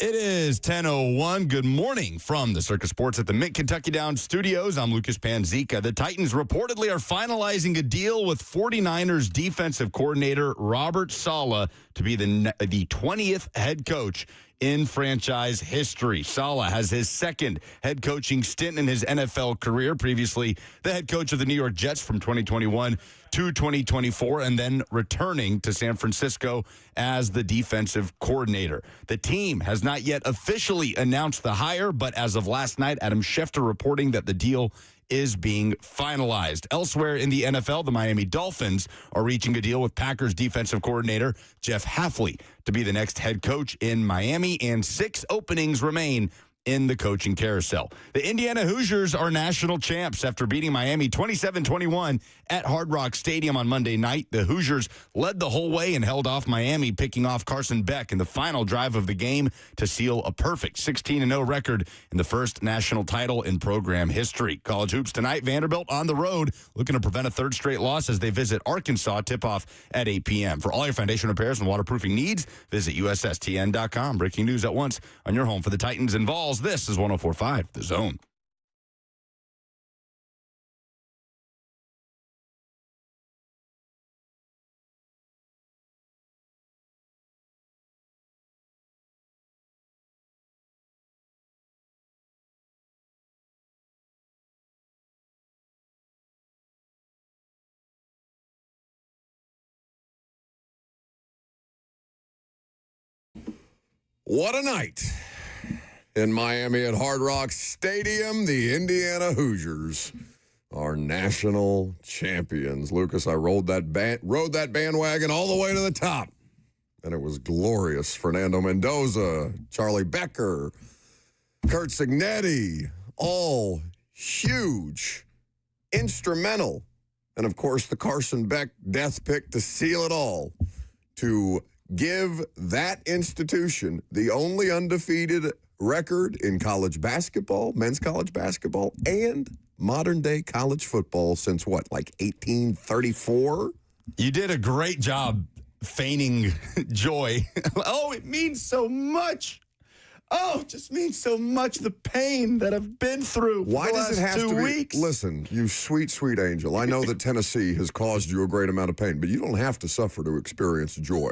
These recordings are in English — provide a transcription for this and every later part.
It is 10:01. Good morning from the Circus Sports at the Mint-Kentucky Downs studios. I'm Lucas Panzica. The Titans reportedly are finalizing a deal with 49ers defensive coordinator Robert Saleh to be the 20th head coach in franchise history. Saleh has his second head coaching stint in his NFL career, previously the head coach of the New York Jets from 2021 to 2024, and then returning to San Francisco as the defensive coordinator. The team has not yet officially announced the hire, but as of last night, Adam Schefter reporting that the deal is being finalized. Elsewhere in the NFL, the Miami Dolphins are reaching a deal with Packers defensive coordinator Jeff Hafley to be the next head coach in Miami, and 6 openings remain in the coaching carousel. The Indiana Hoosiers are national champs after beating Miami 27-21 at Hard Rock Stadium on Monday night. The Hoosiers led the whole way and held off Miami, picking off Carson Beck in the final drive of the game to seal a perfect 16-0 record in the first national title in program history. College hoops tonight, Vanderbilt on the road, looking to prevent a third straight loss as they visit Arkansas. Tip-off at 8 p.m. For all your foundation repairs and waterproofing needs, visit USSTN.com. Breaking news at once on your home for the Titans involved. This is 104.5 The Zone. What a night. In Miami at Hard Rock Stadium, the Indiana Hoosiers are national champions. Lucas, I rode that bandwagon all the way to the top, and it was glorious. Fernando Mendoza, Charlie Becker, Kurt Signetti, all huge, instrumental, and of course the Carson Beck death pick to seal it all, to give that institution the only undefeated record in college basketball, men's college basketball, and modern-day college football since what, like 1834? You did a great job feigning joy. Oh, it means so much. Oh, it just means so much, the pain that I've been through for Why the does last it have 2 to be? weeks. Listen, you sweet, sweet angel. I know that Tennessee has caused you a great amount of pain, but you don't have to suffer to experience joy.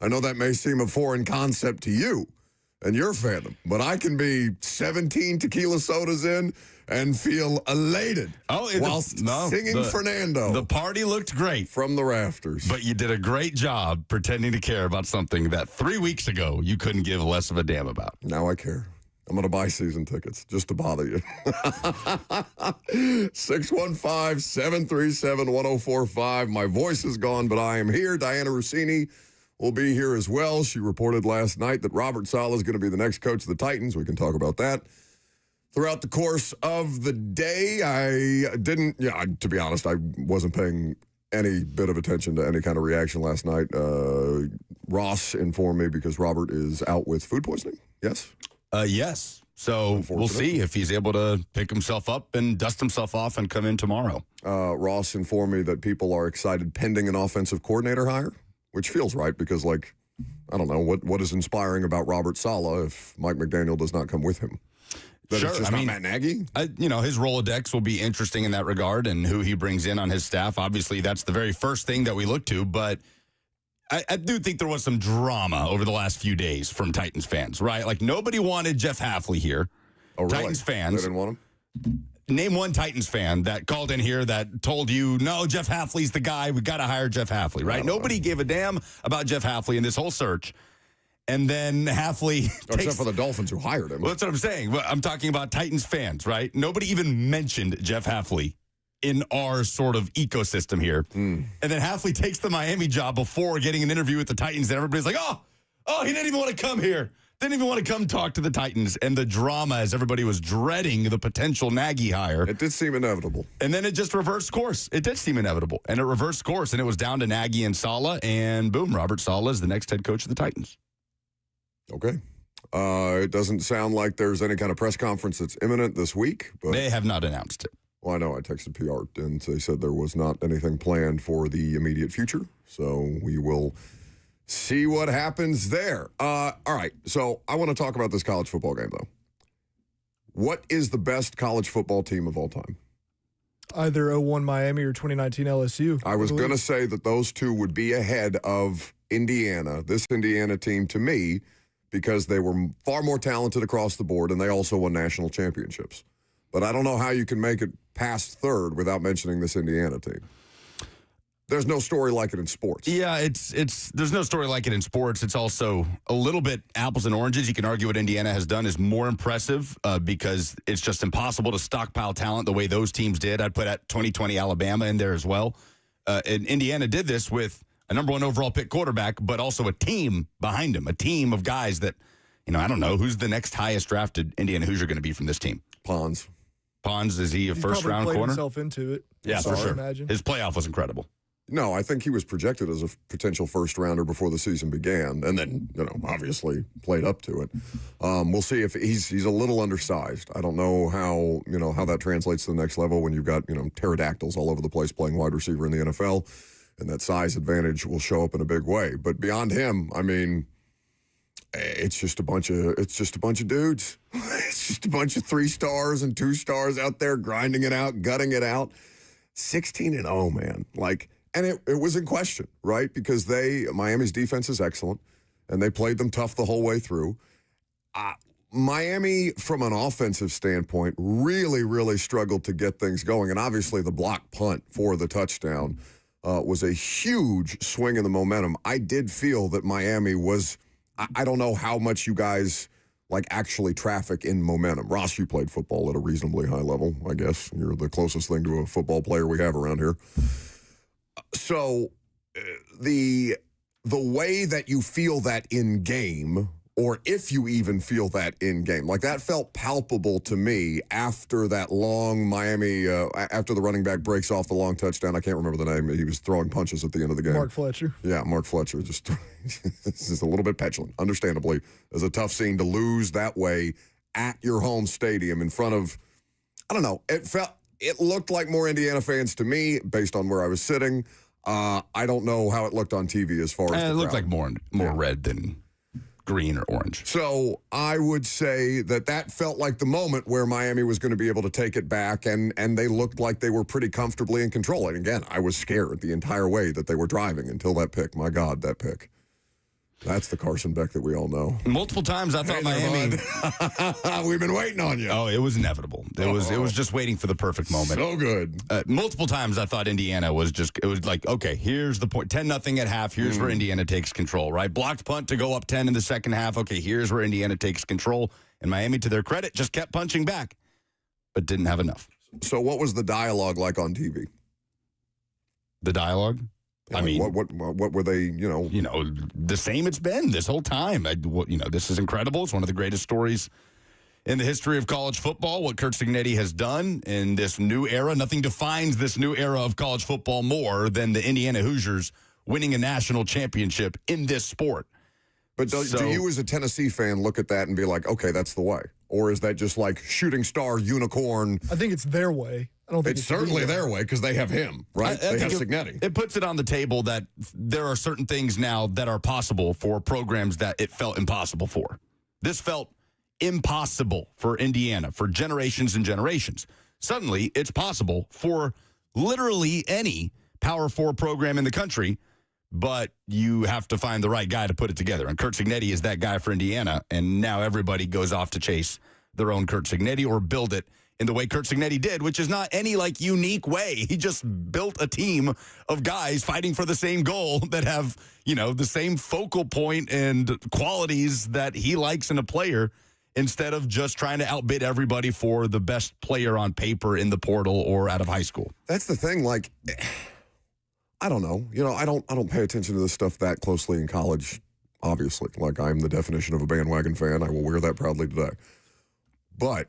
I know that may seem a foreign concept to you and your fandom, but I can be 17 tequila sodas in and feel elated whilst singing Fernando. The party looked great from the rafters. But you did a great job pretending to care about something that 3 weeks ago you couldn't give less of a damn about. Now I care. I'm going to buy season tickets just to bother you. 615-737-1045. My voice is gone, but I am here. Diana Rossini will be here as well. She reported last night that Robert Saleh is going to be the next coach of the Titans. We can talk about that. Throughout the course of the day, to be honest, I wasn't paying any bit of attention to any kind of reaction last night. Ross informed me because Robert is out with food poisoning. Yes? Yes. So we'll see if he's able to pick himself up and dust himself off and come in tomorrow. Ross informed me that people are excited pending an offensive coordinator hire, which feels right because, I don't know, what is inspiring about Robert Saleh if Mike McDaniel does not come with him? Sure. It's just not Matt Nagy? His Rolodex will be interesting in that regard and who he brings in on his staff. Obviously, that's the very first thing that we look to, but I do think there was some drama over the last few days from Titans fans, right? Like, nobody wanted Jeff Hafley here. Oh, really? Titans fans. They didn't want him? Name one Titans fan that called in here that told you, no, Jeff Hafley's the guy. We got to hire Jeff Hafley, right? Nobody gave a damn about Jeff Hafley in this whole search. And then Hafley except for the Dolphins who hired him. Well, that's what I'm saying. I'm talking about Titans fans, right? Nobody even mentioned Jeff Hafley in our sort of ecosystem here. And then Hafley takes the Miami job before getting an interview with the Titans, and everybody's like, oh, he didn't even want to come here. Didn't even want to come talk to the Titans. And the drama as everybody was dreading the potential Nagy hire. It did seem inevitable. And then it just reversed course. It did seem inevitable. And it reversed course. And it was down to Nagy and Saleh. And boom, Robert Saleh is the next head coach of the Titans. Okay. It doesn't sound like there's any kind of press conference that's imminent this week. But they have not announced it. Well, I know. I texted PR, and they said there was not anything planned for the immediate future. So we will see what happens there. All right, so I want to talk about this college football game, though. What is the best college football team of all time? Either 01 Miami or 2019 LSU. I was going to say that those two would be ahead of Indiana, this Indiana team, to me, because they were far more talented across the board, and they also won national championships. But I don't know how you can make it past third without mentioning this Indiana team. There's no story like it in sports. Yeah, there's no story like it in sports. It's also a little bit apples and oranges. You can argue what Indiana has done is more impressive because it's just impossible to stockpile talent the way those teams did. I'd put at 2020 Alabama in there as well. And Indiana did this with a number one overall pick quarterback, but also a team behind him, a team of guys that, I don't know, who's the next highest drafted Indiana Hoosier going to be from this team? Pons, is he a first-round corner? Himself into it. Yeah, for sure. Imagine. His playoff was incredible. No, I think he was projected as a potential first-rounder before the season began, and then, obviously played up to it. We'll see if he's a little undersized. I don't know how that translates to the next level when you've got, pterodactyls all over the place playing wide receiver in the NFL, and that size advantage will show up in a big way. But beyond him, it's just a bunch of dudes. It's just a bunch of 3 stars and 2 stars out there grinding it out, gutting it out. 16-0, man. And it was in question, right? Because Miami's defense is excellent, and they played them tough the whole way through. Miami, from an offensive standpoint, really, really struggled to get things going. And obviously the block punt for the touchdown was a huge swing in the momentum. I did feel that Miami was, I don't know how much you guys actually traffic in momentum. Ross, you played football at a reasonably high level, I guess. You're the closest thing to a football player we have around here. So the way that you feel that in game, or if you even feel that in game, that felt palpable to me after that long Miami, after the running back breaks off the long touchdown. I can't remember the name. He was throwing punches at the end of the game. Mark Fletcher. Yeah, Mark Fletcher. Just a little bit petulant, understandably. It was a tough scene to lose that way at your home stadium in front of, I don't know, it looked like more Indiana fans to me based on where I was sitting. I don't know how it looked on TV as far as it looked like more red than green or orange. So I would say that felt like the moment where Miami was going to be able to take it back, and they looked like they were pretty comfortably in control. And again, I was scared the entire way that they were driving until that pick. My God, that pick. That's the Carson Beck that we all know. Multiple times I thought Miami. We've been waiting on you. Oh, it was inevitable. It was just waiting for the perfect moment. So good. Multiple times I thought Indiana was okay, here's the point. 10-0 at half. Here's where Indiana takes control, right? Blocked punt to go up 10 in the second half. Okay, here's where Indiana takes control. And Miami, to their credit, just kept punching back, but didn't have enough. So what was the dialogue like on TV? The dialogue? What were they, the same it's been this whole time. This is incredible. It's one of the greatest stories in the history of college football, what Curt Cignetti has done in this new era. Nothing defines this new era of college football more than the Indiana Hoosiers winning a national championship in this sport. But do you as a Tennessee fan look at that and be like, okay, that's the way? Or is that just shooting star unicorn? I think it's their way. I don't think it's certainly their way because they have him, right? They have Cignetti. It puts it on the table that there are certain things now that are possible for programs that it felt impossible for. This felt impossible for Indiana for generations and generations. Suddenly, it's possible for literally any Power 4 program in the country, but you have to find the right guy to put it together. And Curt Cignetti is that guy for Indiana, and now everybody goes off to chase their own Curt Cignetti or build it in the way Curt Cignetti did, which is not any unique way. He just built a team of guys fighting for the same goal that have, the same focal point and qualities that he likes in a player, instead of just trying to outbid everybody for the best player on paper in the portal or out of high school. That's the thing. I don't know. I don't pay attention to this stuff that closely in college, obviously. I'm the definition of a bandwagon fan. I will wear that proudly today. But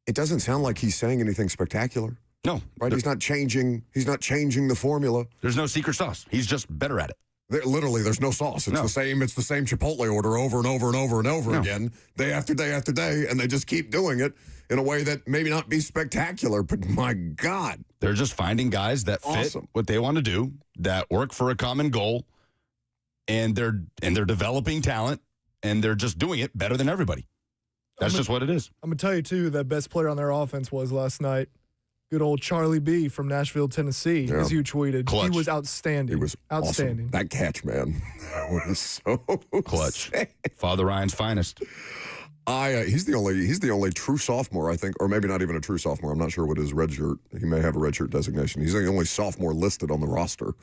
it doesn't sound like he's saying anything spectacular. No. Right? He's not changing the formula. There's no secret sauce. He's just better at it. Literally, there's no sauce. It's the same Chipotle order over and over and over and over again, day after day after day, and they just keep doing it in a way that maybe not be spectacular, but my God. They're just finding guys that fit what they want to do, that work for a common goal, and they're developing talent, and they're just doing it better than everybody. That's just what it is. I'm going to tell you, too, that best player on their offense was last night. Good old Charlie B from Nashville, Tennessee, as you tweeted. Clutch. He was outstanding. He was outstanding. Awesome. That catch, man, was so Clutch. sick. Father Ryan's finest. He's the only true sophomore, I think, or maybe not even a true sophomore. I'm not sure what his red shirt. He may have a red shirt designation. He's the only sophomore listed on the roster,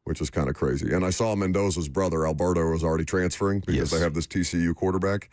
which is kind of crazy. And I saw Mendoza's brother, Alberto, was already transferring because they have this TCU quarterback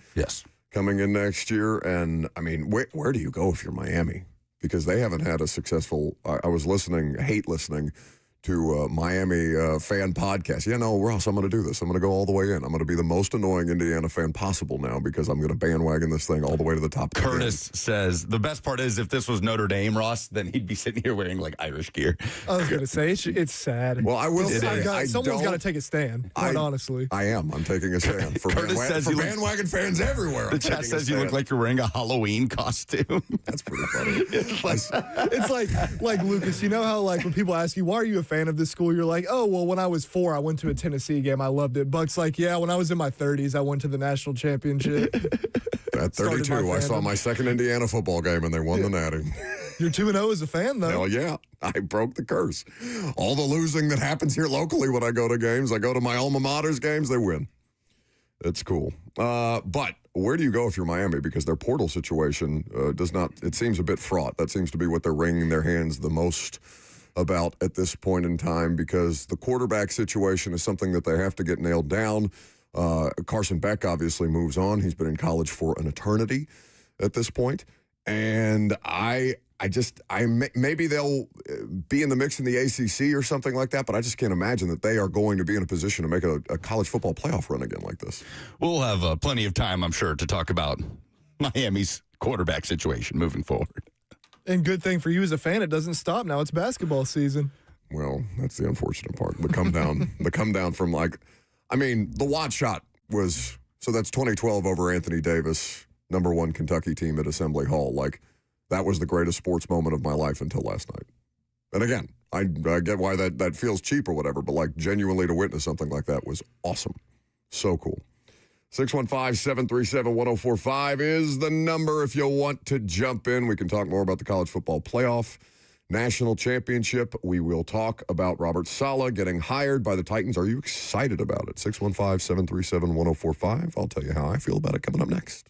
coming in next year. And, I mean, where do you go if you're Miami? Because they haven't had a successful I was hate listening to Miami fan podcast. Yeah, no, Ross, I'm going to do this. I'm going to go all the way in. I'm going to be the most annoying Indiana fan possible now because I'm going to bandwagon this thing all the way to the top. Curtis says, the best part is if this was Notre Dame, Ross, then he'd be sitting here wearing like Irish gear. I was going to say, it's sad. Well, I will say, someone's got to take a stand, quite honestly. I am. I'm taking a stand for bandwagon fans everywhere. The chat says you look like you're wearing a Halloween costume. That's pretty funny. It's like Lucas, you know how like when people ask you, why are you a fan of this school? You're like, oh, well, when I was 4, I went to a Tennessee game. I loved it. Buck's like, yeah, when I was in my 30s, I went to the national championship. At 32, I saw my second Indiana football game, and they won the Natty. You're 2-0 as a fan, though. Hell yeah. I broke the curse. All the losing that happens here locally when I go to games, I go to my alma mater's games, they win. It's cool. But where do you go if you're Miami? Because their portal situation it seems a bit fraught. That seems to be what they're wringing their hands the most about at this point in time, because the quarterback situation is something that they have to get nailed down. Carson Beck obviously moves on. He's been in college for an eternity at this point. And maybe they'll be in the mix in the ACC or something like that, but I just can't imagine that they are going to be in a position to make a college football playoff run again like this. We'll have plenty of time, I'm sure, to talk about Miami's quarterback situation moving forward. And good thing for you as a fan, it doesn't stop now. It's basketball season. Well, that's the unfortunate part. The come down from the Watt shot was, so that's 2012 over Anthony Davis, number 1 Kentucky team at Assembly Hall. Like, that was the greatest sports moment of my life until last night. And again, I get why that feels cheap or whatever, but like genuinely to witness something like that was awesome. So cool. 615-737-1045 is the number if you want to jump in. We can talk more about the college football playoff national championship. We will talk about Robert Saleh getting hired by the Titans. Are you excited about it? 615-737-1045. I'll tell you how I feel about it coming up next.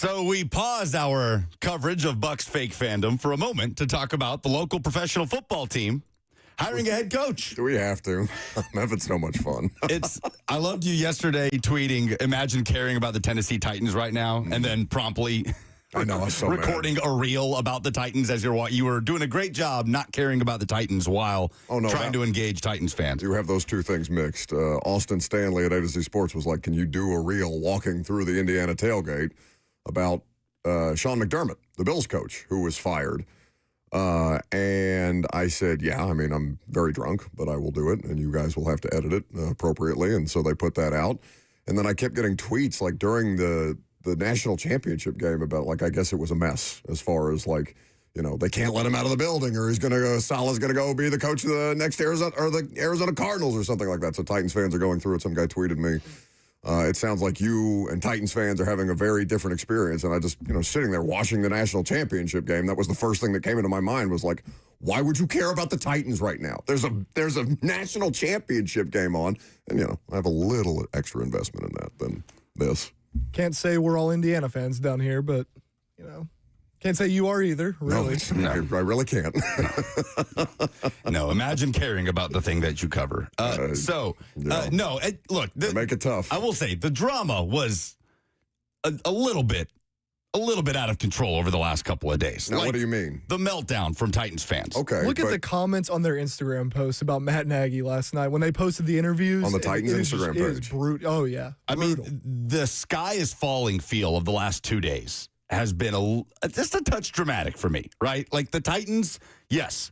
So we paused our coverage of Bucks fake fandom for a moment to talk about the local professional football team hiring a head coach. Do we have to? I'm having so much fun. I loved you yesterday tweeting, imagine caring about the Tennessee Titans right now, and then promptly I know, I was so recording a reel about the Titans as you were doing a great job not caring about the Titans while trying to engage Titans fans. You have those two things mixed. Austin Stanley at A to Z Sports was like, can you do a reel walking through the Indiana tailgate about Sean McDermott, the Bills coach, who was fired? And I said, yeah, I mean, I'm very drunk, but I will do it, and you guys will have to edit it appropriately. And so they put that out. And then I kept getting tweets like during the national championship game about, like, I guess it was a mess as far as, like, you know, they can't let him out of the building, or Saleh's going to go be the coach of the next Arizona Cardinals or something like that. So Titans fans are going through it. Some guy tweeted me. It sounds like you and Titans fans are having a very different experience. And I just, sitting there watching the national championship game, that was the first thing that came into my mind was like, why would you care about the Titans right now? There's a national championship game on. And, I have a little extra investment in that than this. Can't say we're all Indiana fans down here, but, can't say you are either, really. No, I really can't. No, imagine caring about the thing that you cover. Look. Make it tough. I will say, the drama was a little bit out of control over the last couple of days. Now, what do you mean? The meltdown from Titans fans. Okay. Look at the comments on their Instagram post about Matt Nagy last night when they posted the interviews. On the Titans Instagram page. It is brutal. Oh, yeah. I mean, the sky is falling feel of the last 2 days has been just a touch dramatic for me, right? Like the Titans, yes,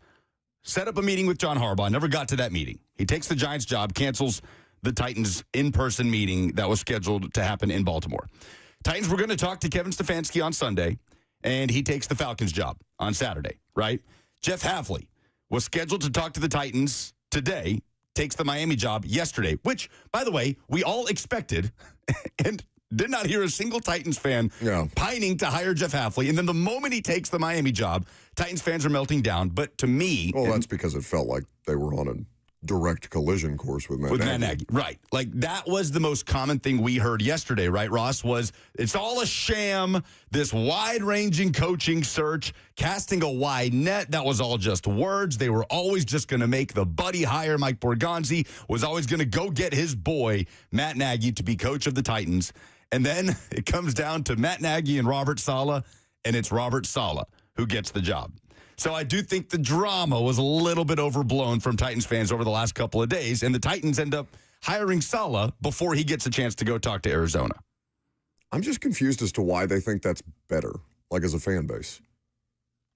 set up a meeting with John Harbaugh, never got to that meeting. He takes the Giants job, cancels the Titans in-person meeting that was scheduled to happen in Baltimore. Titans were going to talk to Kevin Stefanski on Sunday, and he takes the Falcons job on Saturday, right? Jeff Hafley was scheduled to talk to the Titans today, takes the Miami job yesterday, which, by the way, we all expected and did not hear a single Titans fan pining to hire Jeff Hafley. And then the moment he takes the Miami job, Titans fans are melting down. But to me... Well, that's because it felt like they were on a direct collision course with Matt Nagy. Right. Like, that was the most common thing we heard yesterday, right, Ross, was it's all a sham, this wide-ranging coaching search, casting a wide net. That was all just words. They were always just going to make the buddy hire. Mike Borgonzi was always going to go get his boy, Matt Nagy, to be coach of the Titans. And then it comes down to Matt Nagy and Robert Saleh, and it's Robert Saleh who gets the job. So I do think the drama was a little bit overblown from Titans fans over the last couple of days, and the Titans end up hiring Saleh before he gets a chance to go talk to Arizona. I'm just confused as to why they think that's better, like as a fan base.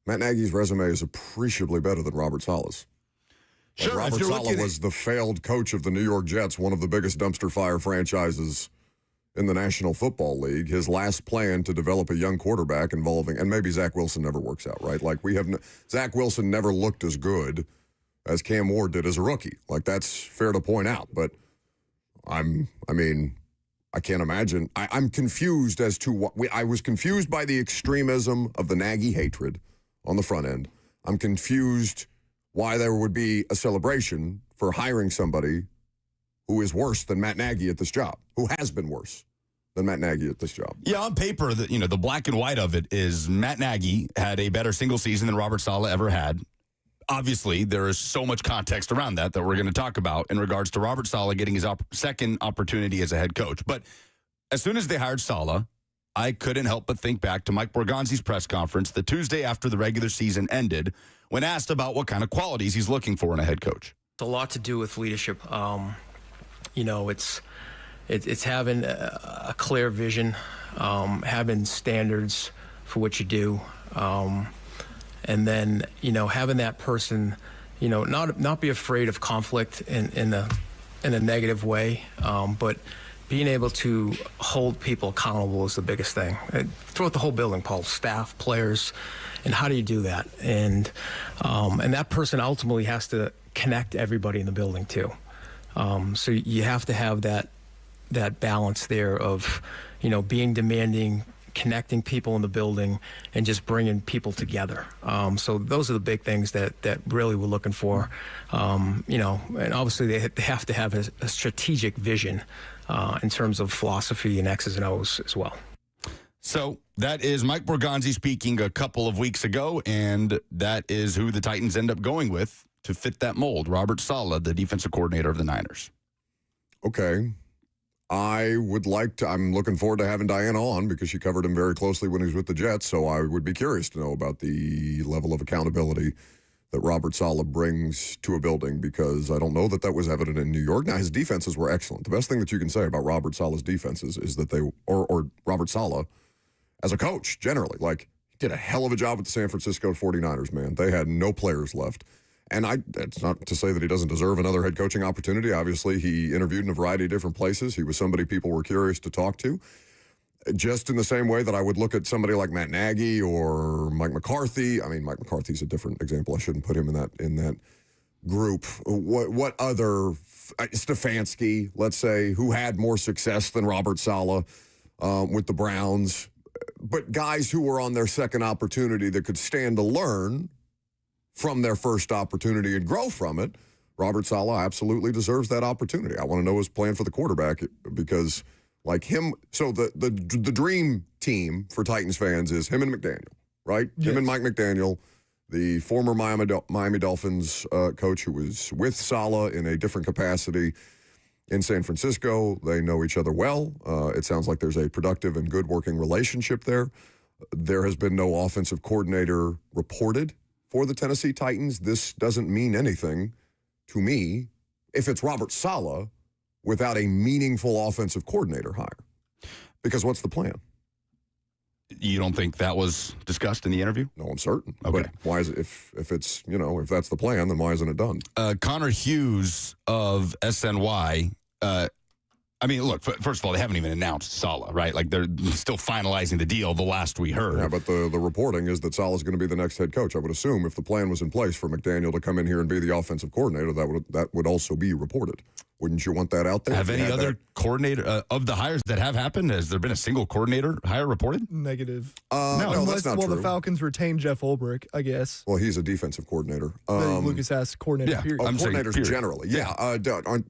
Matt Nagy's resume is appreciably better than Robert Saleh's. Sure, Robert Saleh was the failed coach of the New York Jets, one of the biggest dumpster fire franchises in the National Football League. His last plan to develop a young quarterback involving, and maybe Zach Wilson never works out, right? Like Zach Wilson never looked as good as Cam Ward did as a rookie. Like, that's fair to point out. But I can't imagine. I'm confused as to what I was confused by the extremism of the Nagy hatred on the front end. I'm confused why there would be a celebration for hiring somebody who is worse than Matt Nagy at this job, who has been worse than Matt Nagy at this job. Yeah, on paper, the black and white of it is Matt Nagy had a better single season than Robert Saleh ever had. Obviously, there is so much context around that we're going to talk about in regards to Robert Saleh getting his second opportunity as a head coach. But as soon as they hired Saleh, I couldn't help but think back to Mike Borgonzi's press conference the Tuesday after the regular season ended when asked about what kind of qualities he's looking for in a head coach. It's a lot to do with leadership. It's having a clear vision, having standards for what you do, and then having that person, not be afraid of conflict in a negative way, but being able to hold people accountable is the biggest thing. Throughout the whole building, Paul, staff, players, and how do you do that? And that person ultimately has to connect everybody in the building too. So you have to have that balance there of, being demanding, connecting people in the building, and just bringing people together. So those are the big things that really we're looking for. And obviously they have to have a strategic vision in terms of philosophy and X's and O's as well. So that is Mike Borgonzi speaking a couple of weeks ago, and that is who the Titans end up going with to fit that mold. Robert Saleh, the defensive coordinator of the Niners. Okay. I'm looking forward to having Diana on because she covered him very closely when he was with the Jets, so I would be curious to know about the level of accountability that Robert Saleh brings to a building, because I don't know that was evident in New York. Now, his defenses were excellent. The best thing that you can say about Robert Saleh's defenses is that or Robert Saleh as a coach, generally, like, he did a hell of a job with the San Francisco 49ers, man. They had no players left. And it's not to say that he doesn't deserve another head coaching opportunity. Obviously, he interviewed in a variety of different places. He was somebody people were curious to talk to. Just in the same way that I would look at somebody like Matt Nagy or Mike McCarthy. I mean, Mike McCarthy's a different example. I shouldn't put him in that group. What other Stefanski, let's say, who had more success than Robert Saleh with the Browns, but guys who were on their second opportunity that could stand to learn from their first opportunity and grow from it. Robert Saleh absolutely deserves that opportunity. I want to know his plan for the quarterback, because like him, so the dream team for Titans fans is him and McDaniel, right? Yes. Him and Mike McDaniel, the former Miami Dolphins coach who was with Saleh in a different capacity in San Francisco. They know each other well. It sounds like there's a productive and good working relationship there. There has been no offensive coordinator reported for the Tennessee Titans. This doesn't mean anything to me if it's Robert Saleh without a meaningful offensive coordinator hire. Because what's the plan? You don't think that was discussed in the interview? No, I'm certain. Okay. But why is it, if it's, if that's the plan, then why isn't it done? Connor Hughes of SNY, I mean, look, first of all, they haven't even announced Saleh, right? Like, they're still finalizing the deal, the last we heard. Yeah, but the reporting is that Saleh's going to be the next head coach. I would assume if the plan was in place for McDaniel to come in here and be the offensive coordinator, that would also be reported. Wouldn't you want that out there? Have any other coordinator of the hires that have happened? Has there been a single coordinator hire reported? Negative. No, that's not true. The Falcons retained Jeff Ulbrich, I guess. Well, he's a defensive coordinator. Lucas asked coordinator, period. I'm coordinators saying, generally. Yeah.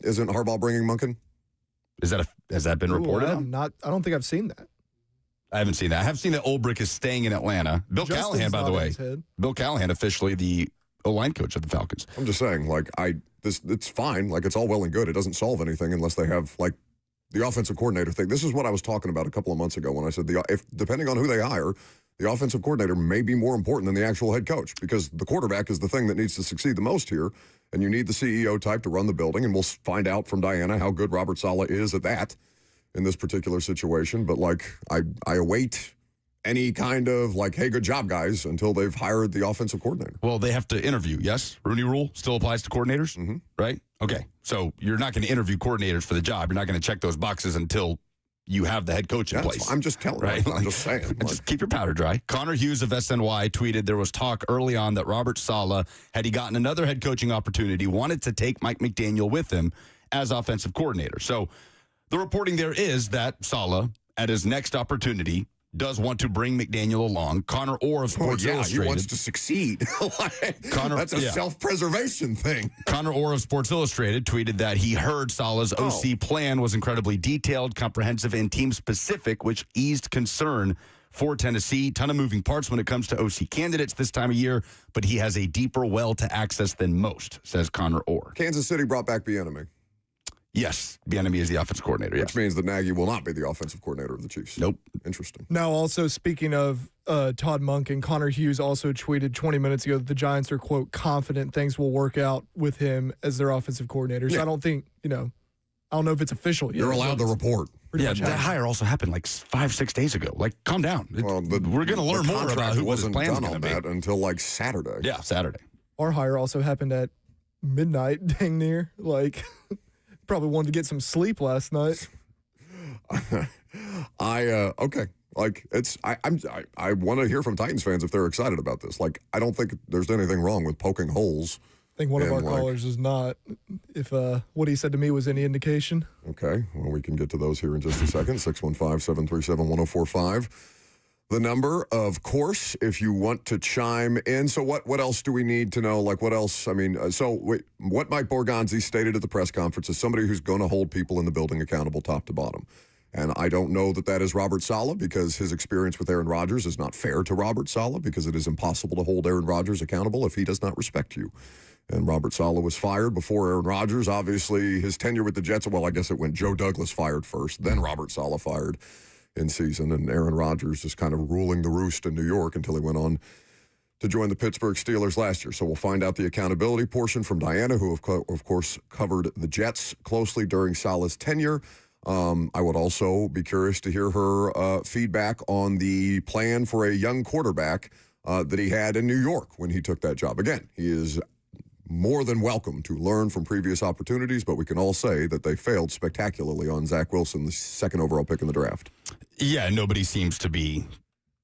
Isn't Harbaugh bringing Munkin? Has that been reported? I don't think I've seen that. I haven't seen that. I have seen that Ulbrich is staying in Atlanta. Bill Justin's Callahan, by the way. Bill Callahan, officially the O-line coach of the Falcons. I'm just saying, like, it's fine. Like, it's all well and good. It doesn't solve anything unless they have, like, the offensive coordinator thing. This is what I was talking about a couple of months ago when I said if depending on who they hire, the offensive coordinator may be more important than the actual head coach, because the quarterback is the thing that needs to succeed the most here, and you need the CEO type to run the building, and we'll find out from Diana how good Robert Saleh is at that in this particular situation. But, like, I await any kind of, like, hey, good job, guys, until they've hired the offensive coordinator. Well, they have to interview, yes? Rooney Rule still applies to coordinators, right? Okay, so you're not going to interview coordinators for the job. You're not going to check those boxes until you have the head coach in place. I'm just telling you. I'm just saying. Just keep your powder dry. Connor Hughes of SNY tweeted there was talk early on that Robert Saleh, had he gotten another head coaching opportunity, wanted to take Mike McDaniel with him as offensive coordinator. So the reporting there is that Saleh, at his next opportunity, does want to bring McDaniel along. Connor Orr of Sports Illustrated. He wants to succeed. That's a self-preservation thing. Connor Orr of Sports Illustrated tweeted that he heard Saleh's OC plan was incredibly detailed, comprehensive, and team-specific, which eased concern for Tennessee. Ton of moving parts when it comes to OC candidates this time of year, but he has a deeper well to access than most, says Connor Orr. Kansas City brought back Bieniemy. Yes, Bieniemy is the offensive coordinator, yes. Which means that Nagy will not be the offensive coordinator of the Chiefs. Nope. Interesting. Now, also, speaking of Todd Monken, Connor Hughes also tweeted 20 minutes ago that the Giants are, quote, confident things will work out with him as their offensive coordinator. So I don't think, I don't know if it's official yet. You're allowed to report. Yeah, that hire also happened like 5-6 days ago. Like, calm down. Well, we're going to learn more about who his plan's going to be. That until like Saturday. Yeah, Saturday. Our hire also happened at midnight, dang near. Like, probably wanted to get some sleep last night. Okay. Like, I want to hear from Titans fans if they're excited about this. Like, I don't think there's anything wrong with poking holes. I think one of our callers is not, if what he said to me was any indication. Okay. Well, we can get to those here in just a second. 615-737-1045. The number, of course, if you want to chime in. So what else do we need to know? Like, what else? I mean, what Mike Borgonzi stated at the press conference is somebody who's going to hold people in the building accountable top to bottom. And I don't know that that is Robert Saleh, because his experience with Aaron Rodgers is not fair to Robert Saleh, because it is impossible to hold Aaron Rodgers accountable if he does not respect you. And Robert Saleh was fired before Aaron Rodgers. Obviously, his tenure with the Jets, well, I guess it went Joe Douglas fired first, then Robert Saleh fired in season, and Aaron Rodgers just kind of ruling the roost in New York until he went on to join the Pittsburgh Steelers last year. So we'll find out the accountability portion from Diana, who, of course, covered the Jets closely during Saleh's tenure. I would also be curious to hear her feedback on the plan for a young quarterback that he had in New York when he took that job. Again, he is more than welcome to learn from previous opportunities, but we can all say that they failed spectacularly on Zach Wilson, the second overall pick in the draft. Yeah, nobody seems to be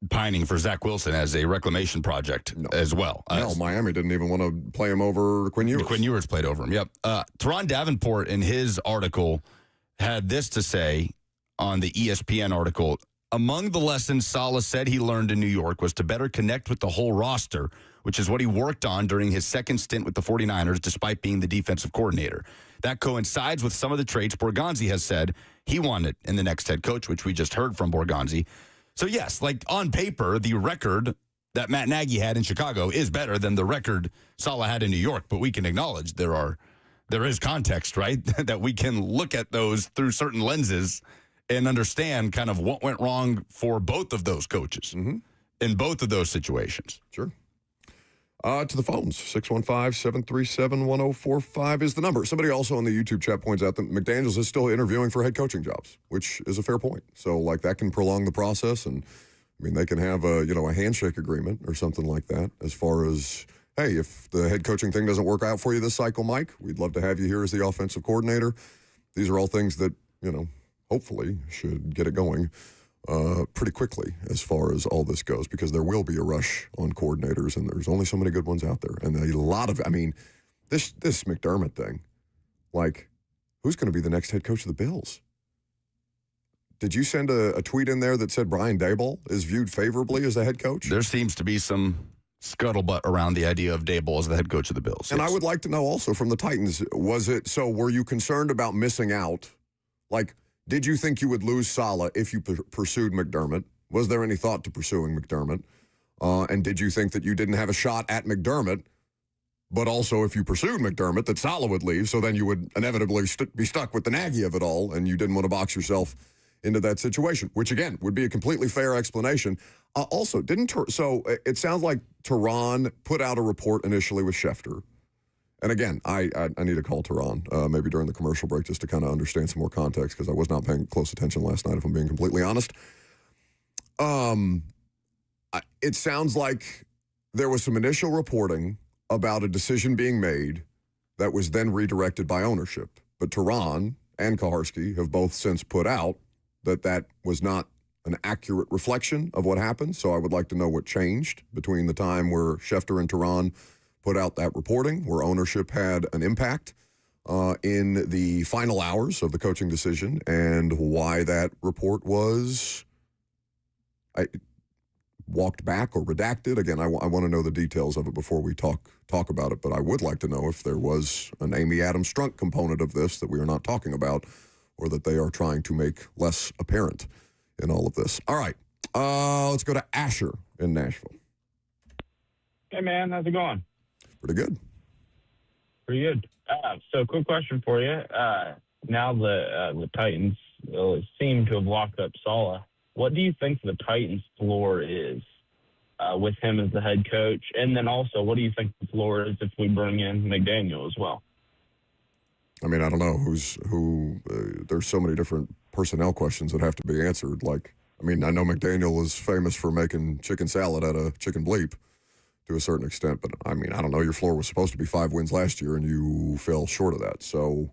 pining for Zach Wilson as a reclamation project as well. No, Miami didn't even want to play him over Quinn Ewers. Quinn Ewers played over him, yep. Teron Davenport, in his article, had this to say on the ESPN article. Among the lessons Saleh said he learned in New York was to better connect with the whole roster, which is what he worked on during his second stint with the 49ers, despite being the defensive coordinator. That coincides with some of the traits Borgonzi has said he wanted in the next head coach, which we just heard from Borgonzi. So, yes, like on paper, the record that Matt Nagy had in Chicago is better than the record Saleh had in New York, but we can acknowledge there is context, right, that we can look at those through certain lenses and understand kind of what went wrong for both of those coaches in both of those situations. Sure. To the phones, 615-737-1045 is the number. Somebody also on the YouTube chat points out that McDaniels is still interviewing for head coaching jobs, which is a fair point. So, like, that can prolong the process, and, I mean, they can have a handshake agreement or something like that as far as, hey, if the head coaching thing doesn't work out for you this cycle, Mike, we'd love to have you here as the offensive coordinator. These are all things that, hopefully should get it going pretty quickly as far as all this goes, because there will be a rush on coordinators, and there's only so many good ones out there. And a lot of, this McDermott thing, like, who's going to be the next head coach of the Bills? Did you send a tweet in there that said Brian Daboll is viewed favorably as the head coach? There seems to be some scuttlebutt around the idea of Daboll as the head coach of the Bills. And I would like to know also from the Titans, were you concerned about missing out? Like, did you think you would lose Saleh if you pursued McDermott? Was there any thought to pursuing McDermott? And did you think that you didn't have a shot at McDermott, but also if you pursued McDermott, that Saleh would leave, so then you would inevitably be stuck with the Nagy of it all, and you didn't want to box yourself into that situation, which, again, would be a completely fair explanation. Also, so it sounds like Teron put out a report initially with Schefter. And again, I need to call Teron maybe during the commercial break just to kind of understand some more context, because I was not paying close attention last night, if I'm being completely honest. It sounds like there was some initial reporting about a decision being made that was then redirected by ownership. But Teron and Kaharski have both since put out that was not an accurate reflection of what happened. So I would like to know what changed between the time where Schefter and Teron put out that reporting, where ownership had an impact in the final hours of the coaching decision, and why that report was walked back or redacted. Again, I want to know the details of it before we talk about it, but I would like to know if there was an Amy Adams Strunk component of this that we are not talking about, or that they are trying to make less apparent in all of this. All right, let's go to Asher in Nashville. Hey, man, how's it going? Pretty good. Pretty good. So, quick question for you. Now the Titans seem to have locked up Saleh. What do you think the Titans' floor is with him as the head coach? And then also, what do you think the floor is if we bring in McDaniel as well? I mean, I don't know who. There's so many different personnel questions that have to be answered. Like, I mean, I know McDaniel is famous for making chicken salad out of chicken bleep to a certain extent, but I mean, I don't know. Your floor was supposed to be 5 wins last year, and you fell short of that. So,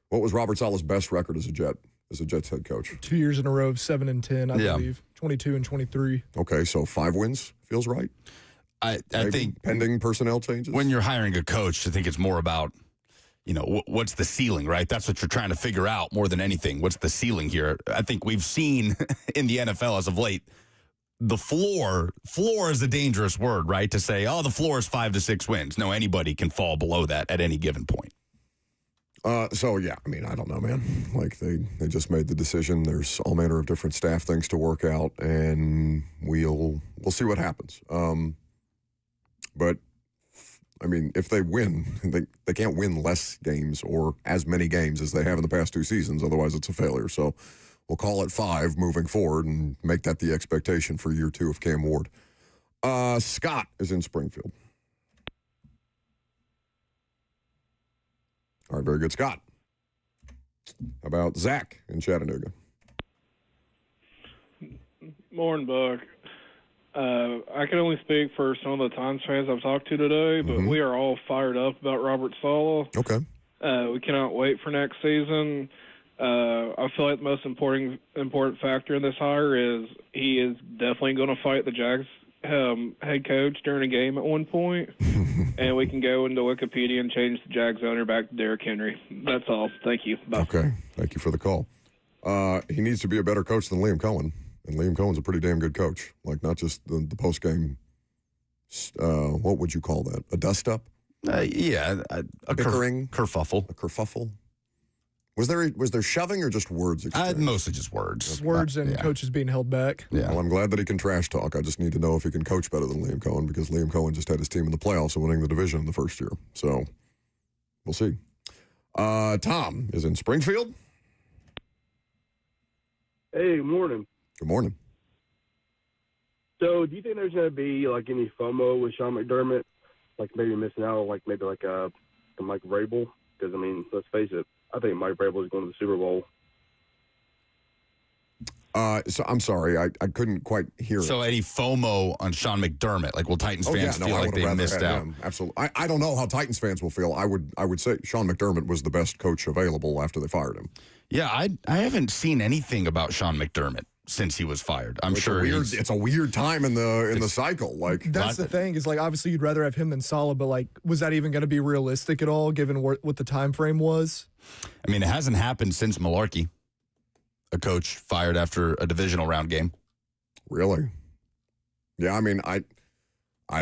what was Robert Saleh's best record as a Jets head coach? 2 years in a row of 7-10, I believe. 22 and 23. Okay, so 5 wins feels right. I think pending personnel changes. When you're hiring a coach, I think it's more about, what's the ceiling, right? That's what you're trying to figure out more than anything. What's the ceiling here? I think we've seen in the NFL as of late, the floor is a dangerous word, right? To say, the floor is 5 to 6 wins. No, anybody can fall below that at any given point. So, yeah, I mean, I don't know, man. Like, they just made the decision. There's all manner of different staff things to work out, and we'll see what happens. But, I mean, if they win, they can't win less games or as many games as they have in the past 2 seasons. Otherwise, it's a failure. So we'll call it 5 moving forward and make that the expectation for year 2 of Cam Ward. Scott is in Springfield. All right, very good, Scott. How about Zach in Chattanooga? Morning, Buck. I can only speak for some of the Titans fans I've talked to today, but we are all fired up about Robert Saleh. Okay. We cannot wait for next season. I feel like the most important factor in this hire is he is definitely going to fight the Jags head coach during a game at one point, and we can go into Wikipedia and change the Jags owner back to Derrick Henry. That's all. Thank you. Bye. Okay. Thank you for the call. He needs to be a better coach than Liam Cohen, and Liam Cohen's a pretty damn good coach. Like, not just the post-game, what would you call that? A dust-up? Yeah. A bickering? Kerfuffle. A kerfuffle? Was there shoving or just words exchanged? Mostly just words. Words and coaches being held back. Yeah. Well, I'm glad that he can trash talk. I just need to know if he can coach better than Liam Cohen, because Liam Cohen just had his team in the playoffs and winning the division in the first year. So we'll see. Tom is in Springfield. Hey, good morning. Good morning. So, do you think there's going to be like any FOMO with Sean McDermott, like maybe missing out, like maybe like Mike Vrabel? Because I mean, let's face it, I think Mike Vrabel is going to the Super Bowl. So I'm sorry, I couldn't quite hear. So any FOMO on Sean McDermott? Like, will Titans fans feel like they missed out? Absolutely. I don't know how Titans fans will feel. I would say Sean McDermott was the best coach available after they fired him. Yeah, I haven't seen anything about Sean McDermott since he was fired. It's a weird time in the cycle. Like, that's the thing is, like, obviously you'd rather have him than Saleh, but like, was that even going to be realistic at all given what the time frame was? I mean, it hasn't happened since Malarkey, a coach fired after a divisional round game. Really? Yeah, I mean, I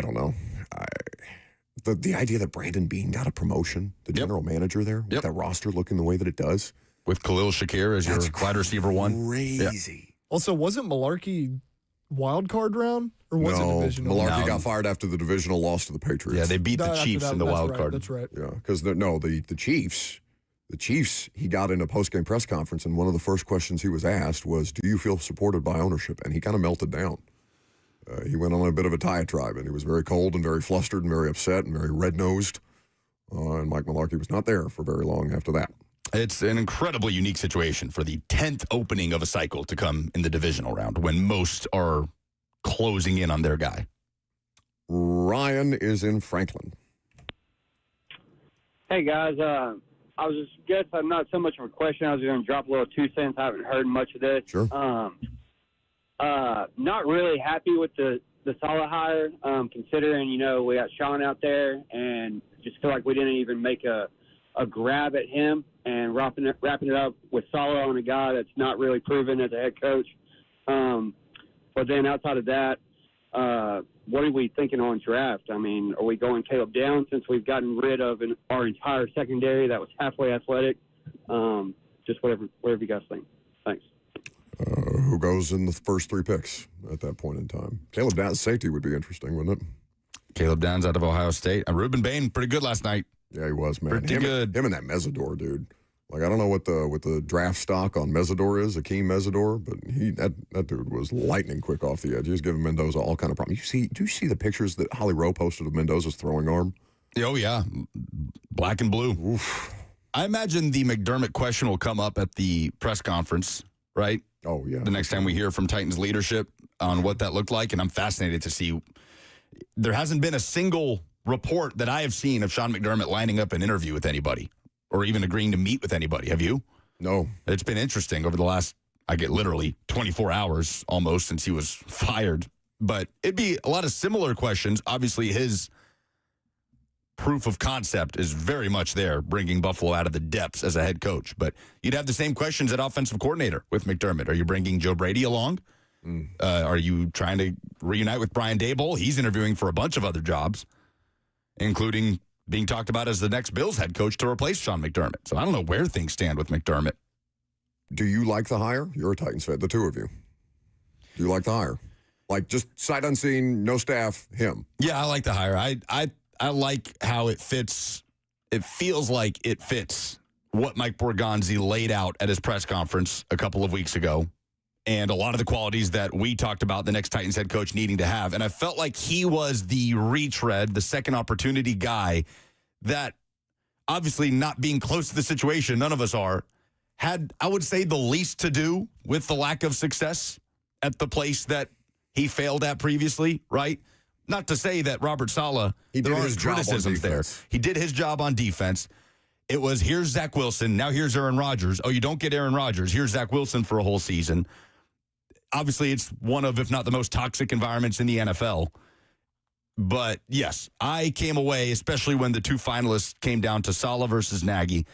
don't know. The idea that Brandon Beane got a promotion, the general manager there, with that roster looking the way that it does. With Khalil Shakir as your wide receiver one. Crazy. Yeah. Also, wasn't Malarkey wild card round? Or was it divisional? Malarkey got fired after the divisional loss to the Patriots. Yeah, they beat the Chiefs in the wild card. That's right. Yeah, because the Chiefs, he got in a post-game press conference, and one of the first questions he was asked was, do you feel supported by ownership? And he kind of melted down. He went on a bit of a diatribe, and he was very cold and very flustered and very upset and very red-nosed. And Mike Malarkey was not there for very long after that. It's an incredibly unique situation for the 10th opening of a cycle to come in the divisional round when most are closing in on their guy. Ryan is in Franklin. Hey, guys. I was not so much of a question. I was going to drop a little 2 cents. I haven't heard much of this. Sure. Not really happy with the Saleh hire, considering, we got Sean out there, and just feel like we didn't even make a grab at him, and wrapping it up with Saleh on a guy that's not really proven as a head coach. But then outside of that, what are we thinking on draft? I mean, are we going Caleb Downs since we've gotten rid of our entire secondary that was halfway athletic? Just whatever you guys think. Thanks. Who goes in the first 3 picks at that point in time? Caleb Downs, safety would be interesting, wouldn't it? Caleb Downs out of Ohio State. And Ruben Bain, pretty good last night. Yeah, he was, man. Pretty good. Him and that Mesidor, dude. Like, I don't know what the draft stock on Mesidor is, Akeem Mesidor, but that dude was lightning quick off the edge. He was giving Mendoza all kind of problems. Do you see the pictures that Holly Rowe posted of Mendoza's throwing arm? Oh, yeah. Black and blue. Oof. I imagine the McDermott question will come up at the press conference, right? Oh, yeah. The next time we hear from Titans leadership on what that looked like, and I'm fascinated to see. There hasn't been a single report that I have seen of Sean McDermott lining up an interview with anybody or even agreeing to meet with anybody. Have you? No. It's been interesting over the last, literally 24 hours almost since he was fired. But it'd be a lot of similar questions. Obviously, his proof of concept is very much there, bringing Buffalo out of the depths as a head coach. But you'd have the same questions at offensive coordinator with McDermott. Are you bringing Joe Brady along? Are you trying to reunite with Brian Daboll? He's interviewing for a bunch of other jobs, including being talked about as the next Bills head coach to replace Sean McDermott. So I don't know where things stand with McDermott. Do you like the hire? You're a Titans fan, the two of you. Do you like the hire? Like just sight unseen, no staff, him. Yeah, I like the hire. I like how it fits. It feels like it fits what Mike Borgonzi laid out at his press conference a couple of weeks ago, and a lot of the qualities that we talked about the next Titans head coach needing to have. And I felt like he was the retread, the second opportunity guy that, obviously not being close to the situation, none of us are, had, I would say, the least to do with the lack of success at the place that he failed at previously, right? Not to say that Robert Saleh, there aren't criticisms there. He did his job on defense. It was, here's Zach Wilson, now here's Aaron Rodgers. Oh, you don't get Aaron Rodgers. Here's Zach Wilson for a whole season. Obviously, it's one of, if not the most toxic environments in the NFL. But, yes, I came away, especially when the two finalists came down to Saleh versus Nagy,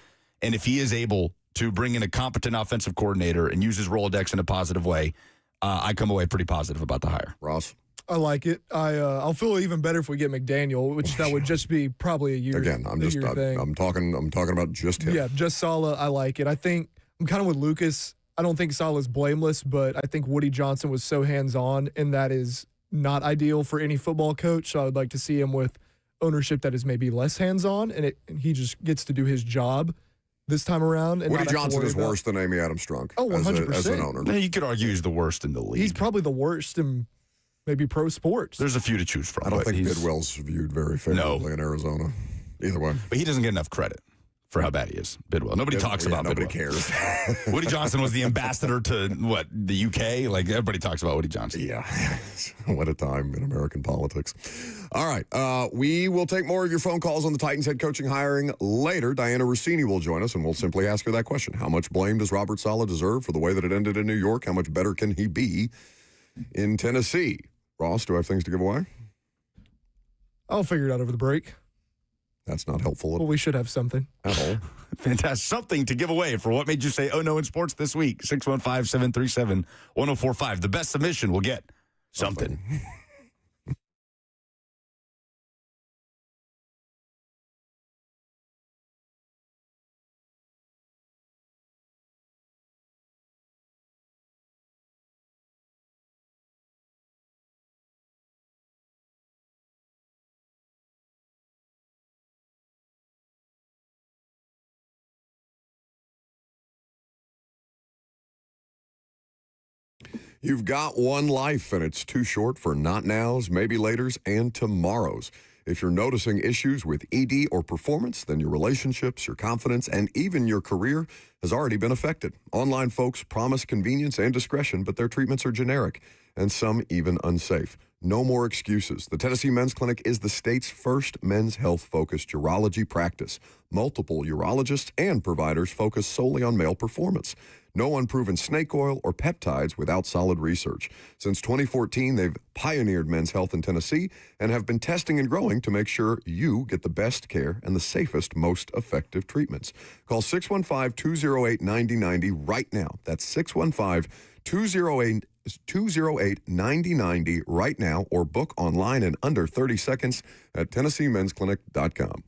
and if he is able to bring in a competent offensive coordinator and use his Rolodex in a positive way, I come away pretty positive about the hire. Ross? I like it. I'll feel even better if we get McDaniel, which that would just be probably a year. Again, I'm talking about just him. Yeah, just Saleh. I like it. I think I'm kind of with Lucas. I don't think Saleh's blameless, but I think Woody Johnson was so hands-on, and that is not ideal for any football coach. So I would like to see him with ownership that is maybe less hands-on, and he just gets to do his job this time around. And Woody Johnson is worse than Amy Adams Strunk. Oh, 100%. As an owner. You could argue he's the worst in the league. He's probably the worst in maybe pro sports. There's a few to choose from. I don't think Bidwell's viewed very favorably in Arizona. Either way. But he doesn't get enough credit for how bad he is, Bidwell. Nobody talks about nobody Bidwell. Nobody cares. Woody Johnson was the ambassador to, the UK? Like, everybody talks about Woody Johnson. Yeah. What a time in American politics. All right. We will take more of your phone calls on the Titans head coaching hiring later. Diana Rossini will join us, and we'll simply ask her that question. How much blame does Robert Saleh deserve for the way that it ended in New York? How much better can he be in Tennessee? Ross, do I have things to give away? I'll figure it out over the break. That's not helpful Well, we should have something. at all. Fantastic. Something to give away for what made you say, oh, no, in sports this week. 615-737-1045. The best submission will get something. You've got one life, and it's too short for not nows, maybe laters, and tomorrows. If you're noticing issues with ED or performance, then your relationships, your confidence, and even your career has already been affected. Online folks promise convenience and discretion, but their treatments are generic, and some even unsafe. No more excuses. The Tennessee Men's Clinic is the state's first men's health-focused urology practice. Multiple urologists and providers focus solely on male performance. No unproven snake oil or peptides without solid research. Since 2014, they've pioneered men's health in Tennessee and have been testing and growing to make sure you get the best care and the safest, most effective treatments. Call 615-208-9090 right now. That's 615-208-9090 right now, or book online in under 30 seconds at TennesseeMen'sClinic.com.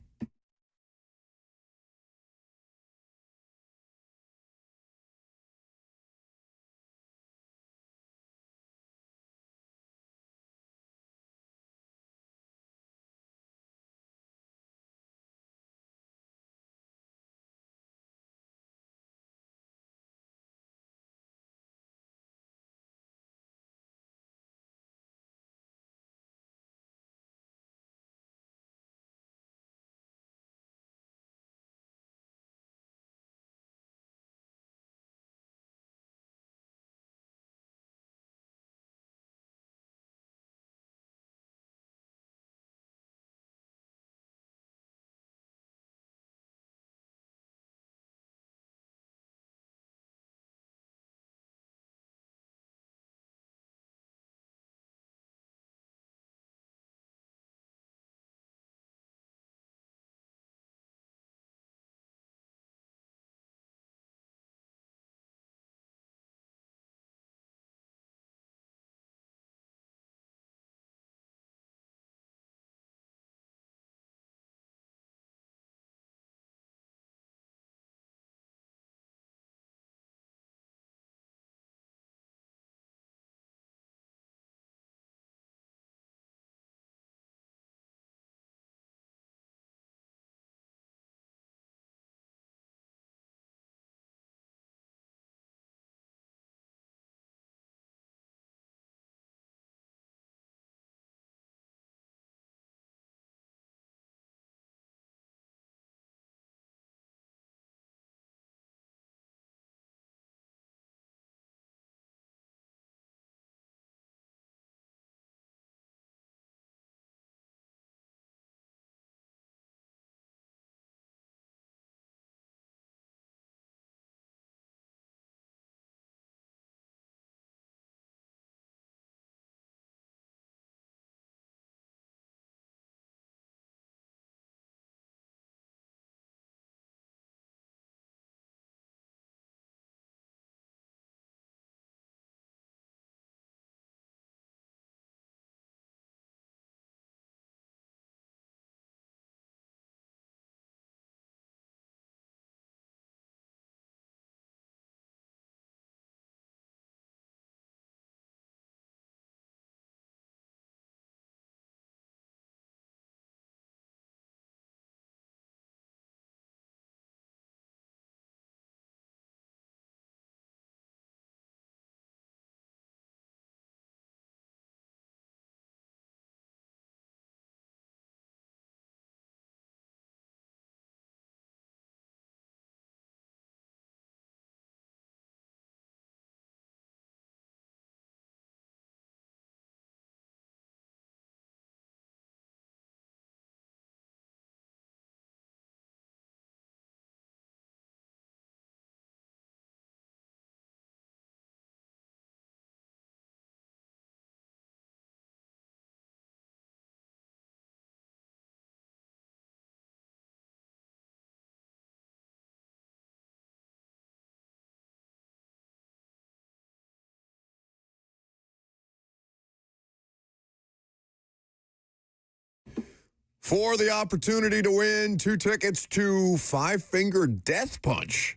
for the opportunity to win 2 tickets to Five Finger Death Punch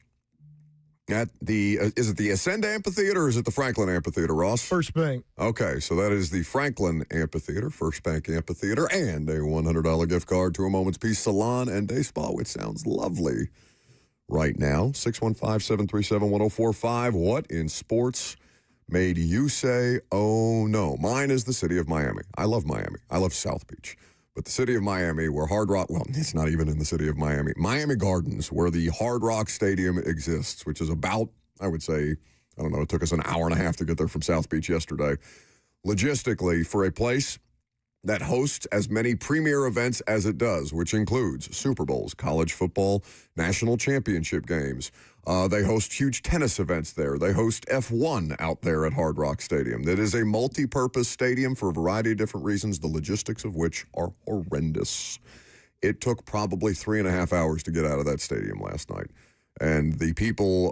at the, is it the Ascend Amphitheater or is it the Franklin Amphitheater, Ross? First Bank. Okay, so that is the Franklin Amphitheater, First Bank Amphitheater, and a $100 gift card to a Moment's Peace Salon and Day Spa, which sounds lovely right now. 615-737-1045. What in sports made you say, oh no? Mine is the city of Miami. I love Miami. I love South Beach. But the city of Miami, where Hard Rock, well, it's not even in the city of Miami, Miami Gardens, where the Hard Rock Stadium exists, which is about, I would say, I don't know, it took us an hour and a half to get there from South Beach yesterday. Logistically, for a place that hosts as many premier events as it does, which includes Super Bowls, college football, national championship games. They host huge tennis events there. They host F1 out there at Hard Rock Stadium. That is a multi-purpose stadium for a variety of different reasons, the logistics of which are horrendous. It took probably 3.5 hours to get out of that stadium last night. And the people,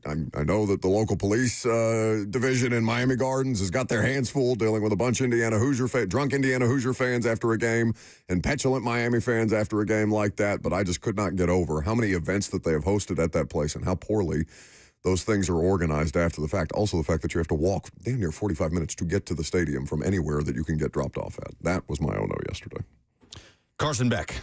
I know that the local police division in Miami Gardens has got their hands full dealing with a bunch of drunk Indiana Hoosier fans after a game and petulant Miami fans after a game like that. But I just could not get over how many events that they have hosted at that place and how poorly those things are organized after the fact. Also, the fact that you have to walk damn near 45 minutes to get to the stadium from anywhere that you can get dropped off at. That was my oh-no yesterday. Carson Beck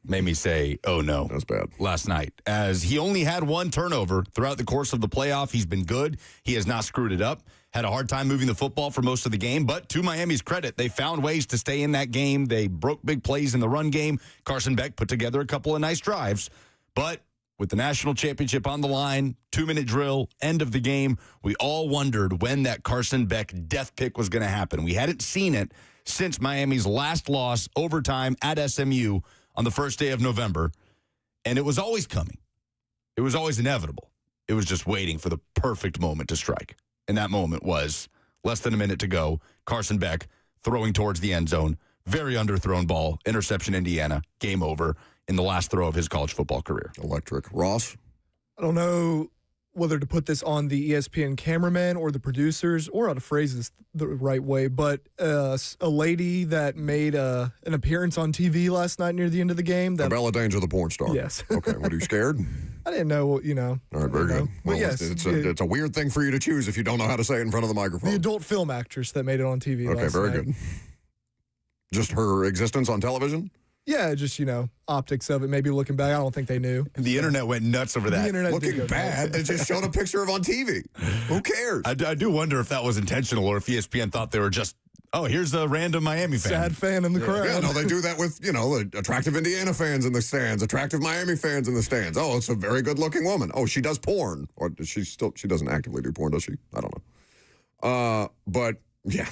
made me say, oh no. That's bad. Last night, as he only had 1 turnover throughout the course of the playoff. He's been good. He has not screwed it up. Had a hard time moving the football for most of the game, but to Miami's credit, they found ways to stay in that game. They broke big plays in the run game. Carson Beck put together a couple of nice drives, but with the national championship on the line, 2-minute drill, end of the game, we all wondered when that Carson Beck death pick was going to happen. We hadn't seen it since Miami's last loss, overtime at SMU, on the first day of November, and it was always coming. It was always inevitable. It was just waiting for the perfect moment to strike. And that moment was less than a minute to go. Carson Beck throwing towards the end zone. Very underthrown ball. Interception, Indiana. Game over in the last throw of his college football career. Electric. Ross? I don't know whether to put this on the ESPN cameraman or the producers or how to phrase this the right way, but a lady that made an appearance on TV last night near the end of the game. Bella Danger, the porn star. Yes. Okay, what, are you scared? I didn't know, All right, very good. Well, yes. It's a weird thing for you to choose if you don't know how to say it in front of the microphone. The adult film actress that made it on TV Okay, last very night. good. Just her existence on television? Yeah, just, optics of it. Maybe looking back, I don't think they knew. The internet went nuts over that. The internet did Looking go bad, they just showed a picture of on TV. Who cares? I do wonder if that was intentional or if ESPN thought they were just, oh, here's a random Miami fan. Sad fan in the crowd. Yeah, no, they do that with, attractive Indiana fans in the stands, attractive Miami fans in the stands. Oh, it's a very good-looking woman. Oh, she does porn. Or she doesn't actively do porn, does she? I don't know. But, yeah.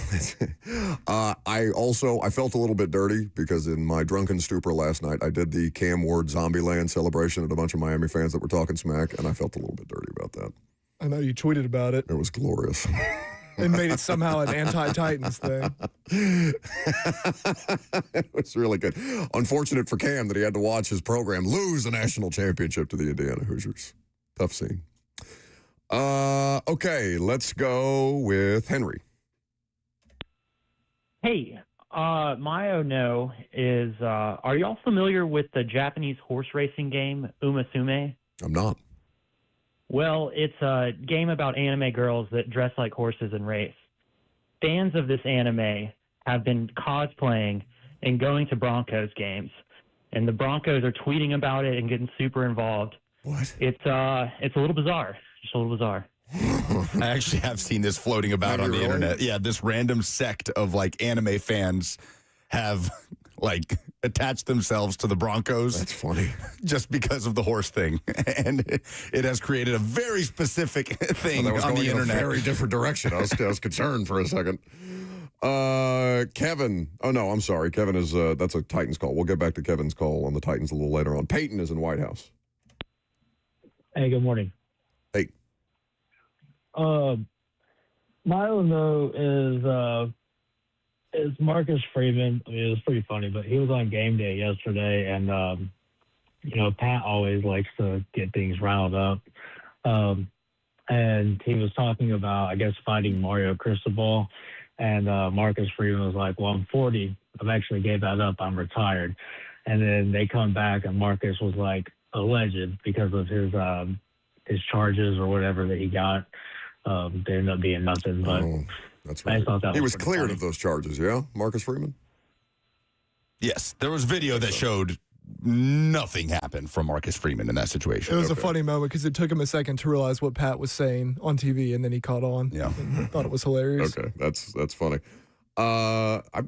I felt a little bit dirty because in my drunken stupor last night, I did the Cam Ward Zombieland celebration at a bunch of Miami fans that were talking smack, and I felt a little bit dirty about that. I know you tweeted about it. It was glorious. And made it somehow an anti-Titans thing. It was really good. Unfortunate for Cam that he had to watch his program lose a national championship to the Indiana Hoosiers. Tough scene. Okay, let's go with Henry. Hey, my oh no is, are y'all familiar with the Japanese horse racing game, Umasume? I'm not. Well, it's a game about anime girls that dress like horses and race. Fans of this anime have been cosplaying and going to Broncos games, and the Broncos are tweeting about it and getting super involved. What? It's a little bizarre. Just a little bizarre. I actually have seen this floating about on the internet. Yeah, this random sect of anime fans have attached themselves to the Broncos. That's funny. Just because of the horse thing. And it has created a very specific thing on the internet. A very different direction. I was concerned for a second. Kevin. Oh, no, I'm sorry. Kevin is, that's a Titans call. We'll get back to Kevin's call on the Titans a little later on. Peyton is in White House. Hey, good morning. Hey. My no is Marcus Freeman. I mean, it was pretty funny, but he was on game day yesterday, and Pat always likes to get things riled up. And he was talking about, I guess, finding Mario Cristobal, And Marcus Freeman was like, well, I'm 40. I've actually gave that up. I'm retired. And then they come back, and Marcus was like alleged because of his charges or whatever that he got. They ended up being nothing. But that's I right. thought that He was was pretty cleared funny. of those charges, yeah? Marcus Freeman? Yes, there was video that showed nothing happened from Marcus Freeman in that situation. It was a funny moment because it took him a second to realize what Pat was saying on TV, and then he caught on. Yeah. And thought it was hilarious. Okay, that's funny.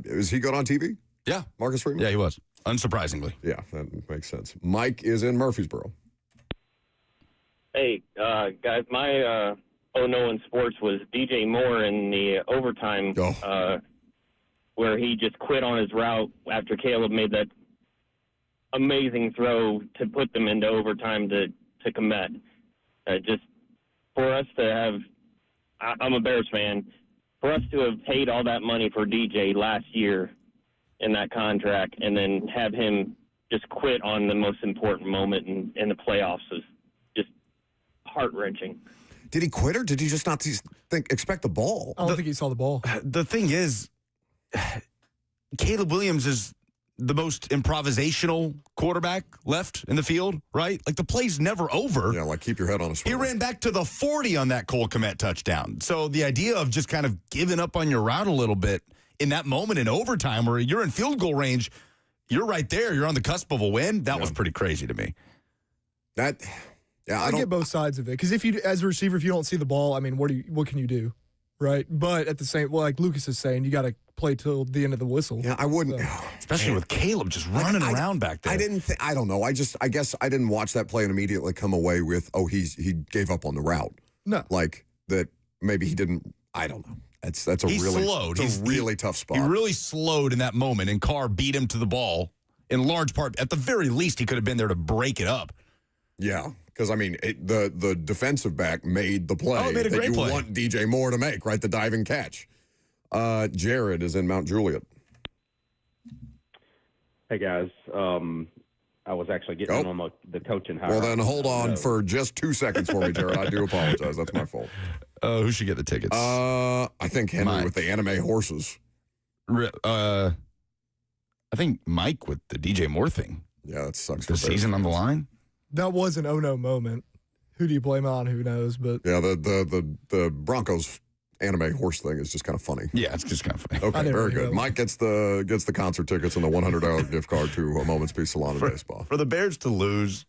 Is he good on TV? Yeah. Marcus Freeman? Yeah, he was. Unsurprisingly. Yeah, that makes sense. Mike is in Murfreesboro. Hey, guys, my no in sports was DJ Moore in the overtime where he just quit on his route after Caleb made that amazing throw to put them into overtime to commit. Just for us to have – I'm a Bears fan. For us to have paid all that money for DJ last year in that contract and then have him just quit on the most important moment in the playoffs is just heart-wrenching. Did he quit or did he just not expect the ball? I don't think he saw the ball. The thing is, Caleb Williams is the most improvisational quarterback left in the field, right? Like, the play's never over. Yeah, like keep your head on a He swivel. ran back to the 40 on that Cole Kmet touchdown. So the idea of just kind of giving up on your route a little bit in that moment in overtime where you're in field goal range, you're right there. You're on the cusp of a win. That was pretty crazy to me. I get both sides of it because if you, as a receiver, if you don't see the ball, I mean, what can you do, right? But at the same, like Lucas is saying, you got to play till the end of the whistle. Yeah, I wouldn't, especially with Caleb just running around back there. I don't know. I guess I didn't watch that play and immediately come away with, he gave up on the route. No, like that. Maybe he didn't. I don't know. That's a really tough spot. He really slowed in that moment, and Carr beat him to the ball. In large part, at the very least, he could have been there to break it up. Yeah, because I mean, the defensive back made the play made a great play. Want DJ Moore to make, right? The diving catch. Jared is in Mount Juliet. Hey guys, I was actually getting on the coaching hire. Well, then hold on for just 2 seconds for me, Jared. I do apologize. That's my fault. Who should get the tickets? I think Henry with the anime horses. I think Mike with the DJ Moore thing. Yeah, that sucks. The season on the line. That was an oh-no moment. Who do you blame it on? Who knows? But yeah, the Broncos anime horse thing is just kind of funny. Yeah, it's just kind of funny. Okay, very good. Mike gets the concert tickets and the $100 gift card to a Moment's Peace Salon and Baseball. For the Bears to lose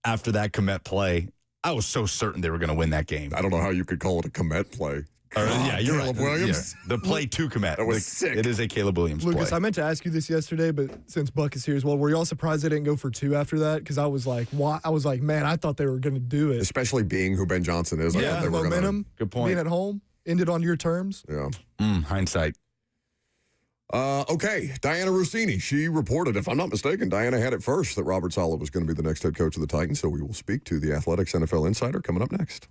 after that Kmet play, I was so certain they were going to win that game. I don't know how you could call it a Kmet play. Yeah, you're Caleb right. Williams. Yeah. The play to Kmet. That was sick. It is a Caleb Williams Lucas, play. I meant to ask you this yesterday, but since Buck is here as well, were y'all surprised they didn't go for 2 after that? Because I was like, why? I was like, man, I thought they were going to do it. Especially being who Ben Johnson is. I thought they were momentum. Good point. Being at home, ended on your terms. Yeah. Hindsight. Okay, Diana Rossini. She reported, if I'm not mistaken, Diana had it first that Robert Saleh was going to be the next head coach of the Titans. So we will speak to the Athletics NFL Insider coming up next.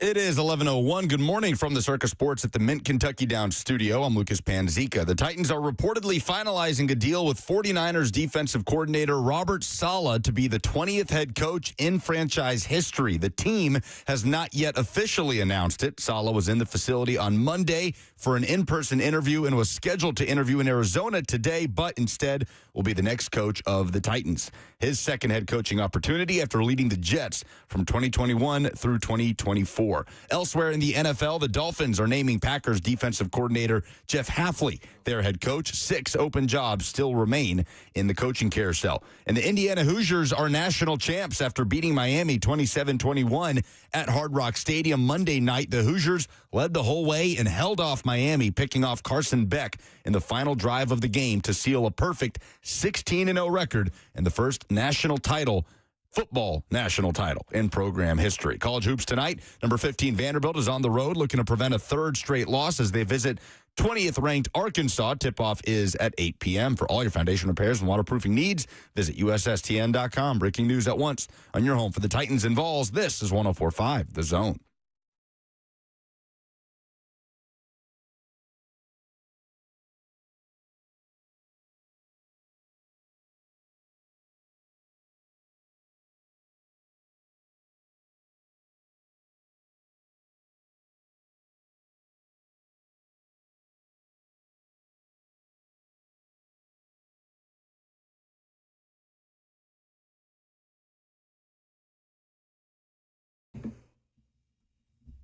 It is 11:01. Good morning from the Circus Sports at the Mint Kentucky Downs studio. I'm Lucas Panzica. The Titans are reportedly finalizing a deal with 49ers defensive coordinator Robert Saleh to be the 20th head coach in franchise history. The team has not yet officially announced it. Saleh was in the facility on Monday for an in-person interview and was scheduled to interview in Arizona today, but instead will be the next coach of the Titans. His second head coaching opportunity after leading the Jets from 2021 through 2024. Elsewhere in the NFL, the Dolphins are naming Packers defensive coordinator Jeff Hafley their head coach. 6 open jobs still remain in the coaching carousel. And the Indiana Hoosiers are national champs after beating Miami 27-21 at Hard Rock Stadium Monday night. The Hoosiers led the whole way and held off Miami, picking off Carson Beck in the final drive of the game to seal a perfect 16-0 record and the first football national title in program history. College hoops tonight. Number 15 Vanderbilt is on the road looking to prevent a third straight loss as they visit 20th ranked Arkansas. Tip-off is at 8 p.m. For all your foundation repairs and waterproofing needs, visit USSTN.com. Breaking news at once on your home for the Titans and Vols. This is 104.5 The Zone.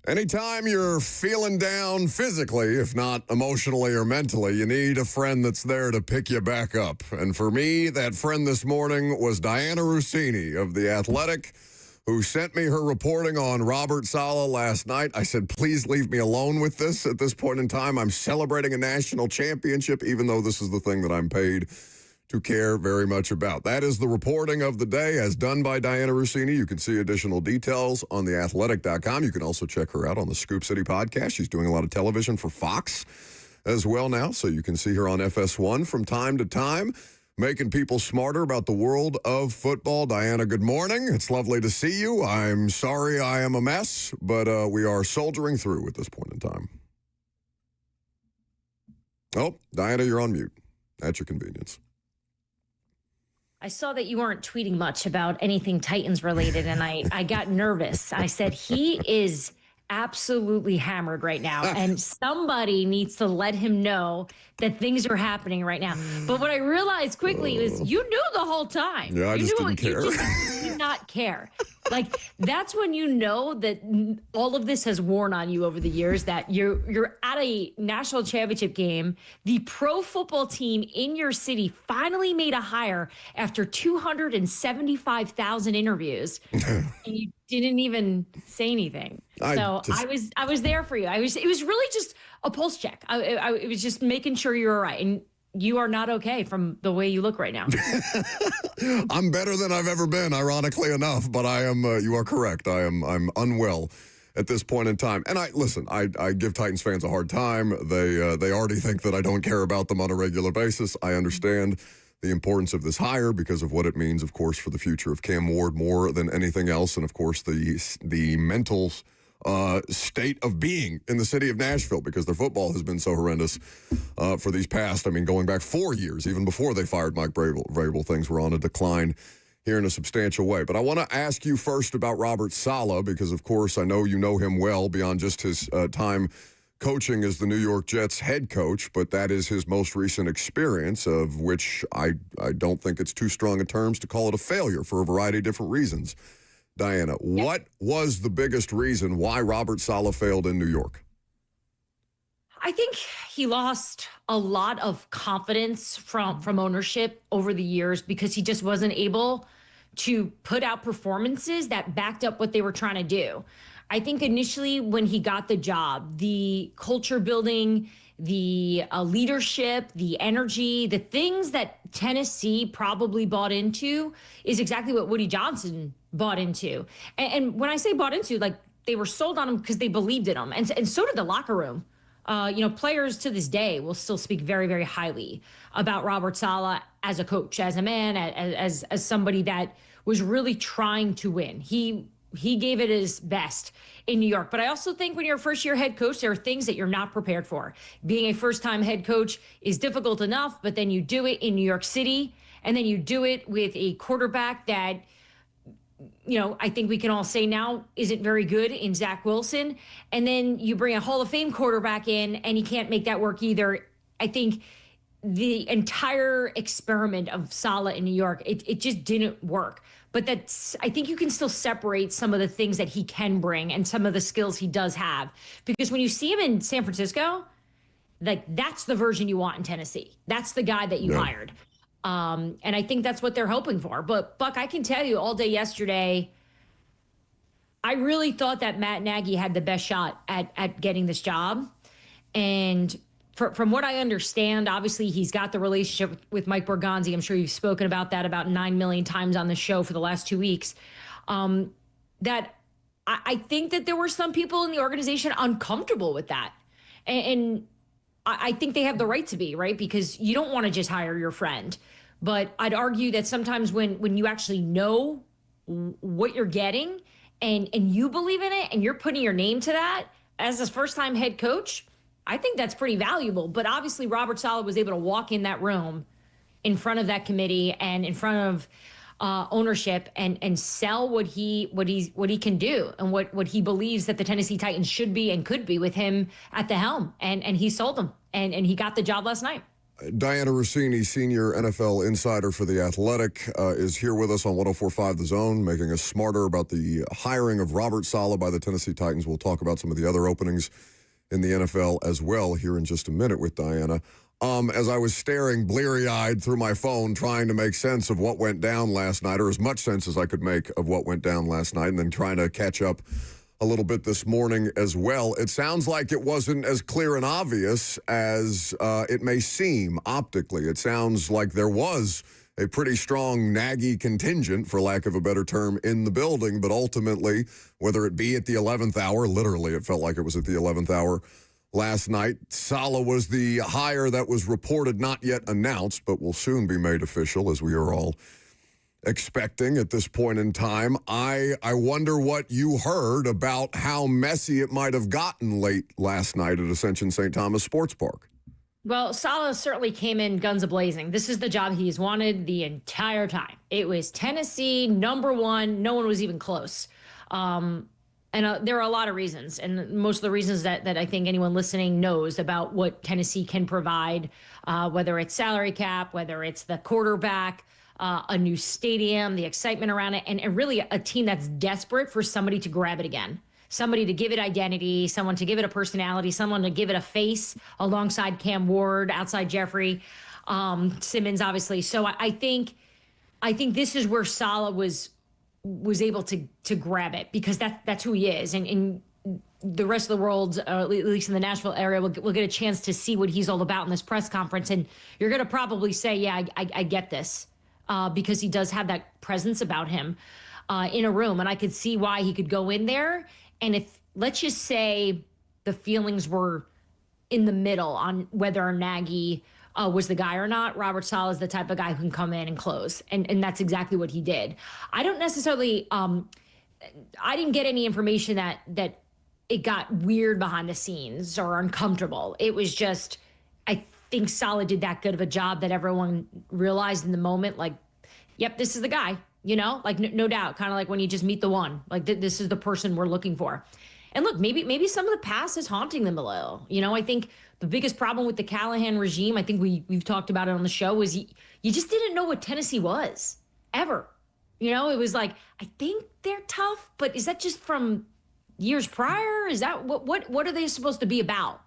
Anytime you're feeling down physically, if not emotionally or mentally, you need a friend that's there to pick you back up. And for me, that friend this morning was Diana Rossini of The Athletic, who sent me her reporting on Robert Saleh last night. I said, please leave me alone with this at this point in time. I'm celebrating a national championship, even though this is the thing that I'm paid to care very much about. That is the reporting of the day as done by Diana Rossini. You can see additional details on theathletic.com. You can also check her out on the Scoop City podcast. She's doing a lot of television for Fox as well now, so you can see her on FS1 from time to time, making people smarter about the world of football. Diana, good morning. It's lovely to see you. I'm sorry I am a mess, but we are soldiering through at this point in time. Oh, Diana, you're on mute. At your convenience. I saw that you weren't tweeting much about anything Titans related, and I got nervous. I said, he is absolutely hammered right now, and somebody needs to let him know that things are happening right now. But what I realized quickly was you knew the whole time. Yeah, I you just knew didn't care. You just did not care. Like, that's when you know that all of this has worn on you over the years, that you're at a national championship game. The pro football team in your city finally made a hire after 275,000 interviews. And you didn't even say anything. I was there for you. It was really just a pulse check. It was just making sure you're all right. And you are not okay from the way you look right now. I'm better than I've ever been, ironically enough, but I am, you are correct. I'm unwell at this point in time. And I give Titans fans a hard time. They already think that I don't care about them on a regular basis. I understand the importance of this hire because of what it means, of course, for the future of Cam Ward more than anything else. And of course, the mental state of being in the city of Nashville, because their football has been so horrendous for these past, going back 4 years, even before they fired Mike Vrabel, things were on a decline here in a substantial way. But I want to ask you first about Robert Saleh, because of course I know you know him well beyond just his time coaching as the New York Jets head coach, but that is his most recent experience, of which I don't think it's too strong a terms to call it a failure for a variety of different reasons. Diana, what was the biggest reason why Robert Saleh failed in New York? I think he lost a lot of confidence from ownership over the years because he just wasn't able to put out performances that backed up what they were trying to do. I think initially when he got the job, the culture building, the leadership, the energy, the things that Tennessee probably bought into is exactly what Woody Johnson bought into. And when I say bought into, like, they were sold on him because they believed in him. And so did the locker room. Players to this day will still speak very, very highly about Robert Saleh as a coach, as a man, as somebody that was really trying to win. He he gave it his best in New York. But I also think when you're a first-year head coach, there are things that you're not prepared for. Being a first-time head coach is difficult enough, but then you do it in New York City, and then you do it with a quarterback that, I think we can all say now isn't very good in Zach Wilson. And then you bring a Hall of Fame quarterback in, and he can't make that work either. I think the entire experiment of Saleh in New York, it just didn't work. But I think you can still separate some of the things that he can bring and some of the skills he does have. Because when you see him in San Francisco, that's the version you want in Tennessee. That's the guy that you hired. And I think that's what they're hoping for. But Buck, I can tell you all day yesterday, I really thought that Matt Nagy had the best shot at getting this job. And from what I understand, obviously he's got the relationship with Mike Borgonzi. I'm sure you've spoken about that about 9 million times on the show for the last 2 weeks. That I think that there were some people in the organization uncomfortable with that. And I think they have the right to be, right? Because you don't want to just hire your friend. But I'd argue that sometimes when you actually know what you're getting and you believe in it and you're putting your name to that as a first-time head coach, I think that's pretty valuable. But obviously, Robert Saleh was able to walk in that room in front of that committee and in front of ownership and sell what he can do and what he believes that the Tennessee Titans should be and could be with him at the helm. And he sold them and he got the job last night. Diana Rossini, senior NFL insider for The Athletic, is here with us on 104.5 The Zone, making us smarter about the hiring of Robert Saleh by the Tennessee Titans. We'll talk about some of the other openings in the NFL as well here in just a minute with Diana. As I was staring bleary-eyed through my phone trying to make sense of what went down last night, or as much sense as I could make of what went down last night, and then trying to catch up a little bit this morning as well, it sounds like it wasn't as clear and obvious as it may seem optically. It sounds like there was a pretty strong Nagy contingent, for lack of a better term, in the building. But ultimately, whether it be at the 11th hour, literally it felt like it was at the 11th hour last night, Saleh was the hire that was reported, not yet announced, but will soon be made official, as we are all expecting at this point in time. I wonder what you heard about how messy it might have gotten late last night at Ascension St. Thomas Sports Park. Well, Saleh certainly came in guns a-blazing. This is the job he's wanted the entire time. It was Tennessee, number one. No one was even close. And there are a lot of reasons. And most of the reasons that I think anyone listening knows about what Tennessee can provide, whether it's salary cap, whether it's the quarterback, a new stadium, the excitement around it, and really a team that's desperate for somebody to grab it again. Somebody to give it identity, someone to give it a personality, someone to give it a face alongside Cam Ward, outside Jeffrey Simmons, obviously. So I think this is where Saleh was able to grab it, because that's who he is. And the rest of the world, at least in the Nashville area, will get a chance to see what he's all about in this press conference. And you're going to probably say, yeah, I get this, because he does have that presence about him in a room. And I could see why he could go in there. And if, let's just say, the feelings were in the middle on whether Nagy was the guy or not, Robert Saleh is the type of guy who can come in and close. And that's exactly what he did. I don't necessarily, I didn't get any information that it got weird behind the scenes or uncomfortable. It was just, I think Saleh did that good of a job that everyone realized in the moment, like, yep, this is the guy. Like no doubt, kind of like when you just meet the one, like this is the person we're looking for. And look, maybe some of the past is haunting them a little. I think the biggest problem with the Callahan regime, I think we've talked about it on the show, is you just didn't know what Tennessee was ever. It was like, I think they're tough, but is that just from years prior? Is that what are they supposed to be about?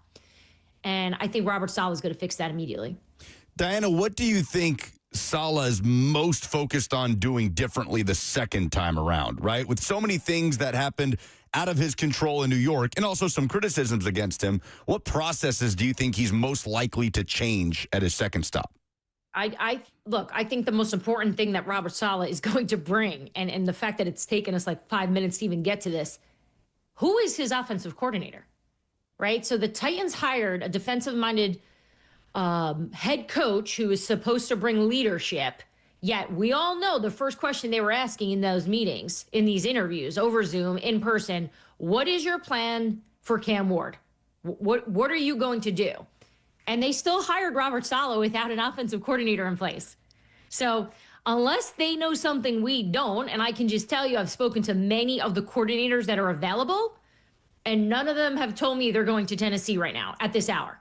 And I think Robert Saleh is going to fix that immediately. Diana, what do you think Saleh is most focused on doing differently the second time around, right? With so many things that happened out of his control in New York and also some criticisms against him, what processes do you think he's most likely to change at his second stop? I think the most important thing that Robert Saleh is going to bring, and the fact that it's taken us like 5 minutes to even get to this, who is his offensive coordinator, right? So the Titans hired a defensive-minded head coach who is supposed to bring leadership Yet we all know the first question they were asking in those meetings, in these interviews, over Zoom, in person, what is your plan for Cam Ward? What are you going to do? And they still hired Robert Saleh without an offensive coordinator in place. So unless they know something we don't, and I can just tell you, I've spoken to many of the coordinators that are available, and none of them have told me they're going to Tennessee right now at this hour.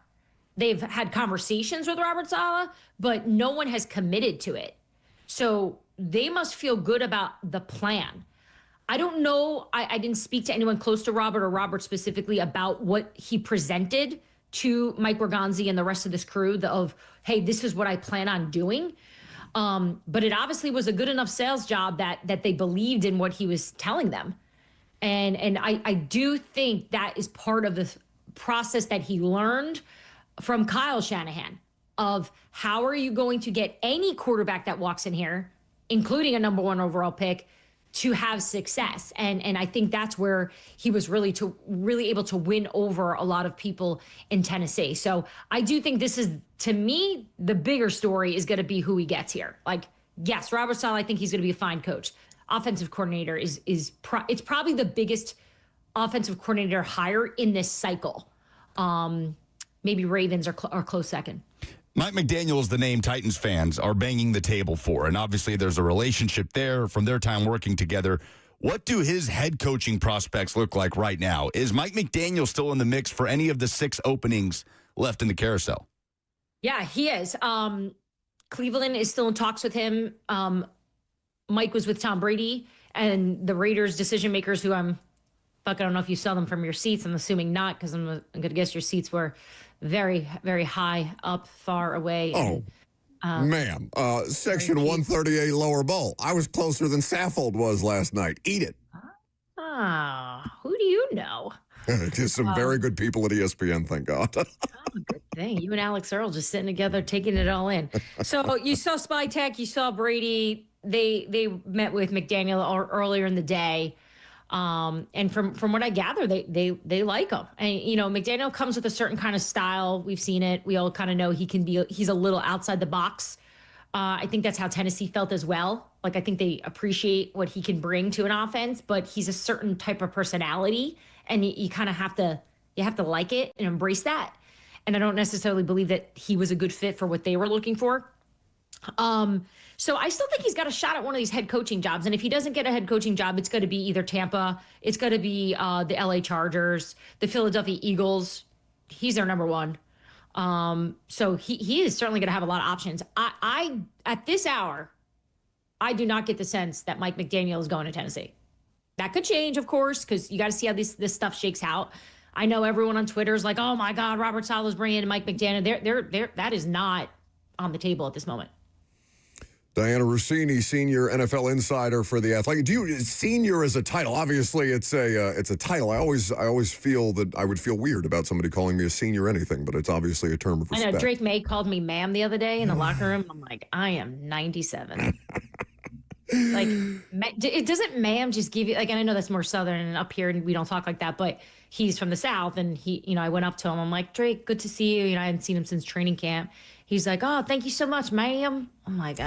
They've had conversations with Robert Saleh, but no one has committed to it. So they must feel good about the plan. I don't know. I didn't speak to anyone close to Robert or Robert specifically about what he presented to Mike Bergonzi and the rest of this crew of, hey, this is what I plan on doing. But it obviously was a good enough sales job that they believed in what he was telling them. And I do think that is part of the process that he learned from Kyle Shanahan of how are you going to get any quarterback that walks in here, including a number 1 overall pick, to have success. And I think that's where he was really able to win over a lot of people in Tennessee. So I do think this is, to me, the bigger story is going to be who he gets here. Like, yes, Robert Saleh, I think he's going to be a fine coach. Offensive coordinator it's probably the biggest offensive coordinator hire in this cycle. Maybe Ravens are close second. Mike McDaniel is the name Titans fans are banging the table for, and obviously there's a relationship there from their time working together. What do his head coaching prospects look like right now? Is Mike McDaniel still in the mix for any of the 6 openings left in the carousel? Yeah, he is. Cleveland is still in talks with him. Mike was with Tom Brady and the Raiders decision makers who I don't know if you saw them from your seats. I'm assuming not, because I'm going to guess your seats were very, very high up, far away. Oh, ma'am. Section 138 lower bowl. I was closer than Saffold was last night. Eat it. Who do you know? Just some very good people at ESPN, thank God. Good thing. You and Alex Earl just sitting together, taking it all in. So you saw Spy Tech, you saw Brady. They met with McDaniel earlier in the day. And from what I gather, they like him. And, McDaniel comes with a certain kind of style. We've seen it. We all kind of know he's a little outside the box. I think that's how Tennessee felt as well. Like, I think they appreciate what he can bring to an offense, but he's a certain type of personality, and you kind of have to like it and embrace that. And I don't necessarily believe that he was a good fit for what they were looking for. So I still think he's got a shot at one of these head coaching jobs. And if he doesn't get a head coaching job, it's going to be either Tampa, it's going to be the LA Chargers, the Philadelphia Eagles. He's their number 1. So he is certainly going to have a lot of options. I at this hour, I do not get the sense that Mike McDaniel is going to Tennessee. That could change, of course, because you got to see how this stuff shakes out. I know everyone on Twitter is like, oh my God, Robert Saleh is bringing in Mike McDaniel. That is not on the table at this moment. Diana Rossini, senior NFL insider for The Athletic. Senior is a title? Obviously, it's a title. I always feel that I would feel weird about somebody calling me a senior anything, but it's obviously a term of respect. I know Drake May called me ma'am the other day in the locker room. I'm like, I am 97. Like, it doesn't ma'am just give you, like, and I know that's more Southern and up here and we don't talk like that, but he's from the South and I went up to him. I'm like, Drake, good to see you. I hadn't seen him since training camp. He's like, oh, thank you so much, ma'am. I'm like,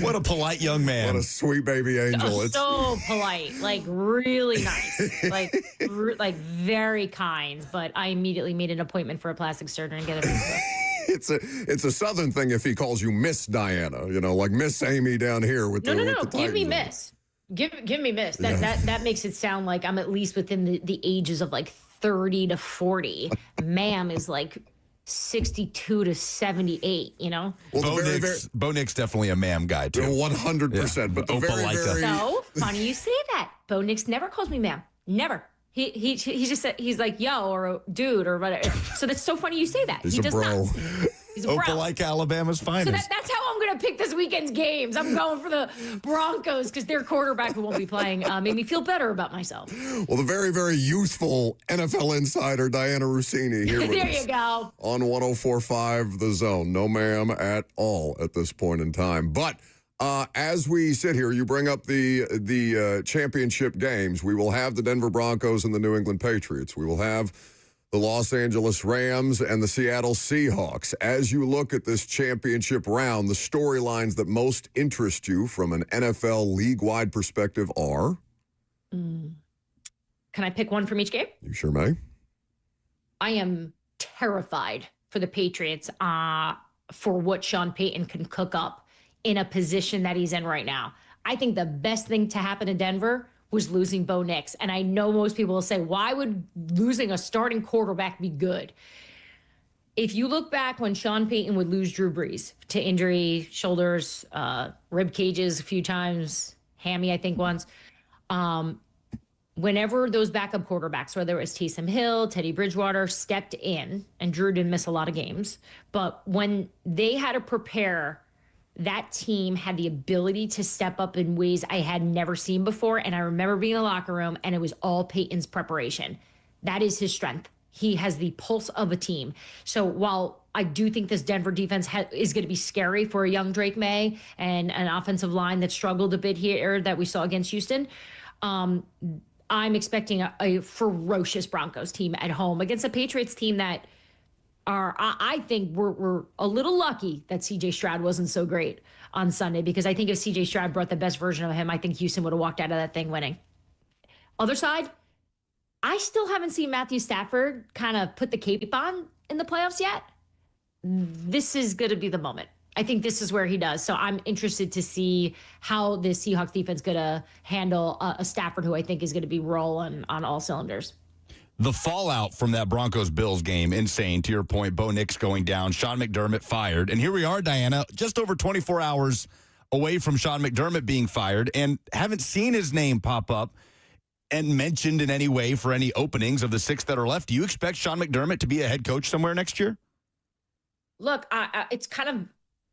what a polite young man. What a sweet baby angel. So polite, like really nice, like very kind. But I immediately made an appointment for a plastic surgeon and get it. It's a Southern thing if he calls you Miss Diana, like Miss Amy down here with no. The Give me Miss. Give me Miss. That makes it sound like I'm at least within the ages of like 30 to 40. Ma'am is like 62 to 78, Well, Bo Nick's definitely a ma'am guy, too. 100%. Yeah. But the very... So, funny you say that. Bo Nick's never calls me ma'am. Never. He just said, he's like, yo, or a dude, or whatever. So that's so funny you say that. He's a bro. Not. He's a bro. Like Alabama's finest. So that's how I'm going to pick this weekend's games. I'm going for the Broncos because their quarterback who won't be playing made me feel better about myself. Well, the very, very youthful NFL insider, Diana Rossini, here with there us you go. On 104.5 The Zone. No, ma'am, at all at this point in time. But as we sit here, you bring up the championship games. We will have the Denver Broncos and the New England Patriots. We will have the Los Angeles Rams and the Seattle Seahawks. As you look at this championship round, the storylines that most interest you from an NFL league-wide perspective are? Can I pick one from each game? You sure may. I am terrified for the Patriots for what Sean Payton can cook up in a position that he's in right now. I think the best thing to happen to Denver was losing Bo Nix. And I know most people will say, why would losing a starting quarterback be good? If you look back when Sean Payton would lose Drew Brees to injury, shoulders, rib cages a few times, hammy, I think once, whenever those backup quarterbacks, whether it was Taysom Hill, Teddy Bridgewater, stepped in, and Drew didn't miss a lot of games, but when they had to prepare, that team had the ability to step up in ways I had never seen before. And I remember being in the locker room, and it was all Peyton's preparation. That is his strength. He has the pulse of a team. So while I do think this Denver defense is going to be scary for a young Drake May and an offensive line that struggled a bit here that we saw against Houston, I'm expecting a ferocious Broncos team at home against a Patriots team that I think we're a little lucky that CJ Stroud wasn't so great on Sunday, because I think if CJ Stroud brought the best version of him, I think Houston would have walked out of that thing winning. Other side, I still haven't seen Matthew Stafford kind of put the cape on in the playoffs yet. This is going to be the moment. I think this is where he does. So I'm interested to see how the Seahawks defense going to handle a Stafford who I think is going to be rolling on all cylinders. The fallout from that Broncos-Bills game, insane. To your point, Bo Nix going down, Sean McDermott fired. And here we are, Diana, just over 24 hours away from Sean McDermott being fired, and haven't seen his name pop up and mentioned in any way for any openings of the 6 that are left. Do you expect Sean McDermott to be a head coach somewhere next year? Look, it's kind of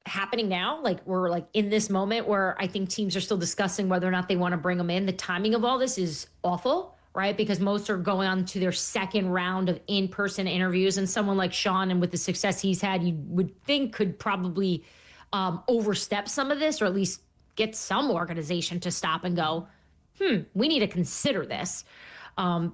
happening now. Like, we're like in this moment where I think teams are still discussing whether or not they want to bring him in. The timing of all this is awful, right? Because most are going on to their second round of in-person interviews, and someone like Sean, and with the success he's had, you would think could probably overstep some of this, or at least get some organization to stop and go, we need to consider this,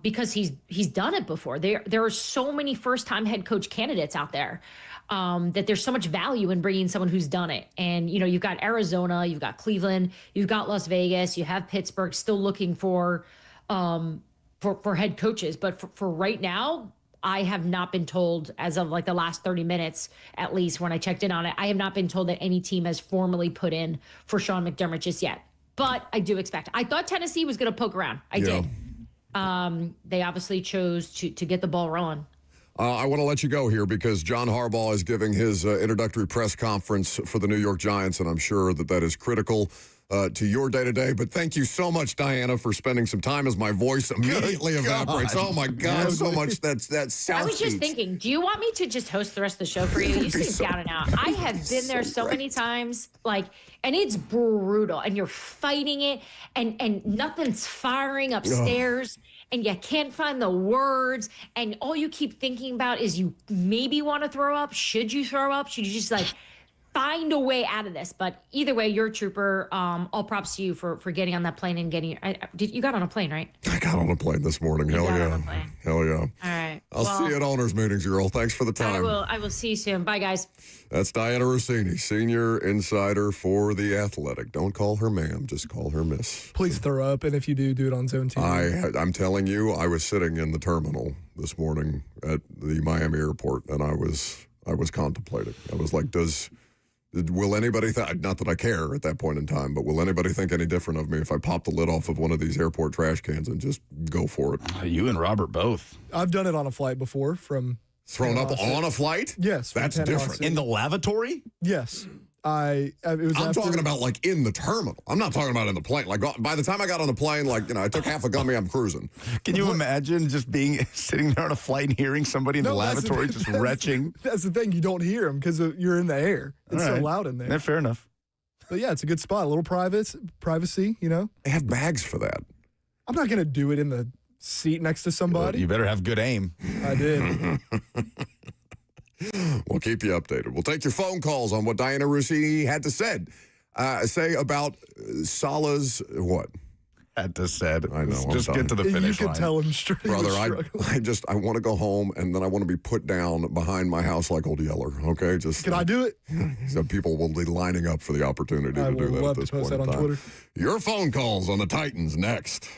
because he's done it before. There are so many first-time head coach candidates out there that there's so much value in bringing someone who's done it. And, you know, you've got Arizona, you've got Cleveland, you've got Las Vegas, you have Pittsburgh still looking for head coaches. But for right now, I have not been told, as of like the last 30 minutes, at least when I checked in on it, I have not been told that any team has formally put in for Sean McDermott just yet. But I do expect. I thought Tennessee was going to poke around. I did. They obviously chose to get the ball rolling. I want to let you go here because John Harbaugh is giving his introductory press conference for the New York Giants, and I'm sure that is critical to your day-to-day. But thank you so much, Diana, for spending some time as my voice immediately evaporates. Oh, my God, so much. That's South I was just Beach. thinking, do you want me to just host the rest of the show for you? You seem down and out. I have been there so many times, and it's brutal, and you're fighting it, and nothing's firing upstairs, and you can't find the words, and all you keep thinking about is you maybe want to throw up. Should you throw up? Should you just find a way out of this? But either way, you're a trooper. All props to you for getting on that plane and getting. You got on a plane, right? I got on a plane this morning. Hell yeah. Hell yeah. All right. I'll see you at owners meetings, girl. Thanks for the time. I will see you soon. Bye, guys. That's Diana Rossini, senior insider for The Athletic. Don't call her ma'am, just call her miss. Please throw up, and if you do it on Zone TV. I'm telling you, I was sitting in the terminal this morning at the Miami airport, and I was contemplating. I was like, will anybody not that I care at that point in time, but will anybody think any different of me if I pop the lid off of one of these airport trash cans and just go for it? You and Robert both. I've done it on a flight before from thrown up on a flight? Yes. That's different. In the lavatory? Yes. I'm talking about in the terminal. I'm not talking about in the plane. By the time I got on the plane, I took half a gummy, I'm cruising. Can you imagine just sitting there on a flight and hearing somebody in the lavatory just retching? That's the thing. You don't hear them because you're in the air. It's so loud in there. Yeah, fair enough. But yeah, it's a good spot. A little privacy, They have bags for that. I'm not going to do it in the seat next to somebody. You better have good aim. I did. We'll keep you updated. We'll take your phone calls on what Diana Rossini had to say about Saleh's what? had to said. I know. I'm Just sorry. get to the finish You line. could tell him straight. Brother, I want to go home, and then I want to be put down behind my house like old Yeller, okay? Can I do it? So people will be lining up for the opportunity I to do will that love at this to post point that in on time. Twitter. Your phone calls on the Titans next.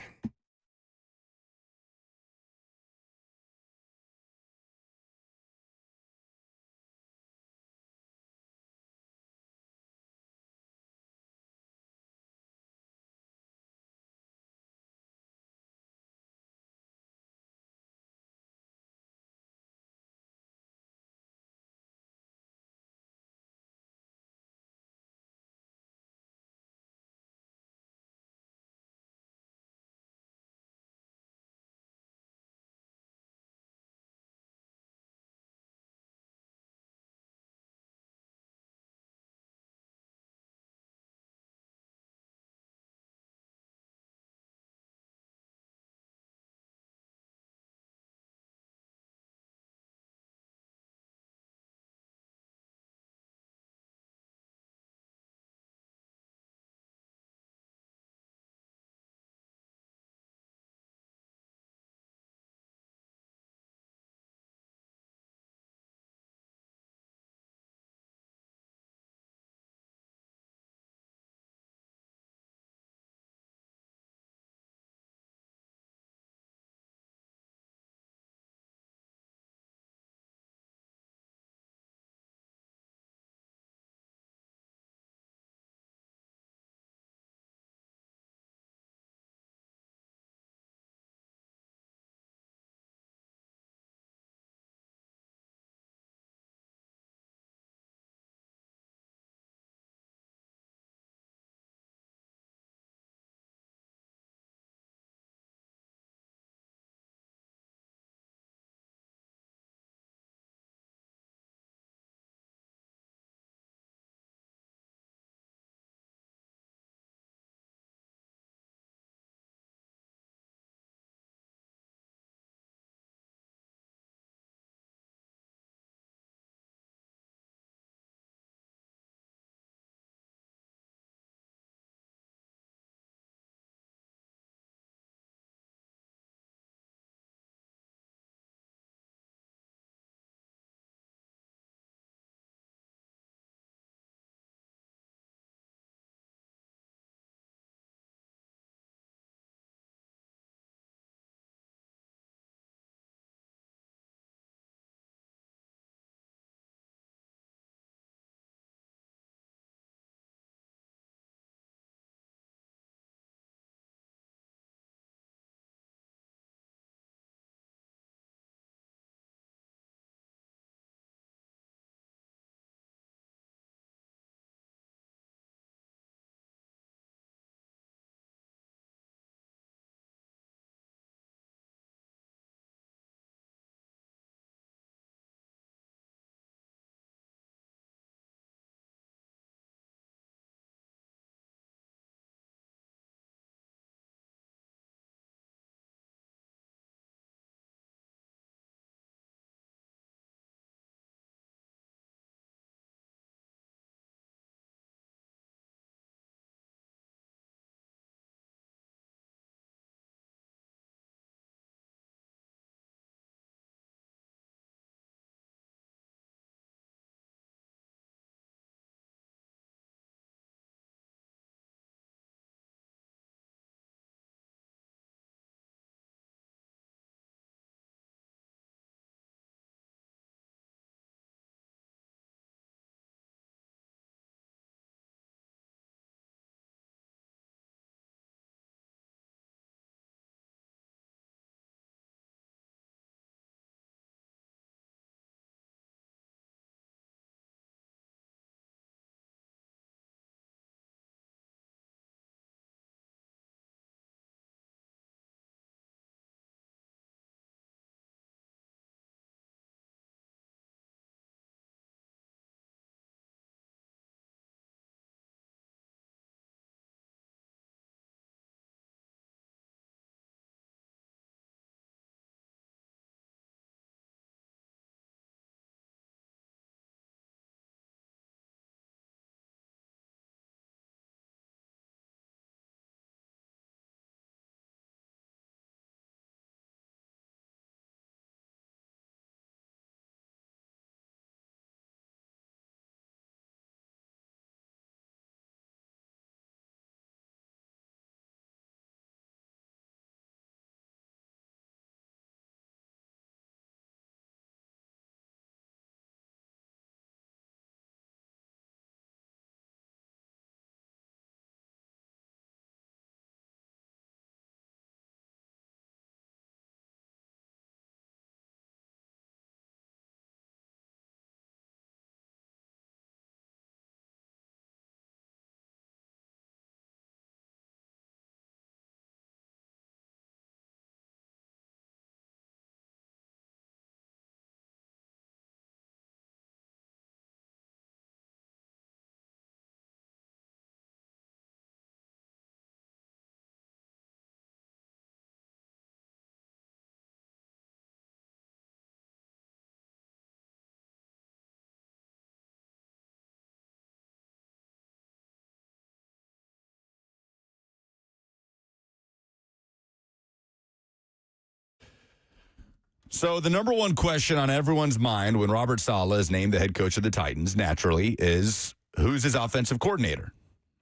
So the number one question on everyone's mind when Robert Saleh is named the head coach of the Titans, naturally, is who's his offensive coordinator?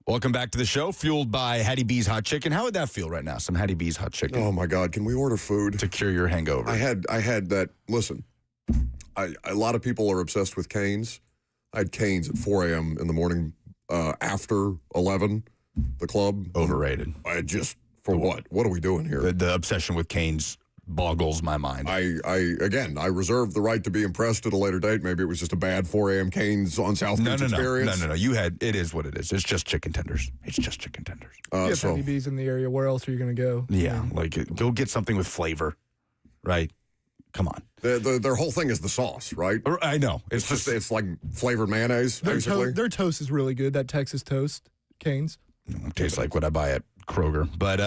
Welcome back to the show, fueled by Hattie B's Hot Chicken. How would that feel right now? Some Hattie B's Hot Chicken. Oh, my God. Can we order food? To cure your hangover. I had that. Listen, a lot of people are obsessed with Cane's. I had Cane's at 4 a.m. in the morning after 11, the club. Overrated. I just, for what? What are we doing here? The obsession with Cane's boggles my mind. I reserve the right to be impressed at a later date. Maybe it was just a bad 4 a.m. Cane's on South Beach experience. No. It is what it is. It's just chicken tenders. It's just chicken tenders. You have Hattie B's in the area. Where else are you going to go? Yeah, go get something with flavor, right? Come on. Their whole thing is the sauce, right? I know. It's like flavored mayonnaise, basically. Their toast is really good. That Texas toast, Cane's. Tastes like what I buy at Kroger. But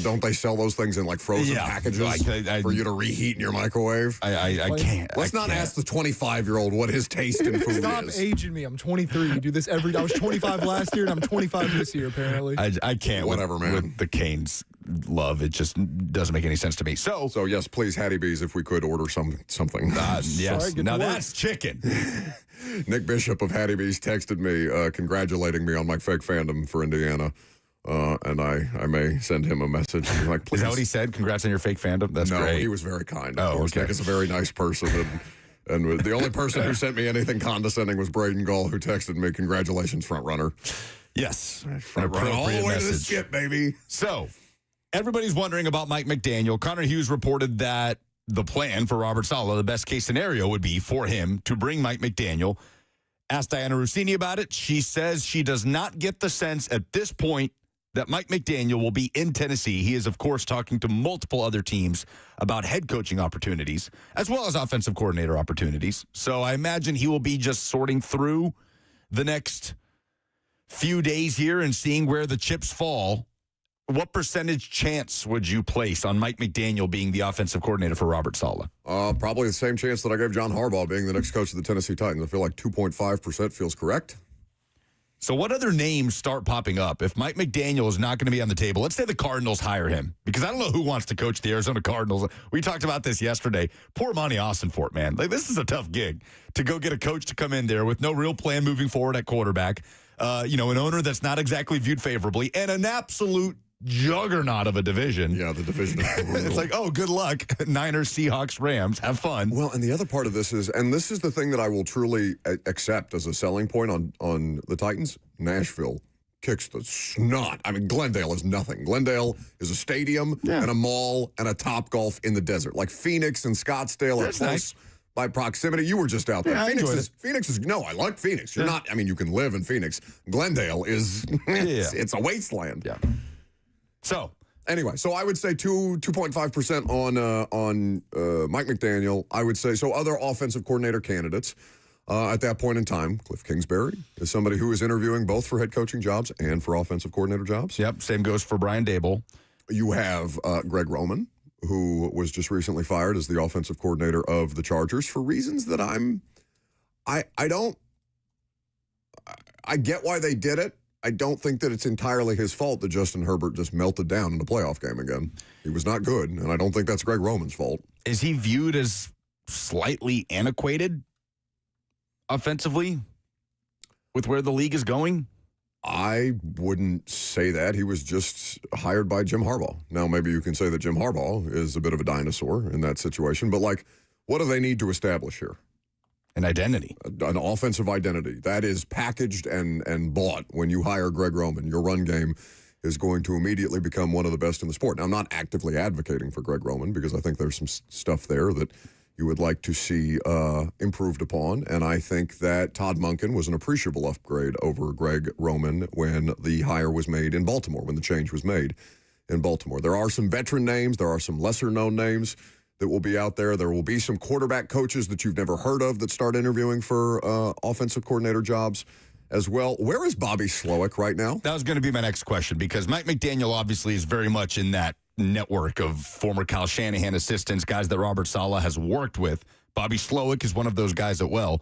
don't they sell those things in like frozen packages for you to reheat in your microwave? I can't. Let's not ask the 25-year-old what his taste in food Stop is. aging me. I'm 23. You do this every day. I was 25 last year, and I'm 25 this year, apparently. I can't. Whatever, man. With the Cane's love, it just doesn't make any sense to me. So yes, please, Hattie B's, if we could order something. Yes. Sorry, now that's chicken. Nick Bishop of Hattie B's texted me congratulating me on my fake fandom for Indiana. And I may send him a message. Like, please. Is that what he said? Congrats on your fake fandom? That's great. No, he was very kind. Oh, okay. Nick is a very nice person. And the only person who sent me anything condescending was Braden Gall, who texted me, congratulations, front runner. Yes. Front runner all the way to the skip, baby. So, everybody's wondering about Mike McDaniel. Connor Hughes reported that the plan for Robert Saleh, the best case scenario would be for him to bring Mike McDaniel. Asked Diana Rossini about it. She says she does not get the sense at this point that Mike McDaniel will be in Tennessee. He is, of course, talking to multiple other teams about head coaching opportunities, as well as offensive coordinator opportunities. So I imagine he will be just sorting through the next few days here and seeing where the chips fall. What percentage chance would you place on Mike McDaniel being the offensive coordinator for Robert Saleh? Probably the same chance that I gave John Harbaugh being the next coach of the Tennessee Titans. I feel like 2.5% feels correct. So what other names start popping up if Mike McDaniel is not going to be on the table? Let's say the Cardinals hire him, because I don't know who wants to coach the Arizona Cardinals. We talked about this yesterday. Poor Monty Austin-Fort, man. Like, this is a tough gig to go get a coach to come in there with no real plan moving forward at quarterback. An owner that's not exactly viewed favorably, and an absolute juggernaut of a division. Yeah, the division is brutal. It's like, oh, good luck. Niners, Seahawks, Rams. Have fun. Well, and the other part of this is, and this is the thing that I will truly accept as a selling point on the Titans, Nashville kicks the snot. I mean, Glendale is nothing. Glendale is a stadium and a mall and a Topgolf in the desert. Like Phoenix and Scottsdale are close by proximity. You were just out there. Yeah, Phoenix is no, I like Phoenix. You're not, I mean, you can live in Phoenix. Glendale is, it's a wasteland. Yeah. So anyway, so I would say 2.5% on Mike McDaniel. I would say so. Other offensive coordinator candidates at that point in time, Cliff Kingsbury is somebody who is interviewing both for head coaching jobs and for offensive coordinator jobs. Yep, same goes for Brian Daboll. You have Greg Roman, who was just recently fired as the offensive coordinator of the Chargers for reasons that I get why they did it. I don't think that it's entirely his fault that Justin Herbert just melted down in the playoff game again. He was not good, and I don't think that's Greg Roman's fault. Is he viewed as slightly antiquated offensively with where the league is going? I wouldn't say that. He was just hired by Jim Harbaugh. Now, maybe you can say that Jim Harbaugh is a bit of a dinosaur in that situation, but like, what do they need to establish here? An identity. An offensive identity. That is packaged and bought when you hire Greg Roman. Your run game is going to immediately become one of the best in the sport. Now, I'm not actively advocating for Greg Roman because I think there's some stuff there that you would like to see improved upon. And I think that Todd Monken was an appreciable upgrade over Greg Roman when the hire was made in Baltimore, when the change was made in Baltimore. There are some veteran names. There are some lesser-known names that will be out there. There will be some quarterback coaches that you've never heard of that start interviewing for offensive coordinator jobs as well. Where is Bobby Slowick right now? That was going to be my next question, because Mike McDaniel obviously is very much in that network of former Kyle Shanahan assistants, guys that Robert Saleh has worked with. Bobby Slowick is one of those guys as well.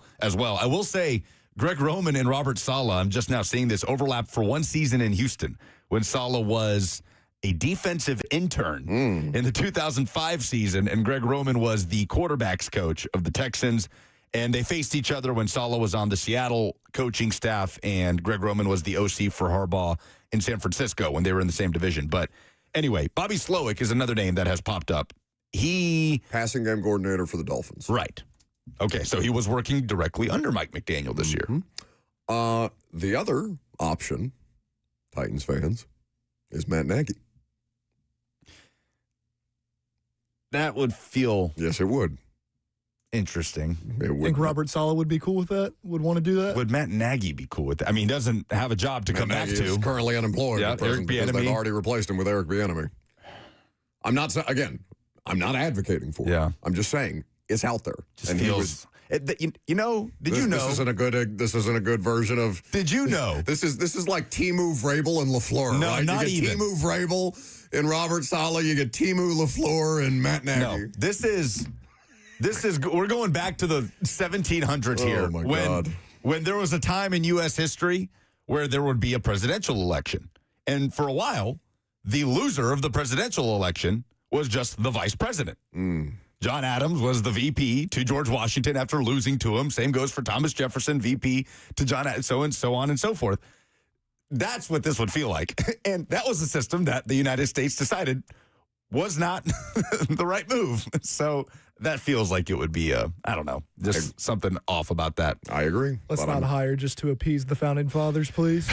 I will say Greg Roman and Robert Saleh, I'm just now seeing this overlap for one season in Houston when Saleh was a defensive intern in the 2005 season, and Greg Roman was the quarterbacks coach of the Texans. And they faced each other when Saleh was on the Seattle coaching staff, and Greg Roman was the OC for Harbaugh in San Francisco when they were in the same division. But anyway, Bobby Slowick is another name that has popped up. Passing game coordinator for the Dolphins. Right. Okay, so he was working directly under Mike McDaniel this year. The other option, Titans fans, is Matt Nagy. That would feel... Yes, it would. Interesting. Think Robert Saleh would be cool with that? Would want to do that? Would Matt Nagy be cool with that? I mean, he doesn't have a job to come back to. He's currently unemployed at present because they've already replaced him with Eric Bieniemy. I'm not advocating for it. I'm just saying it's out there. Just feels... Did you know? This isn't a good version of. Did you know? This is like Timu, Vrabel, and LaFleur. No, right? not you get even. Timu, Vrabel, and Robert Saleh. You get Timu, LaFleur, and Matt Nagy. No, this is. We're going back to the 1700s here. Oh my God! When there was a time in U.S. history where there would be a presidential election, and for a while, the loser of the presidential election was just the vice president. John Adams was the VP to George Washington after losing to him. Same goes for Thomas Jefferson, VP to John Adams, so on and so forth. That's what this would feel like. And that was a system that the United States decided was not the right move. So that feels like it would be, I don't know, just something off about that. I agree. Let's not hire just to appease the founding fathers, please.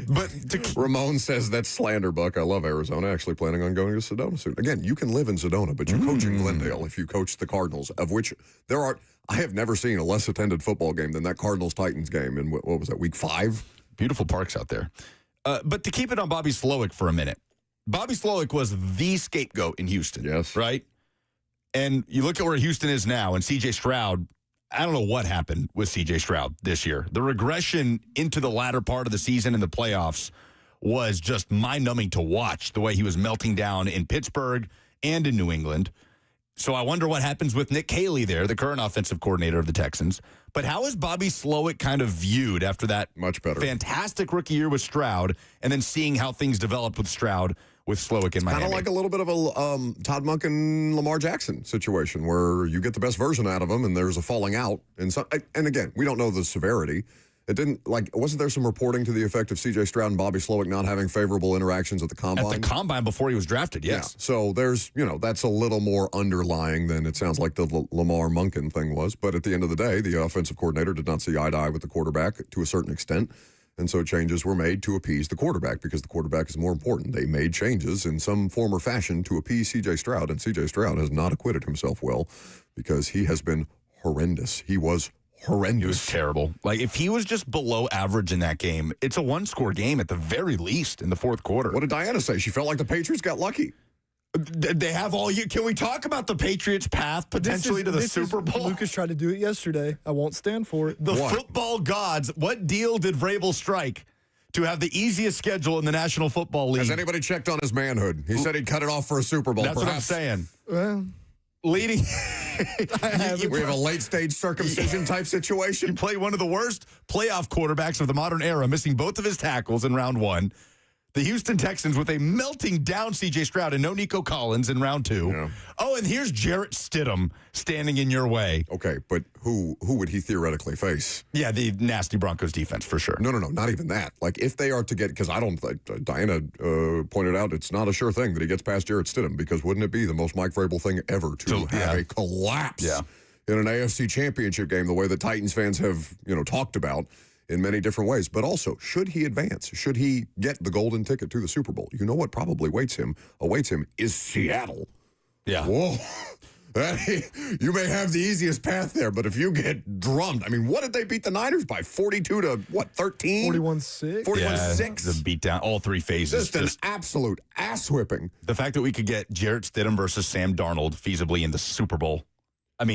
But Ramon says that's slander, Buck. I love Arizona. Actually planning on going to Sedona soon. Again, you can live in Sedona, but you're coaching Glendale if you coach the Cardinals, of which there are. I have never seen a less attended football game than that Cardinals-Titans game in, what was that, week 5? Beautiful parks out there. But to keep it on Bobby Slowick for a minute, Bobby Slowick was the scapegoat in Houston. Yes. Right? And you look at where Houston is now, and C.J. Stroud, I don't know what happened with C.J. Stroud this year. The regression into the latter part of the season in the playoffs was just mind-numbing to watch, the way he was melting down in Pittsburgh and in New England. So I wonder what happens with Nick Haley there, the current offensive coordinator of the Texans. But how is Bobby Slowick kind of viewed after that much better fantastic rookie year with Stroud, and then seeing how things developed with Stroud with Slowick in Miami? Kind of like a little bit of a Todd Monk and Lamar Jackson situation where you get the best version out of them and there's a falling out. And again, we don't know the severity. It didn't, wasn't there some reporting to the effect of C.J. Stroud and Bobby Slowick not having favorable interactions at the Combine? At the Combine before he was drafted, yes. Yeah. So there's, that's a little more underlying than it sounds like the Lamar Munkin thing was. But at the end of the day, the offensive coordinator did not see eye to eye with the quarterback to a certain extent. And so changes were made to appease the quarterback because the quarterback is more important. They made changes in some form or fashion to appease C.J. Stroud, and C.J. Stroud has not acquitted himself well because he has been horrendous. He was horrendous. He was terrible. If he was just below average in that game, it's a one-score game at the very least in the fourth quarter. What did Diana say? She felt like the Patriots got lucky. They have all you. Can we talk about the Patriots' path potentially to the Super Bowl? Lucas tried to do it yesterday. I won't stand for it. The football gods, what deal did Vrabel strike to have the easiest schedule in the National Football League? Has anybody checked on his manhood? He said he'd cut it off for a Super Bowl. That's what I'm saying. Well, leading. We have a late-stage circumcision type situation. You play one of the worst playoff quarterbacks of the modern era, missing both of his tackles in round 1. The Houston Texans with a melting down C.J. Stroud and no Nico Collins in round 2. Yeah. Oh, and here's Jarrett Stidham standing in your way. Okay, but who would he theoretically face? Yeah, the nasty Broncos defense for sure. No, not even that. If they are to get, because I don't, Diana pointed out it's not a sure thing that he gets past Jarrett Stidham, because wouldn't it be the most Mike Vrabel thing ever to have a collapse in an AFC championship game the way the Titans fans have, talked about in many different ways. But also, should he advance? Should he get the golden ticket to the Super Bowl? You know what probably awaits him is Seattle. Yeah. Whoa. You may have the easiest path there, but if you get drummed, what did they beat the Niners by? 42 to, 13? 41-6. 41-6. The beatdown, all three phases. Just an absolute ass-whipping. The fact that we could get Jarrett Stidham versus Sam Darnold feasibly in the Super Bowl.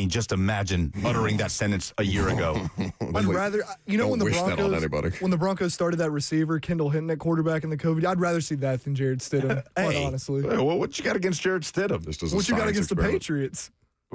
just imagine uttering that sentence a year ago. I'd rather, when the Broncos started that receiver, Kendall Hinton at quarterback in the COVID, I'd rather see that than Jarrett Stidham, quite honestly. Well, what you got against Jarrett Stidham? What you got against the Patriots?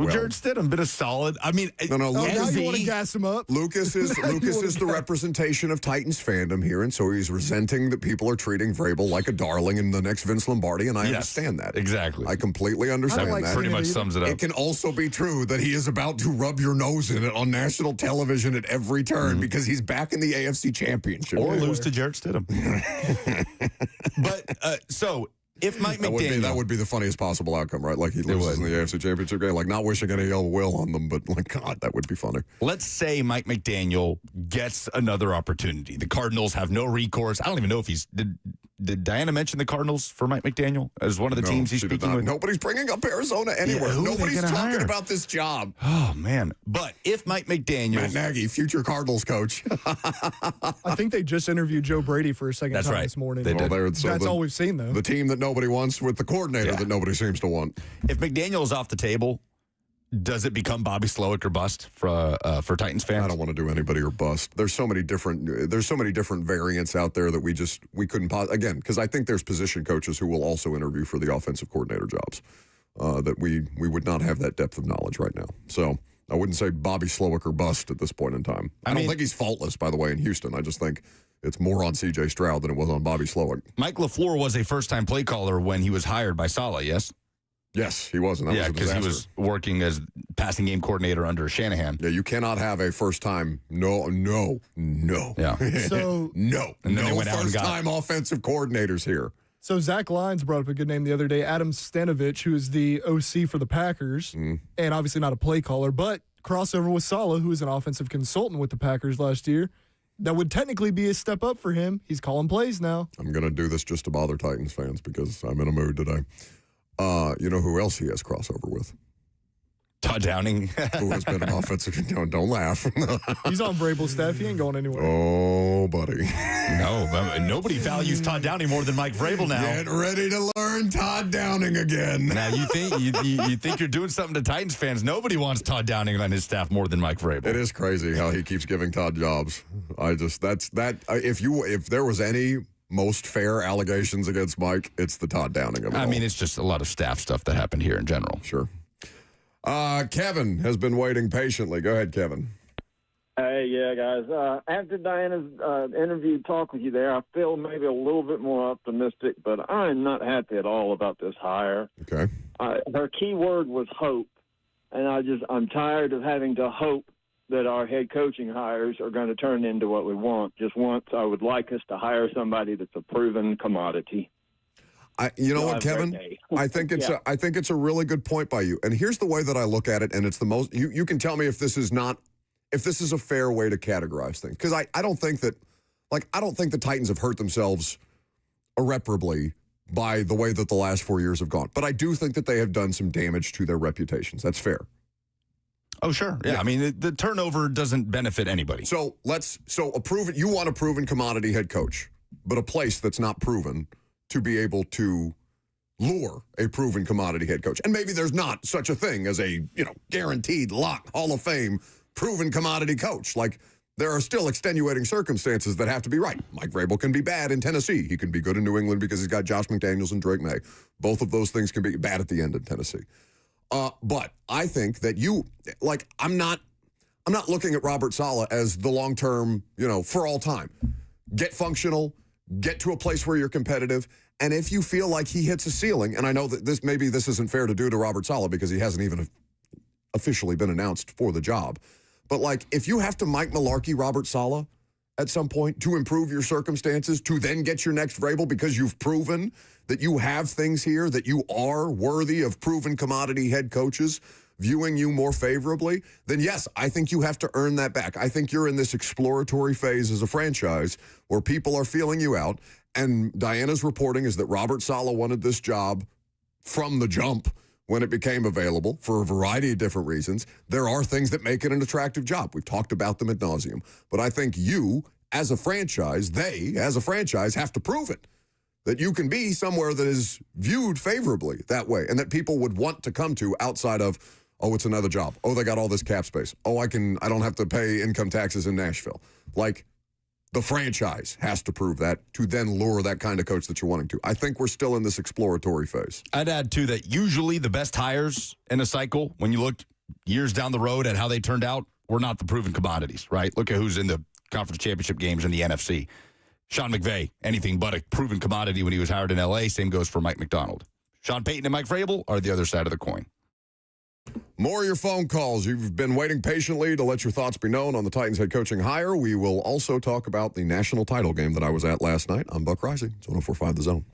Well, Jared Stidham been a solid. I mean, no. Now you want to gas him up? Lucas is the representation of Titans fandom here, and so he's resenting that people are treating Vrabel like a darling and the next Vince Lombardi, and I understand that. Exactly. I completely understand that. Pretty much sums it up. It can also be true that he is about to rub your nose in it on national television at every turn because he's back in the AFC Championship. Or lose to Jared Stidham. But, so... If Mike McDaniel... That would be the funniest possible outcome, right? Like he loses in the AFC Championship game. Like not wishing any ill will on them, but like, God, that would be funny. Let's say Mike McDaniel gets another opportunity. The Cardinals have no recourse. I don't even know if he's... Did Diana mention the Cardinals for Mike McDaniel as one of the teams he's speaking with? Nobody's bringing up Arizona anywhere. Yeah, Nobody's talking about this job. Oh, man. But if Mike McDaniel... Matt Nagy, future Cardinals coach. I think they just interviewed Joe Brady for a second time this morning. They did. That's all we've seen, though. The team that nobody wants with the coordinator that nobody seems to want. If McDaniel is off the table, does it become Bobby Slowick or bust for Titans fans? I don't want to do anybody or bust. There's so many different variants out there that we couldn't again, because I think there's position coaches who will also interview for the offensive coordinator jobs that we would not have that depth of knowledge right now. So I wouldn't say Bobby Slowick or bust at this point in time. I don't think he's faultless, by the way, in Houston. I just think it's more on C.J. Stroud than it was on Bobby Slowick. Mike LaFleur was a first-time play caller when he was hired by Saleh, yes? Yes, he was. And that was a because disaster. he was working as passing game coordinator under Shanahan. Yeah, you cannot have a first-time. No. Yeah. So no. And then they went out and got first-time offensive coordinators here. So Zach Lyons brought up a good name the other day, Adam Stanovich, who is the OC for the Packers, and obviously not a play caller, but crossover with Saleh, who was an offensive consultant with the Packers last year. That would technically be a step up for him. He's calling plays now. I'm going to do this just to bother Titans fans because I'm in a mood today. You know who else he has crossover with? Todd Downing. Who has been an offensive... Don't laugh. He's on Vrabel's staff. He ain't going anywhere. Oh, buddy. No, nobody values Todd Downing more than Mike Vrabel now. Get ready to learn Todd Downing again. Now, you think you're doing something to Titans fans. Nobody wants Todd Downing on his staff more than Mike Vrabel. It is crazy how he keeps giving Todd jobs. If there was any most fair allegations against Mike, it's the Todd Downing of it all. I mean, it's just a lot of staff stuff that happened here in general. Sure. Kevin has been waiting patiently. Go ahead, Kevin. Hey, yeah, guys. After Diana's interview talk with you there, I feel maybe a little bit more optimistic, but I'm not happy at all about this hire. Okay. Her key word was hope, and I'm tired of having to hope that our head coaching hires are going to turn into what we want. Just once, I would like us to hire somebody that's a proven commodity. You know what, Kevin? I think it's a really good point by you. And here's the way that I look at it, and it's the most. You can tell me if this is a fair way to categorize things, because I don't think that the Titans have hurt themselves irreparably by the way that the last 4 years have gone. But I do think that they have done some damage to their reputations. That's fair. Oh, sure. Yeah. I mean, the turnover doesn't benefit anybody. So you want a proven commodity head coach, but a place that's not proven to be able to lure a proven commodity head coach. And maybe there's not such a thing as a, guaranteed lock Hall of Fame proven commodity coach. Like, there are still extenuating circumstances that have to be right. Mike Vrabel can be bad in Tennessee. He can be good in New England because he's got Josh McDaniels and Drake May. Both of those things can be bad at the end in Tennessee. But I think that I'm not looking at Robert Saleh as the long-term, for all time. Get functional, get to a place where you're competitive, and if you feel like he hits a ceiling, and I know that this isn't fair to do to Robert Saleh because he hasn't even officially been announced for the job, but if you have to Mike Malarkey Robert Saleh at some point to improve your circumstances, to then get your next Vrabel because you've proven that you have things here, that you are worthy of proven commodity head coaches viewing you more favorably, then yes, I think you have to earn that back. I think you're in this exploratory phase as a franchise where people are feeling you out, and Diana's reporting is that Robert Saleh wanted this job from the jump when it became available for a variety of different reasons. There are things that make it an attractive job. We've talked about them ad nauseum. But I think you, as a franchise, as a franchise, have to prove it. That you can be somewhere that is viewed favorably that way, and that people would want to come to outside of, oh, it's another job. Oh, they got all this cap space. Oh, I don't have to pay income taxes in Nashville. The franchise has to prove that to then lure that kind of coach that you're wanting to. I think we're still in this exploratory phase. I'd add, too, that usually the best hires in a cycle, when you look years down the road at how they turned out, were not the proven commodities, right? Look at who's in the conference championship games in the NFC. Sean McVay, anything but a proven commodity when he was hired in L.A. Same goes for Mike McDonald. Sean Payton and Mike Vrabel are the other side of the coin. More of your phone calls. You've been waiting patiently to let your thoughts be known on the Titans head coaching hire. We will also talk about the national title game that I was at last night. I'm Buck Rising. It's 104.5 The Zone.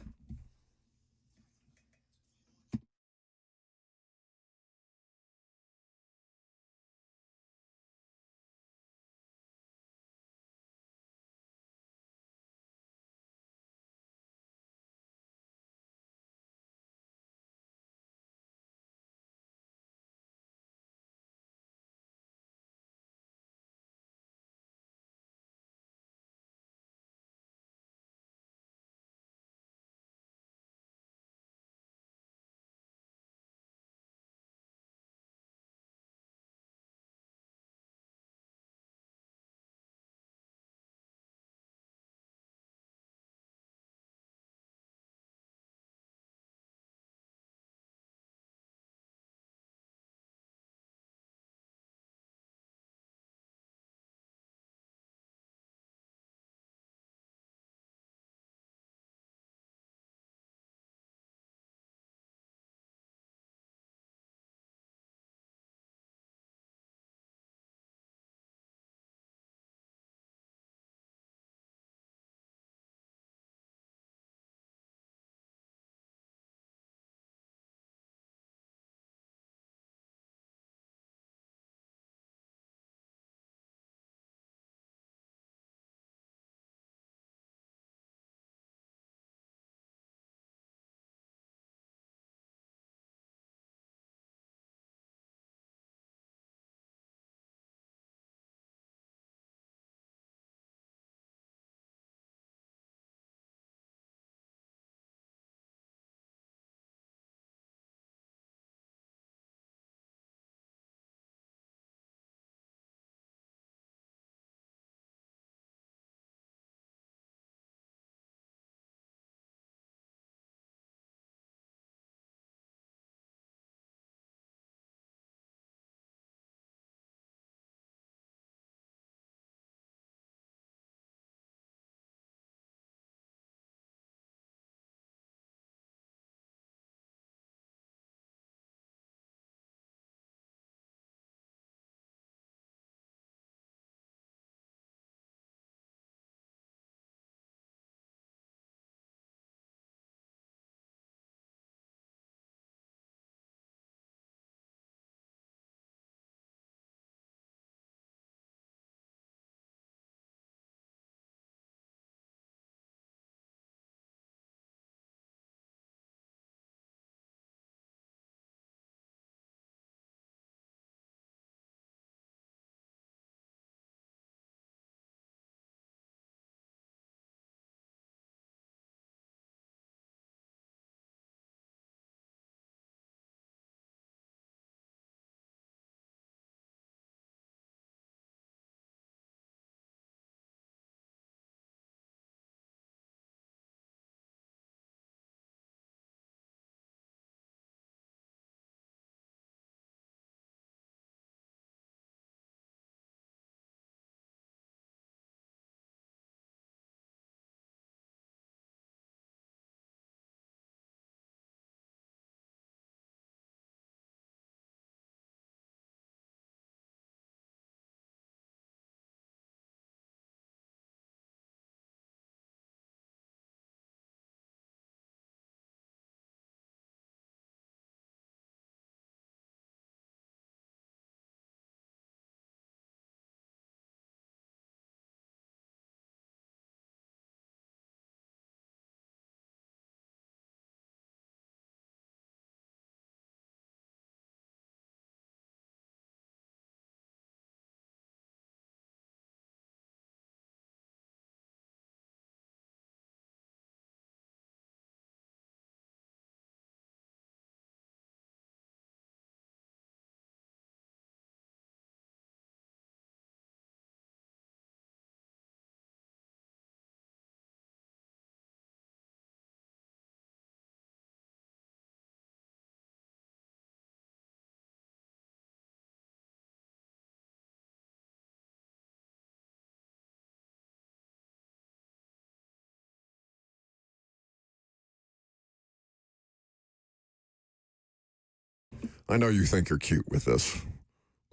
I know you think you're cute with this,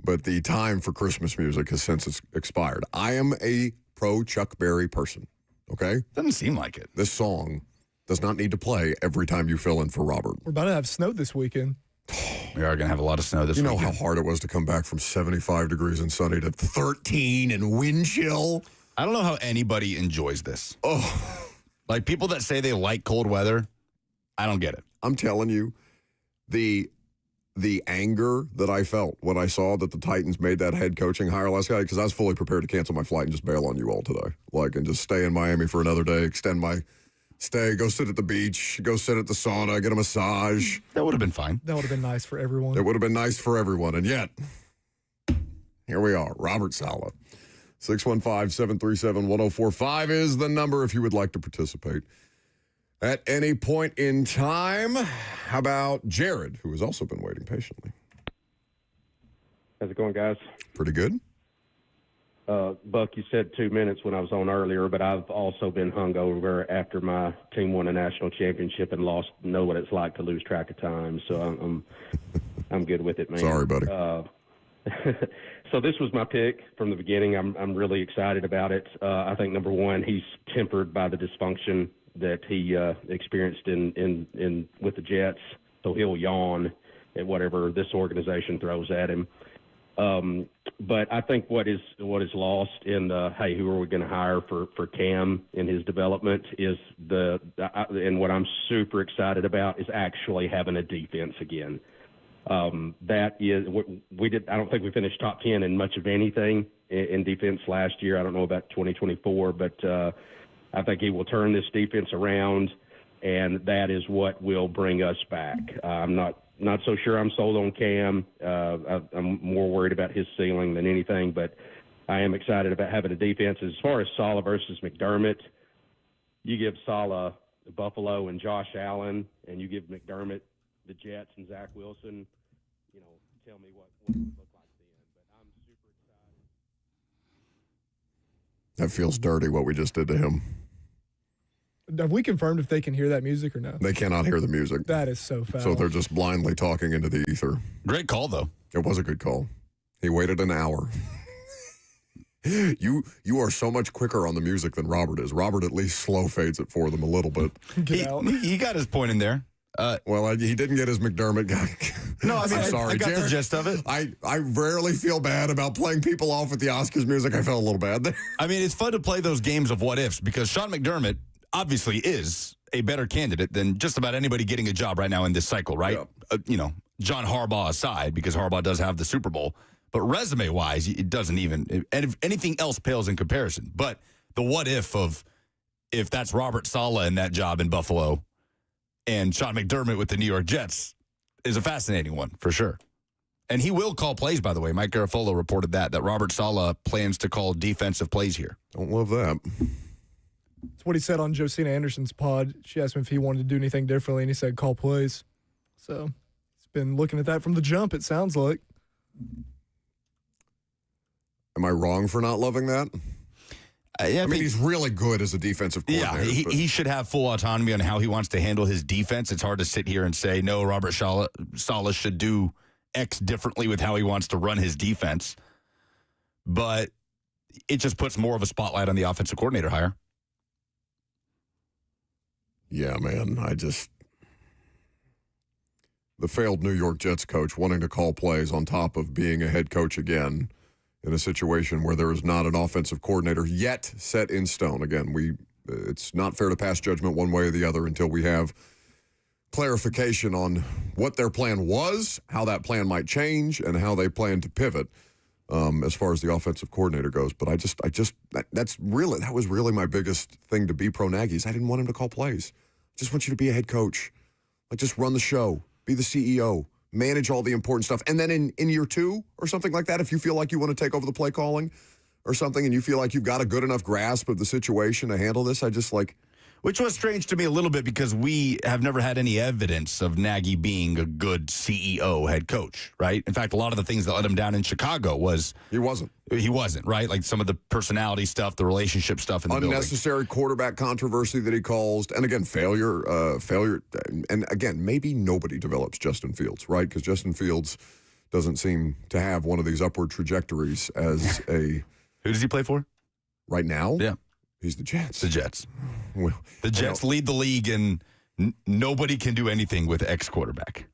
but the time for Christmas music has since expired. I am a pro Chuck Berry person, okay? Doesn't seem like it. This song does not need to play every time you fill in for Robert. We're about to have snow this weekend. We are going to have a lot of snow this weekend. You know how hard it was to come back from 75 degrees and sunny to 13 and wind chill? I don't know how anybody enjoys this. Oh. Like people that say they like cold weather, I don't get it. I'm telling you, the anger that I felt when I saw that the Titans made that head coaching hire last night, because I was fully prepared to cancel my flight and just bail on you all today. And just stay in Miami for another day, extend my stay, go sit at the beach, go sit at the sauna, get a massage. That would have been fine. That would have been nice for everyone. It would have been nice for everyone. And yet, here we are, Robert Saleh. 615-737-1045 is the number if you would like to participate at any point in time. How about Jared, who has also been waiting patiently? How's it going, guys? Pretty good. Buck, you said 2 minutes when I was on earlier, but I've also been hungover after my team won a national championship and know what it's like to lose track of time. So I'm good with it, man. Sorry, buddy. So this was my pick from the beginning. I'm really excited about it. I think number one, he's tempered by the dysfunction that he experienced in with the Jets, so he'll yawn at whatever this organization throws at him. But I think what is lost in hey, who are we going to hire for Cam in his development is and what I'm super excited about is actually having a defense again. That is we did. I don't think we finished top 10 in much of anything in defense last year. I don't know about 2024, but I think he will turn this defense around, and that is what will bring us back. I'm not so sure I'm sold on Cam. I'm more worried about his ceiling than anything, but I am excited about having a defense. As far as Saleh versus McDermott, you give Saleh Buffalo and Josh Allen, and you give McDermott the Jets and Zach Wilson, tell me what it would look like then. But I'm super excited. That feels dirty, what we just did to him. Have we confirmed if they can hear that music or no? They cannot hear the music. That is so foul. So they're just blindly talking into the ether. Great call, though. It was a good call. He waited an hour. You are so much quicker on the music than Robert is. Robert at least slow fades it for them a little bit. He got his point in there. He didn't get his McDermott guy. No, I mean, I'm sorry, I got Jared. the gist of it. I rarely feel bad about playing people off with the Oscars music. I felt a little bad there. I mean, it's fun to play those games of what ifs because Sean McDermott obviously is a better candidate than just about anybody getting a job right now in this cycle, right? Yeah. John Harbaugh aside, because Harbaugh does have the Super Bowl, but resume-wise, it doesn't even, and if anything else pales in comparison. But the what if of if that's Robert Saleh in that job in Buffalo and Sean McDermott with the New York Jets is a fascinating one for sure. And he will call plays, by the way. Mike Garafolo reported that Robert Saleh plans to call defensive plays here. Don't love that. That's what he said on Josina Anderson's pod. She asked him if he wanted to do anything differently, and he said call plays. So he's been looking at that from the jump, it sounds like. Am I wrong for not loving that? I mean, he's really good as a defensive coordinator. Yeah, he should have full autonomy on how he wants to handle his defense. It's hard to sit here and say, no, Robert Saleh should do X differently with how he wants to run his defense. But it just puts more of a spotlight on the offensive coordinator hire. Yeah, man, the failed New York Jets coach wanting to call plays on top of being a head coach again in a situation where there is not an offensive coordinator yet set in stone. Again, it's not fair to pass judgment one way or the other until we have clarification on what their plan was, how that plan might change, and how they plan to pivot as far as the offensive coordinator goes. But that was really my biggest thing to be pro Nagy is I didn't want him to call plays. I just want you to be a head coach. Just run the show, be the CEO, manage all the important stuff. And then in year 2 or something like that, if you feel like you want to take over the play calling or something and you feel like you've got a good enough grasp of the situation to handle this, Which was strange to me a little bit because we have never had any evidence of Nagy being a good CEO head coach, right? In fact, a lot of the things that let him down in Chicago was... He wasn't, right? Like some of the personality stuff, the relationship stuff in the building. Unnecessary quarterback controversy that he caused. And again, failure. And again, maybe nobody develops Justin Fields, right? Because Justin Fields doesn't seem to have one of these upward trajectories as a... Who does he play for? Right now? Yeah. He's the Jets. The Jets. Well, the Jets lead the league, and nobody can do anything with ex-quarterback.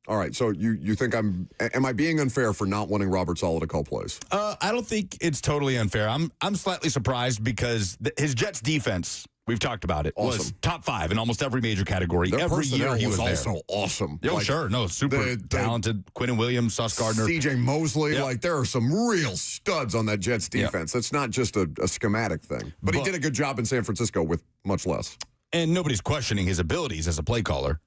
All right, so you think am I being unfair for not wanting Robert Saleh to call plays? I don't think it's totally unfair. I'm slightly surprised because his Jets defense, we've talked about it, was top 5 in almost every major category. Their every year he was also there. awesome. Oh, sure. No, super talented. Quinnen Williams, Sauce Gardner. C.J. Mosley. Like, there are some real studs on that Jets defense. It's not just a schematic thing. But he did a good job in San Francisco with much less. And nobody's questioning his abilities as a play caller.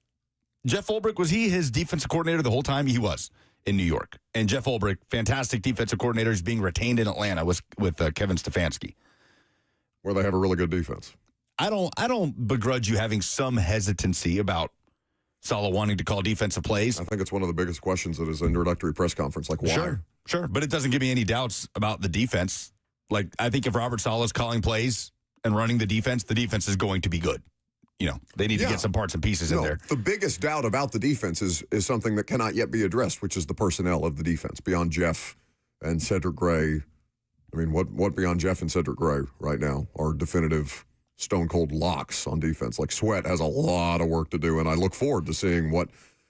Jeff Ulbrich, was he his defensive coordinator the whole time? He was in New York. And Jeff Ulbrich, fantastic defensive coordinator, is being retained in Atlanta with Kevin Stefanski. Where they have a really good defense. I don't begrudge you having some hesitancy about Saleh wanting to call defensive plays. I think it's one of the biggest questions at his introductory press conference. Like, why? Sure. But it doesn't give me any doubts about the defense. Like, I think if Robert Saleh is calling plays and running the defense is going to be good. You know, they need to get some parts and pieces in there. The biggest doubt about the defense is something that cannot yet be addressed, which is the personnel of the defense beyond Jeff and Cedric Gray. I mean, what beyond Jeff and Cedric Gray right now are definitive stone-cold locks on defense. Like, Sweat has a lot of work to do, and I look forward to seeing what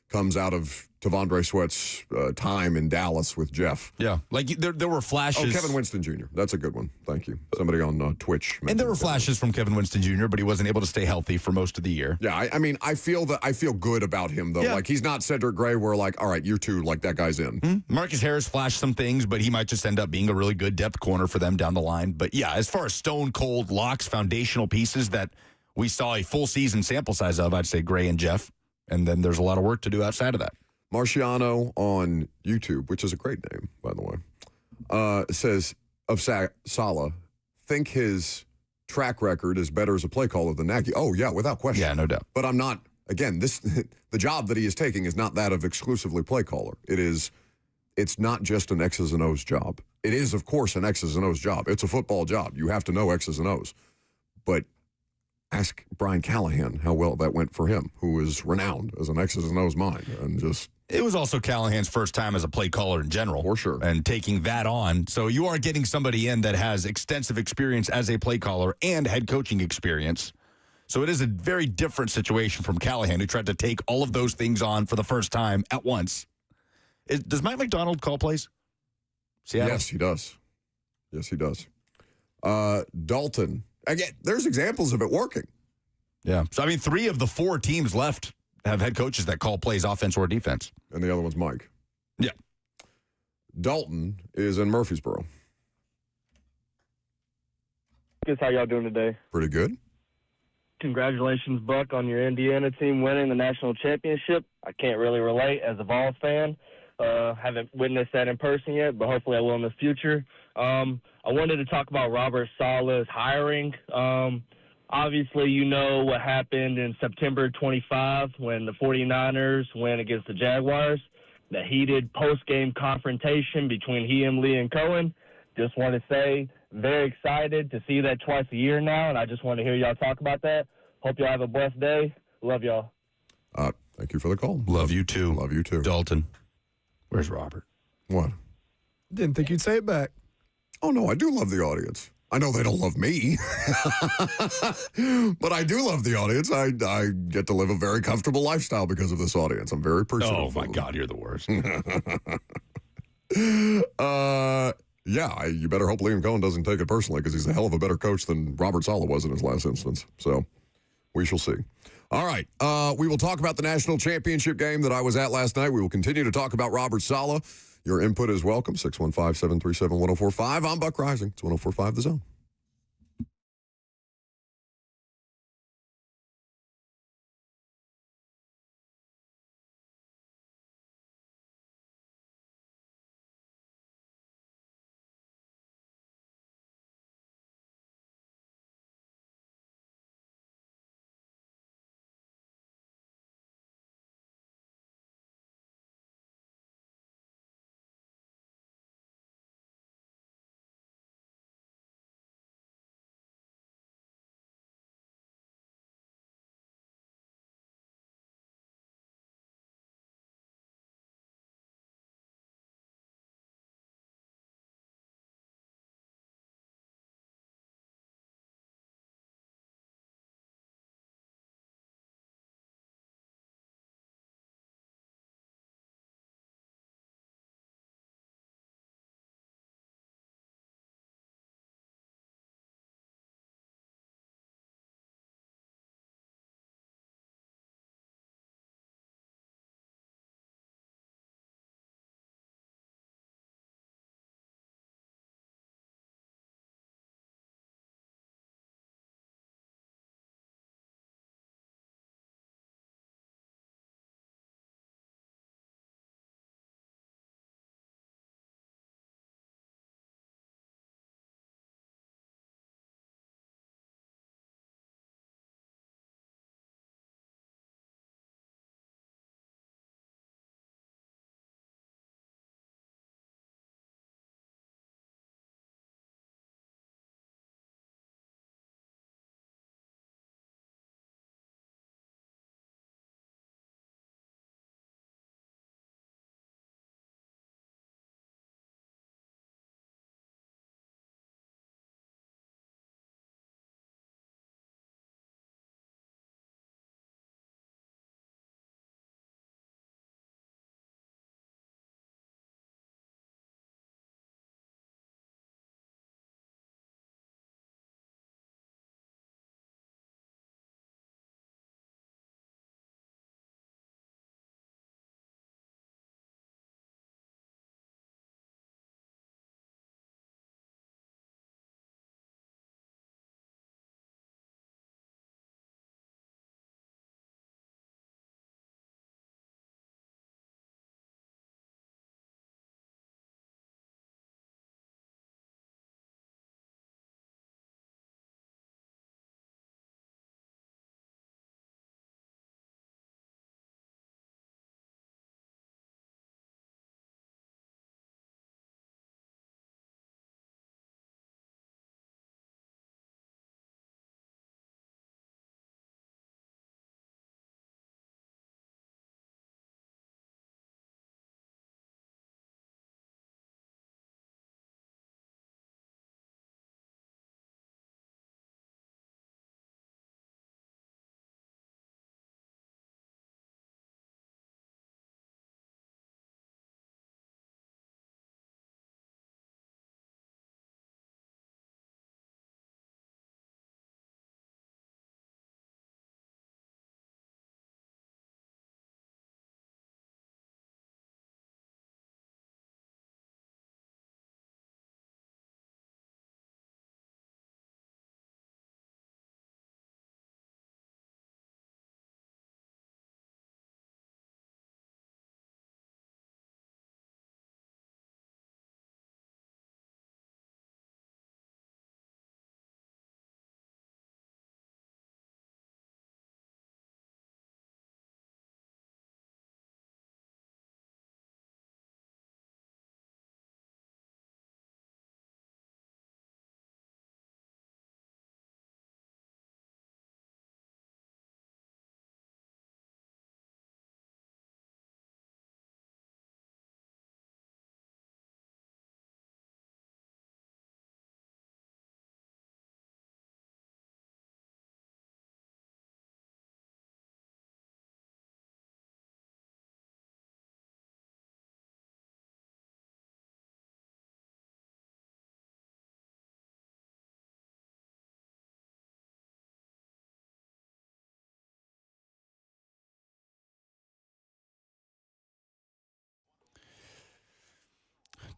comes out of Tavondre Sweat's time in Dallas with Jeff. Yeah, like there were flashes. Oh, Kevin Winston Jr. That's a good one. Thank you. Somebody on Twitch. And there were flashes from Kevin Winston Jr., but he wasn't able to stay healthy for most of the year. Yeah, I mean, I feel good about him, though. Yeah. Like, he's not Cedric Gray where, like, all right, you're two, like, that guy's in. Mm-hmm. Marcus Harris flashed some things, but he might just end up being a really good depth corner for them down the line. But, yeah, as far as stone-cold locks, foundational pieces that we saw a full season sample size of, I'd say Gray and Jeff. And then there's a lot of work to do outside of that. Marciano on YouTube, which is a great name, by the way, says of Saleh, think his track record is better as a play caller than Nagy. Oh, yeah, without question. Yeah, no doubt. But I'm not, again, the job that he is taking is not that of exclusively play caller. It's not just an X's and O's job. It is, of course, an X's and O's job. It's a football job. You have to know X's and O's. But ask Brian Callahan how well that went for him, who is renowned as an X's and O's mind. And just... It was also Callahan's first time as a play caller in general. For sure. And taking that on. So you are getting somebody in that has extensive experience as a play caller and head coaching experience. So it is a very different situation from Callahan, who tried to take all of those things on for the first time at once. Does Mike McDonald call plays? Seattle? Yes, he does. Yes, he does. Dalton. Again, there's examples of it working. Yeah. So, I mean, 3 of the 4 teams left have head coaches that call plays offense or defense. And the other one's Mike. Yeah. Dalton is in Murfreesboro. How y'all doing today? Pretty good. Congratulations, Buck, on your Indiana team winning the national championship. I can't really relate as a Vols fan. Haven't witnessed that in person yet, but hopefully I will in the future. I wanted to talk about Robert Saleh's hiring. Obviously, you know what happened in September 25 when the 49ers went against the Jaguars, the heated post-game confrontation between him, Lee, and Cohen. Just want to say, very excited to see that twice a year now, and I just want to hear y'all talk about that. Hope y'all have a blessed day. Love y'all. Thank you for the call. Love you too. Love you too. Dalton. Where's Robert? What? Didn't think you'd say it back. Oh, no, I do love the audience. I know they don't love me, but I do love the audience. I get to live a very comfortable lifestyle because of this audience. I'm very appreciative. Oh, my God, you're the worst. Yeah, you better hope Liam Cohen doesn't take it personally because he's a hell of a better coach than Robert Saleh was in his last instance. So we shall see. All right. We will talk about the national championship game that I was at last night. We will continue to talk about Robert Saleh. Your input is welcome. 615-737-1045. I'm Buck Rising. It's 1045 The Zone.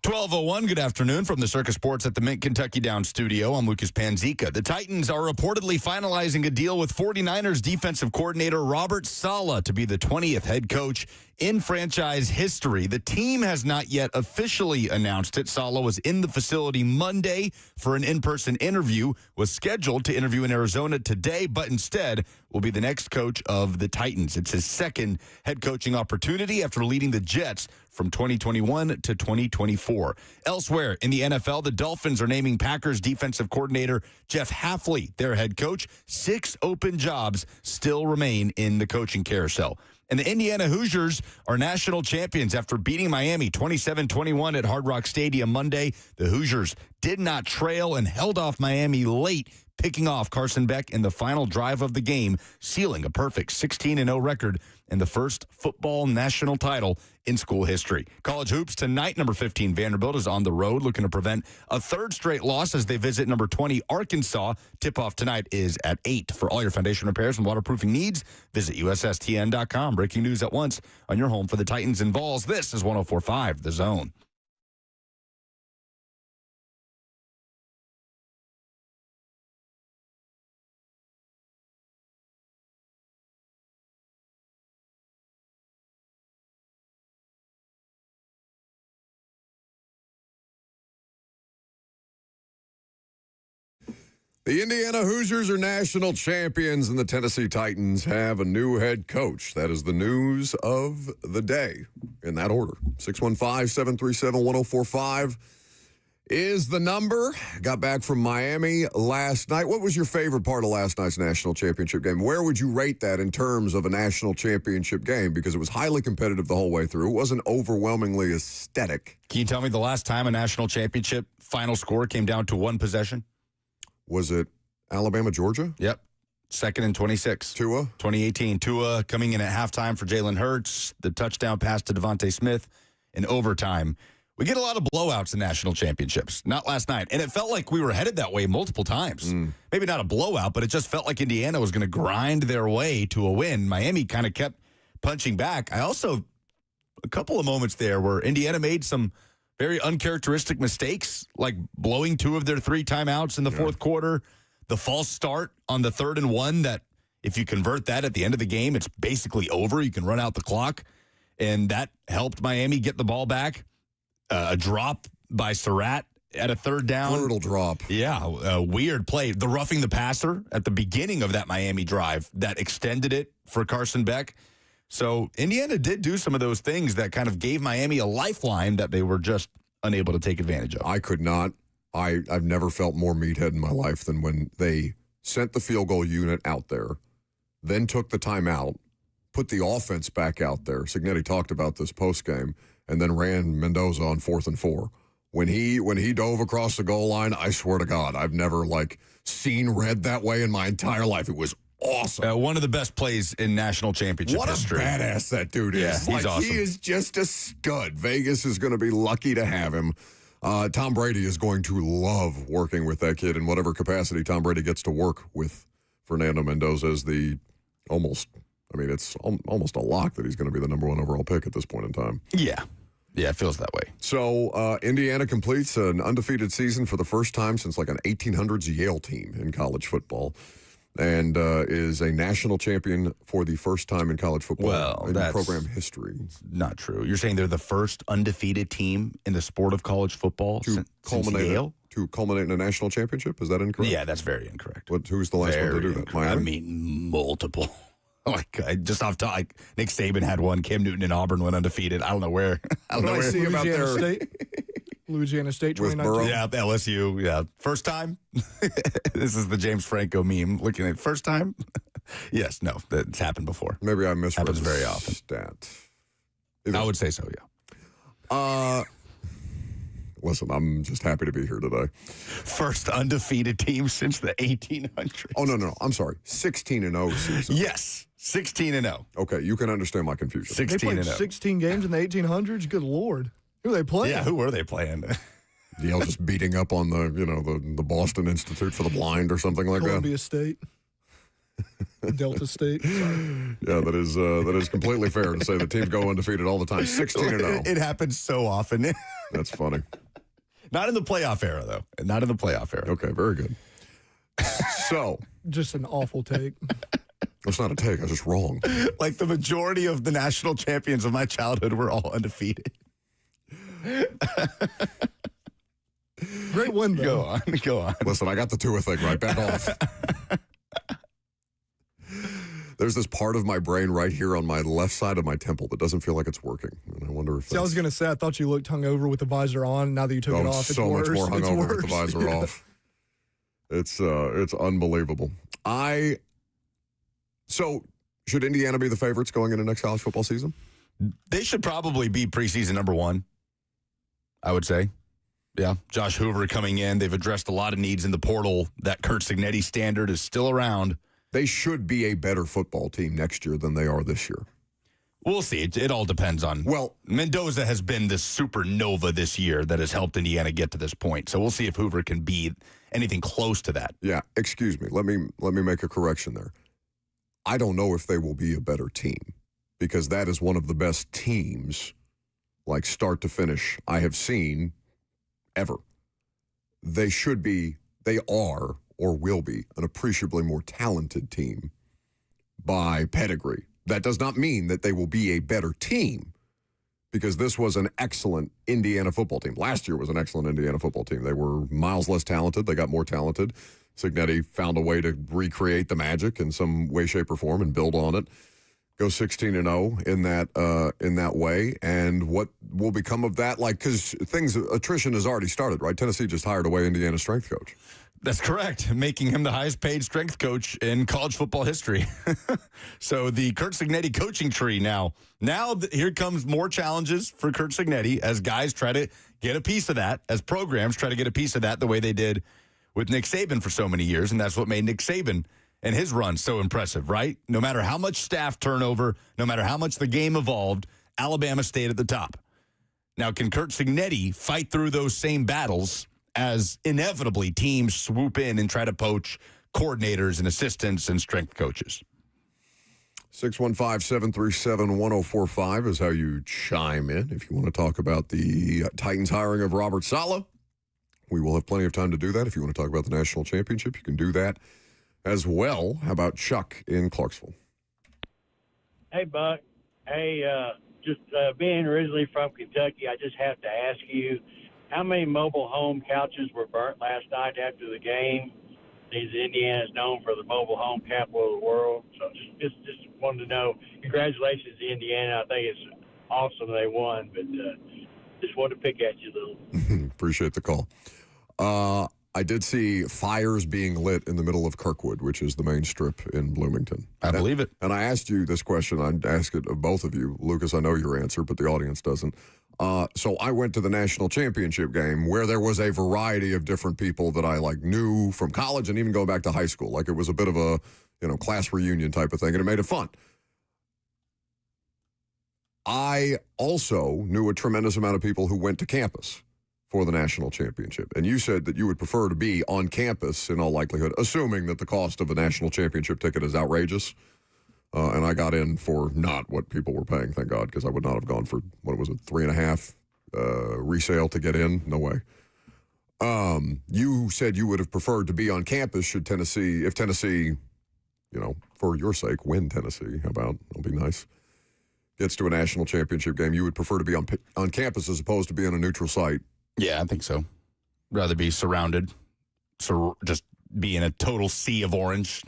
12:01, good afternoon from the Circus Sports at the Mint Kentucky Down studio. I'm Lucas Panzica. The Titans are reportedly finalizing a deal with 49ers defensive coordinator Robert Saleh to be the 20th head coach in franchise history. The team has not yet officially announced it. Saleh was in the facility Monday for an in-person interview, was scheduled to interview in Arizona today, but instead will be the next coach of the Titans. It's his second head coaching opportunity after leading the Jets from 2021 to 2024. Elsewhere in the NFL, the Dolphins are naming Packers defensive coordinator Jeff Hafley their head coach. 6 open jobs still remain in the coaching carousel. And the Indiana Hoosiers are national champions after beating Miami 27-21 at Hard Rock Stadium Monday. The Hoosiers did not trail and held off Miami late, picking off Carson Beck in the final drive of the game, sealing a perfect 16-0 record and the first football national title in school history. College hoops tonight, number 15 Vanderbilt is on the road looking to prevent a third straight loss as they visit number 20 Arkansas. Tip-off tonight is at 8. For all your foundation repairs and waterproofing needs, visit USSTN.com. Breaking news at once on your home for the Titans and Vols. This is 104.5 The Zone. The Indiana Hoosiers are national champions, and the Tennessee Titans have a new head coach. That is the news of the day in that order. 615-737-1045 is the number. Got back from Miami last night. What was your favorite part of last night's national championship game? Where would you rate that in terms of a national championship game? Because it was highly competitive the whole way through. It wasn't overwhelmingly aesthetic. Can you tell me the last time a national championship final score came down to one possession? Was it Alabama, Georgia? Yep. 2nd and 26. Tua? 2018. Tua coming in at halftime for Jalen Hurts. The touchdown pass to Devontae Smith in overtime. We get a lot of blowouts in national championships. Not last night. And it felt like we were headed that way multiple times. Maybe not a blowout, but it just felt like Indiana was going to grind their way to a win. Miami kind of kept punching back. I also, a couple of moments there where Indiana made some very uncharacteristic mistakes, like blowing 2 of their 3 timeouts in the fourth quarter. The false start on the 3rd and 1 that if you convert that at the end of the game, it's basically over. You can run out the clock. And that helped Miami get the ball back. A drop by Surratt at a 3rd down. Brutal drop. Yeah, a weird play. The roughing the passer at the beginning of that Miami drive that extended it for Carson Beck. So Indiana did do some of those things that kind of gave Miami a lifeline that they were just unable to take advantage of. I could not. I've never felt more meathead in my life than when they sent the field goal unit out there, then took the timeout, put the offense back out there. Signetti talked about this postgame, and then ran Mendoza on 4th and 4. When he dove across the goal line, I swear to God, I've never seen red that way in my entire life. It was awesome. One of the best plays in national championship history. What a badass that dude is. Yeah, he's awesome. He is just a stud. Vegas is going to be lucky to have him. Tom Brady is going to love working with that kid in whatever capacity Tom Brady gets to work with Fernando Mendoza as it's almost a lock that he's going to be the number 1 overall pick at this point in time. Yeah, it feels that way. So Indiana completes an undefeated season for the first time since an 1800s Yale team in college football. And is a national champion for the first time in college football in program history. Not true. You're saying they're the first undefeated team in the sport of college football since Yale? To culminate in a national championship? Is that incorrect? Yeah, that's very incorrect. Who's the last one to do that? Miami? Multiple. Just off top, Nick Saban had one. Cam Newton and Auburn went undefeated. I don't know where. See about their Louisiana State 2019. Yeah, LSU. Yeah, first time. This is the James Franco meme. Looking at first time. Yes, no, that's happened before. Maybe I misread. Happens very often. Stat. I would say so. Yeah. Listen, I'm just happy to be here today. First undefeated team since the 1800s. Oh, no. I'm sorry. 16-0 season. Yes. 16-0. Okay, you can understand my confusion. 16-0. They played 16 games in the 1800s? Good Lord. Who are they playing? Yeah, who were they playing? Yale just beating up on the Boston Institute for the Blind or something like Columbia State. Delta State. Sorry. Yeah, that is completely fair to say the teams go undefeated all the time. 16-0. It happens so often. That's funny. Not in the playoff era, though. Not in the playoff era. Okay, very good. So, just an awful take. It's not a take. I was just wrong. Like the majority of the national champions of my childhood were all undefeated. Great win, though. Go on. Listen, I got the Tua thing right. Back off. There's this part of my brain right here on my left side of my temple that doesn't feel like it's working. And I wonder if See, I was going to say, I thought you looked hungover with the visor on. Now that you took it off, it's so worse. much more It's hungover worse. with the visor off. It's unbelievable. So should Indiana be the favorites going into next college football season? They should probably be preseason number one, I would say. Yeah, Josh Hoover coming in. They've addressed a lot of needs in the portal. That Kurt Cignetti standard is still around. They should be a better football team next year than they are this year. We'll see. It all depends on. Well, Mendoza has been this supernova this year that has helped Indiana get to this point. So we'll see if Hoover can be anything close to that. Yeah, excuse me. Let me make a correction there. I don't know if they will be a better team because that is one of the best teams, like start to finish, I have seen ever. They are, or will be, an appreciably more talented team by pedigree. That does not mean that they will be a better team because this was an excellent Indiana football team. Last year was an excellent Indiana football team. They were miles less talented. They got more talented. Cignetti found a way to recreate the magic in some way, shape, or form and build on it. Go 16-0 in that way. And what will become of that? Like, because attrition has already started, right? Tennessee just hired away Indiana's strength coach. That's correct, making him the highest paid strength coach in college football history. So the Kurt Cignetti coaching tree now here comes more challenges for Kurt Cignetti as guys try to get a piece of that, as programs try to get a piece of that the way they did with Nick Saban for so many years, and that's what made Nick Saban and his run so impressive, right? No matter how much staff turnover, no matter how much the game evolved, Alabama stayed at the top. Now, can Kurt Cignetti fight through those same battles as inevitably teams swoop in and try to poach coordinators and assistants and strength coaches? 615-737-1045 is how you chime in. If you want to talk about the Titans hiring of Robert Saleh, we will have plenty of time to do that. If you want to talk about the national championship, you can do that as well. How about Chuck in Clarksville? Hey, Buck. Hey, being originally from Kentucky, I just have to ask you, how many mobile home couches were burnt last night after the game? Indiana is known for the mobile home capital of the world. So just wanted to know, congratulations to Indiana. I think it's awesome they won, but just wanted to pick at you a little. Appreciate the call. I did see fires being lit in the middle of Kirkwood, which is the main strip in Bloomington. I believe it. And I asked you this question. I'd ask it of both of you. Lucas, I know your answer, but the audience doesn't. So I went to the national championship game where there was a variety of different people that I knew from college and even going back to high school. Like it was a bit of a, class reunion type of thing, and it made it fun. I also knew a tremendous amount of people who went to campus for the national championship. And you said that you would prefer to be on campus in all likelihood, assuming that the cost of a national championship ticket is outrageous. And I got in for not what people were paying, thank God, because I would not have gone for, what was it, 3.5 resale to get in? No way. You said you would have preferred to be on campus if Tennessee, for your sake, win Tennessee. How about, it'll be nice. Gets to a national championship game, you would prefer to be on campus as opposed to be on a neutral site. Yeah, I think so. Rather be surrounded, so just be in a total sea of orange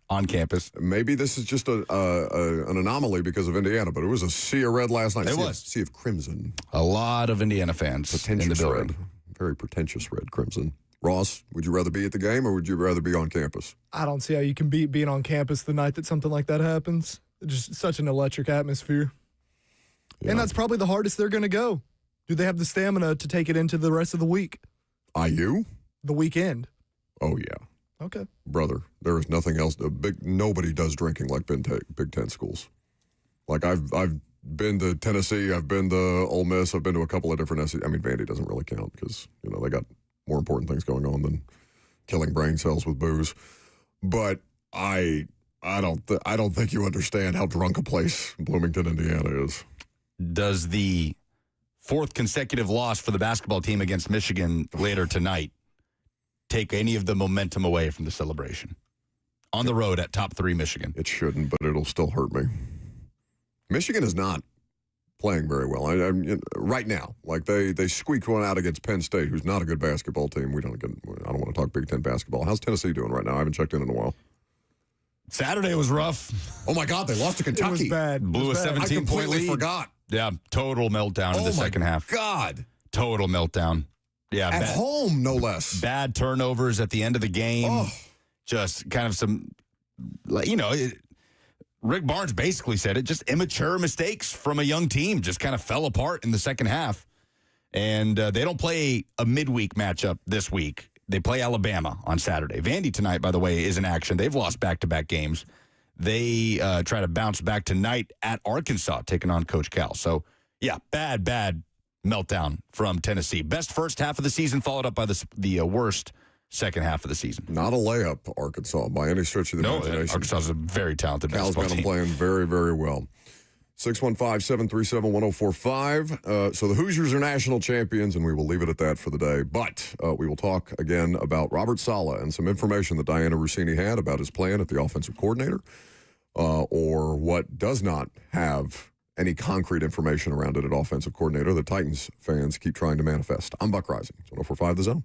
on campus. Maybe this is just an anomaly because of Indiana, but it was a sea of red last night. It was. Sea of crimson. A lot of Indiana fans in the building. Red. Very pretentious red crimson. Ross, would you rather be at the game or would you rather be on campus? I don't see how you can beat being on campus the night that something like that happens. Just such an electric atmosphere. Yeah. And that's probably the hardest they're going to go. Do they have the stamina to take it into the rest of the week? IU? The weekend. Oh, yeah. Okay. Brother, there is nothing else. Nobody does drinking like Big Ten schools. Like, I've been to Tennessee, I've been to Ole Miss, I've been to a couple of different SEC. I mean, Vandy doesn't really count because, they got more important things going on than killing brain cells with booze. But I I don't think you understand how drunk a place Bloomington, Indiana is. Does the fourth consecutive loss for the basketball team against Michigan later tonight take any of the momentum away from the celebration? On the road at top 3 Michigan. It shouldn't, but it'll still hurt me. Michigan is not playing very well right now. Like they squeaked one out against Penn State, who's not a good basketball team. I don't want to talk Big Ten basketball. How's Tennessee doing right now? I haven't checked in a while. Saturday was rough. Oh my God, they lost to Kentucky. It was bad. Blew a 17-point lead. I completely forgot. Yeah, total meltdown in the second half. God. Total meltdown. Yeah, at home, no less. Bad turnovers at the end of the game. Oh. Just kind of some, Rick Barnes basically said it, just immature mistakes from a young team just kind of fell apart in the second half. And they don't play a midweek matchup this week. They play Alabama on Saturday. Vandy tonight, by the way, is in action. They've lost back-to-back games. They try to bounce back tonight at Arkansas, taking on Coach Cal. So, yeah, bad meltdown from Tennessee. Best first half of the season, followed up by the worst second half of the season. Not a layup, Arkansas, by any stretch of the imagination. Arkansas is a very talented Cal's basketball got them team. playing very, very well. 615-737-1045. So the Hoosiers are national champions, and we will leave it at that for the day. But we will talk again about Robert Saleh and some information that Diana Rossini had about his plan at the offensive coordinator, or what does not have any concrete information around it at offensive coordinator that Titans fans keep trying to manifest. I'm Buck Rising. 1045 The Zone.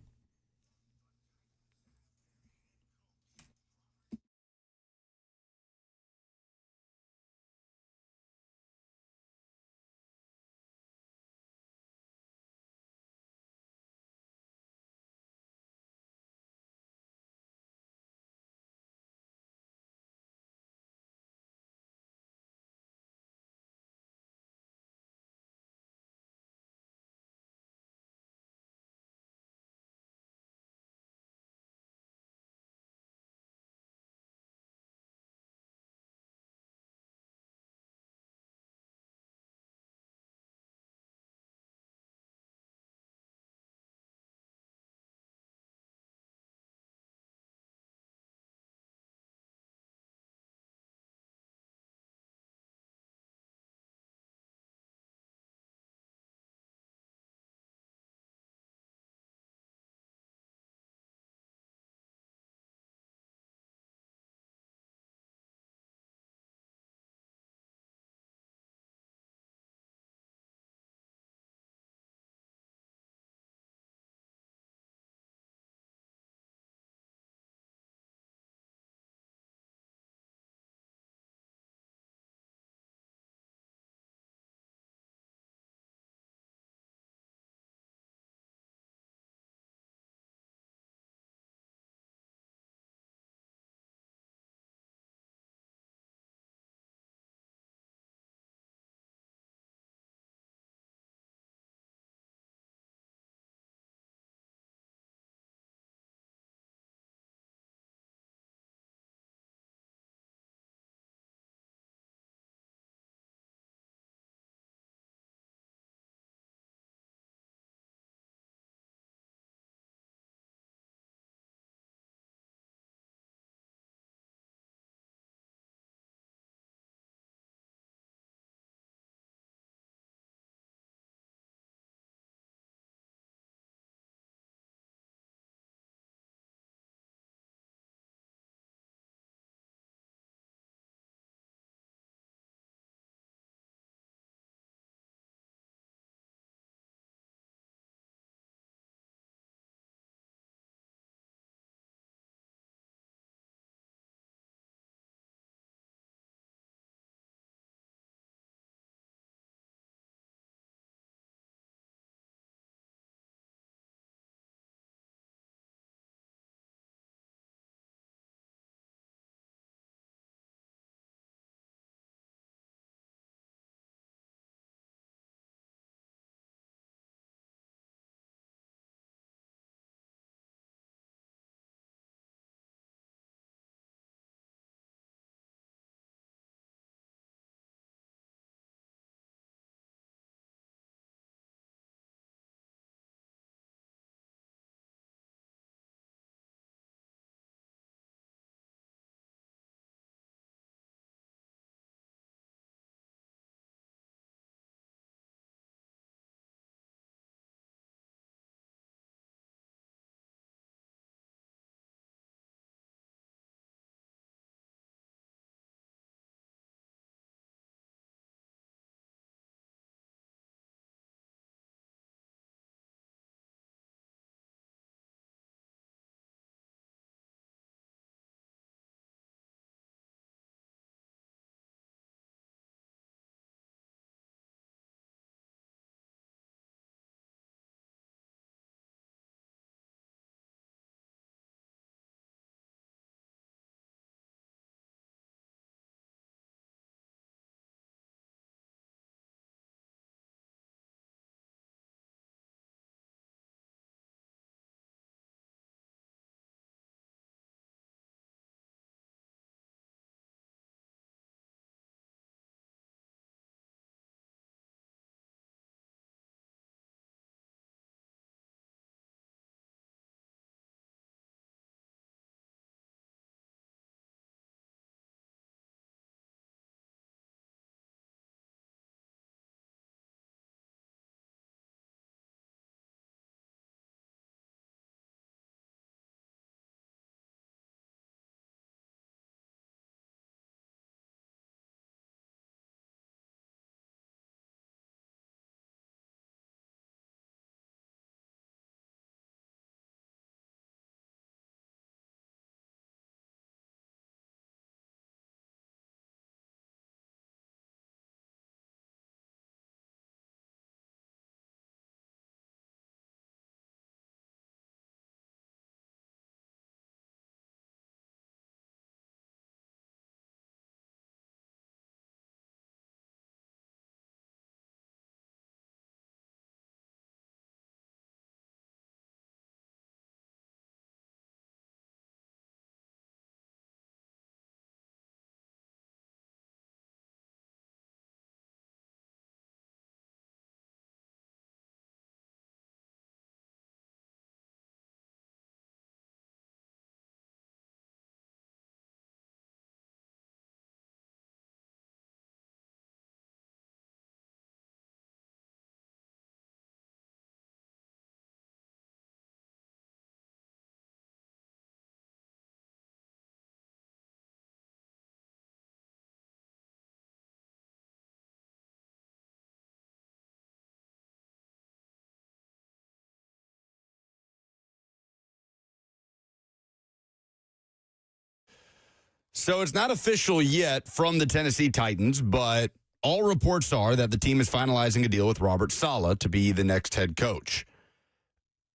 So it's not official yet from the Tennessee Titans, but all reports are that the team is finalizing a deal with Robert Saleh to be the next head coach.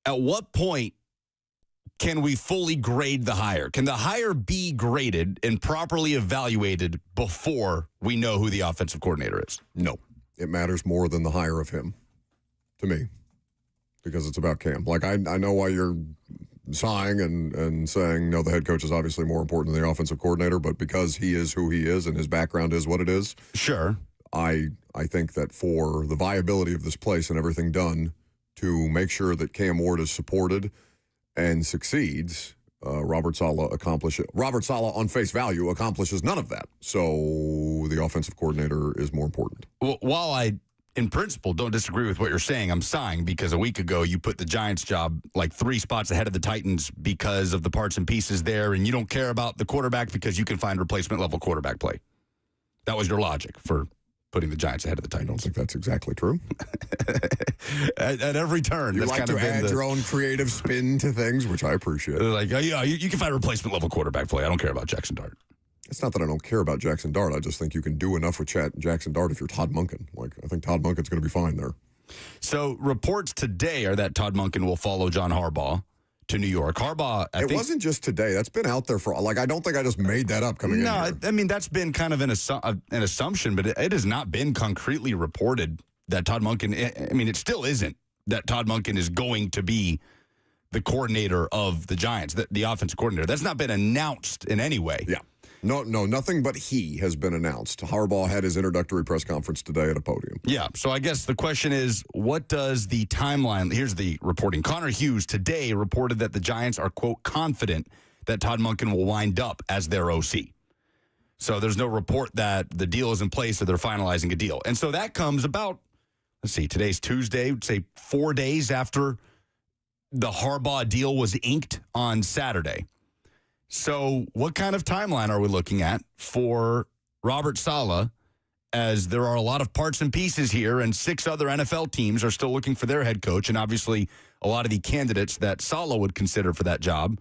At what point can we fully grade the hire? Can the hire be graded and properly evaluated before we know who the offensive coordinator is? No. It matters more than the hire of him, to me, because it's about Cam. Like, I know why you're sighing and saying, no, the head coach is obviously more important than the offensive coordinator, but because he is who he is and his background is what it is. Sure. I think that for the viability of this place and everything done to make sure that Cam Ward is supported and succeeds, Robert Saleh on face value accomplishes none of that. So the offensive coordinator is more important. Well, while I, in principle, don't disagree with what you're saying, I'm sighing because a week ago you put the Giants' job like 3 spots ahead of the Titans because of the parts and pieces there, and you don't care about the quarterback because you can find replacement-level quarterback play. That was your logic for putting the Giants ahead of the Titans. I don't think that's exactly true. at every turn. You that's like kind to of add your own creative spin to things, which I appreciate. Like, yeah, you can find replacement-level quarterback play. I don't care about Jackson Dart. It's not that I don't care about Jackson Dart. I just think you can do enough with Jackson Dart if you're Todd Monken. Like, I think Todd Monken's going to be fine there. So reports today are that Todd Monken will follow John Harbaugh to New York. Harbaugh, I think, wasn't just today. That's been out there for, like, I don't think I just made that up coming in here. I mean, that's been kind of an assumption, but it has not been concretely reported that Todd Monken, I mean, it still isn't that Todd Monken is going to be the coordinator of the Giants, the offensive coordinator. That's not been announced in any way. Yeah. No, nothing but he has been announced. Harbaugh had his introductory press conference today at a podium. Yeah, so I guess the question is, what does the timeline, here's the reporting. Connor Hughes today reported that the Giants are, quote, confident that Todd Monken will wind up as their OC. So there's no report that the deal is in place or they're finalizing a deal. And so that comes about, let's see, today's Tuesday, say 4 days after the Harbaugh deal was inked on Saturday. So what kind of timeline are we looking at for Robert Saleh, as there are a lot of parts and pieces here, and 6 other NFL teams are still looking for their head coach, and obviously a lot of the candidates that Saleh would consider for that job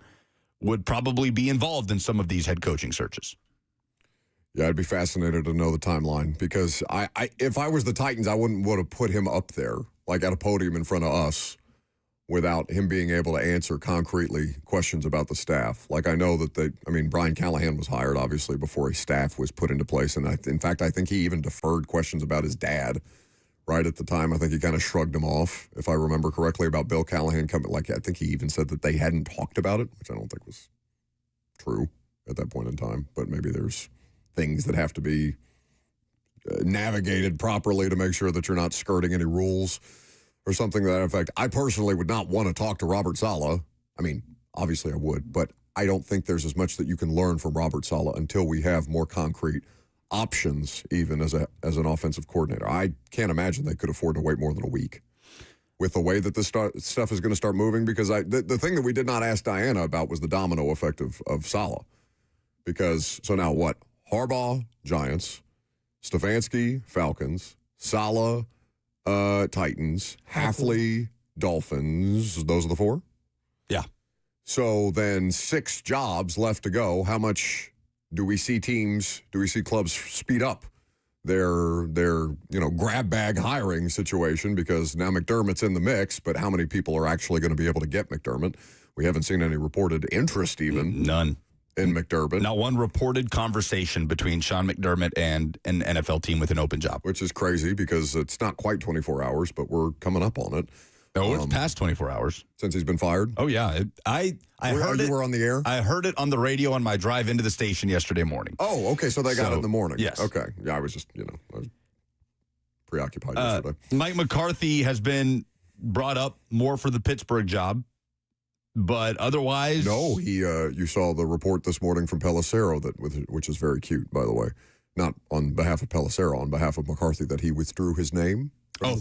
would probably be involved in some of these head coaching searches. Yeah, I'd be fascinated to know the timeline, because if I was the Titans, I wouldn't want to put him up there, like at a podium in front of us, without him being able to answer concretely questions about the staff. Like, I know that Brian Callahan was hired, obviously, before his staff was put into place. And in fact, I think he even deferred questions about his dad right at the time. I think he kind of shrugged him off, if I remember correctly, about Bill Callahan coming. Like, I think he even said that they hadn't talked about it, which I don't think was true at that point in time. But maybe there's things that have to be navigated properly to make sure that you're not skirting any rules or something to that effect. I personally would not want to talk to Robert Saleh. I mean, obviously I would, but I don't think there's as much that you can learn from Robert Saleh until we have more concrete options, even as an offensive coordinator. I can't imagine they could afford to wait more than a week with the way that this stuff is going to start moving, because the thing that we did not ask Diana about was the domino effect of Saleh. Because, so now what? Harbaugh, Giants, Stefanski, Falcons, Saleh, Titans, Hafley, Dolphins. Those are the 4? Yeah. So then 6 jobs left to go. How much do we see clubs speed up their grab bag hiring situation? Because now McDermott's in the mix, but how many people are actually going to be able to get McDermott? We haven't seen any reported interest even. None. In McDermott. Not one reported conversation between Sean McDermott and an NFL team with an open job. Which is crazy, because it's not quite 24 hours, but we're coming up on it. No, it's past 24 hours. Since he's been fired? Oh, yeah. I heard it. You were on the air? I heard it on the radio on my drive into the station yesterday morning. Oh, okay. So they got it in the morning. Yes. Okay. Yeah, I was just, I was preoccupied yesterday. Mike McCarthy has been brought up more for the Pittsburgh job. But otherwise, no. He, you saw the report this morning from Pelissero which is very cute, by the way. Not on behalf of Pelissero, on behalf of McCarthy, that he withdrew his name.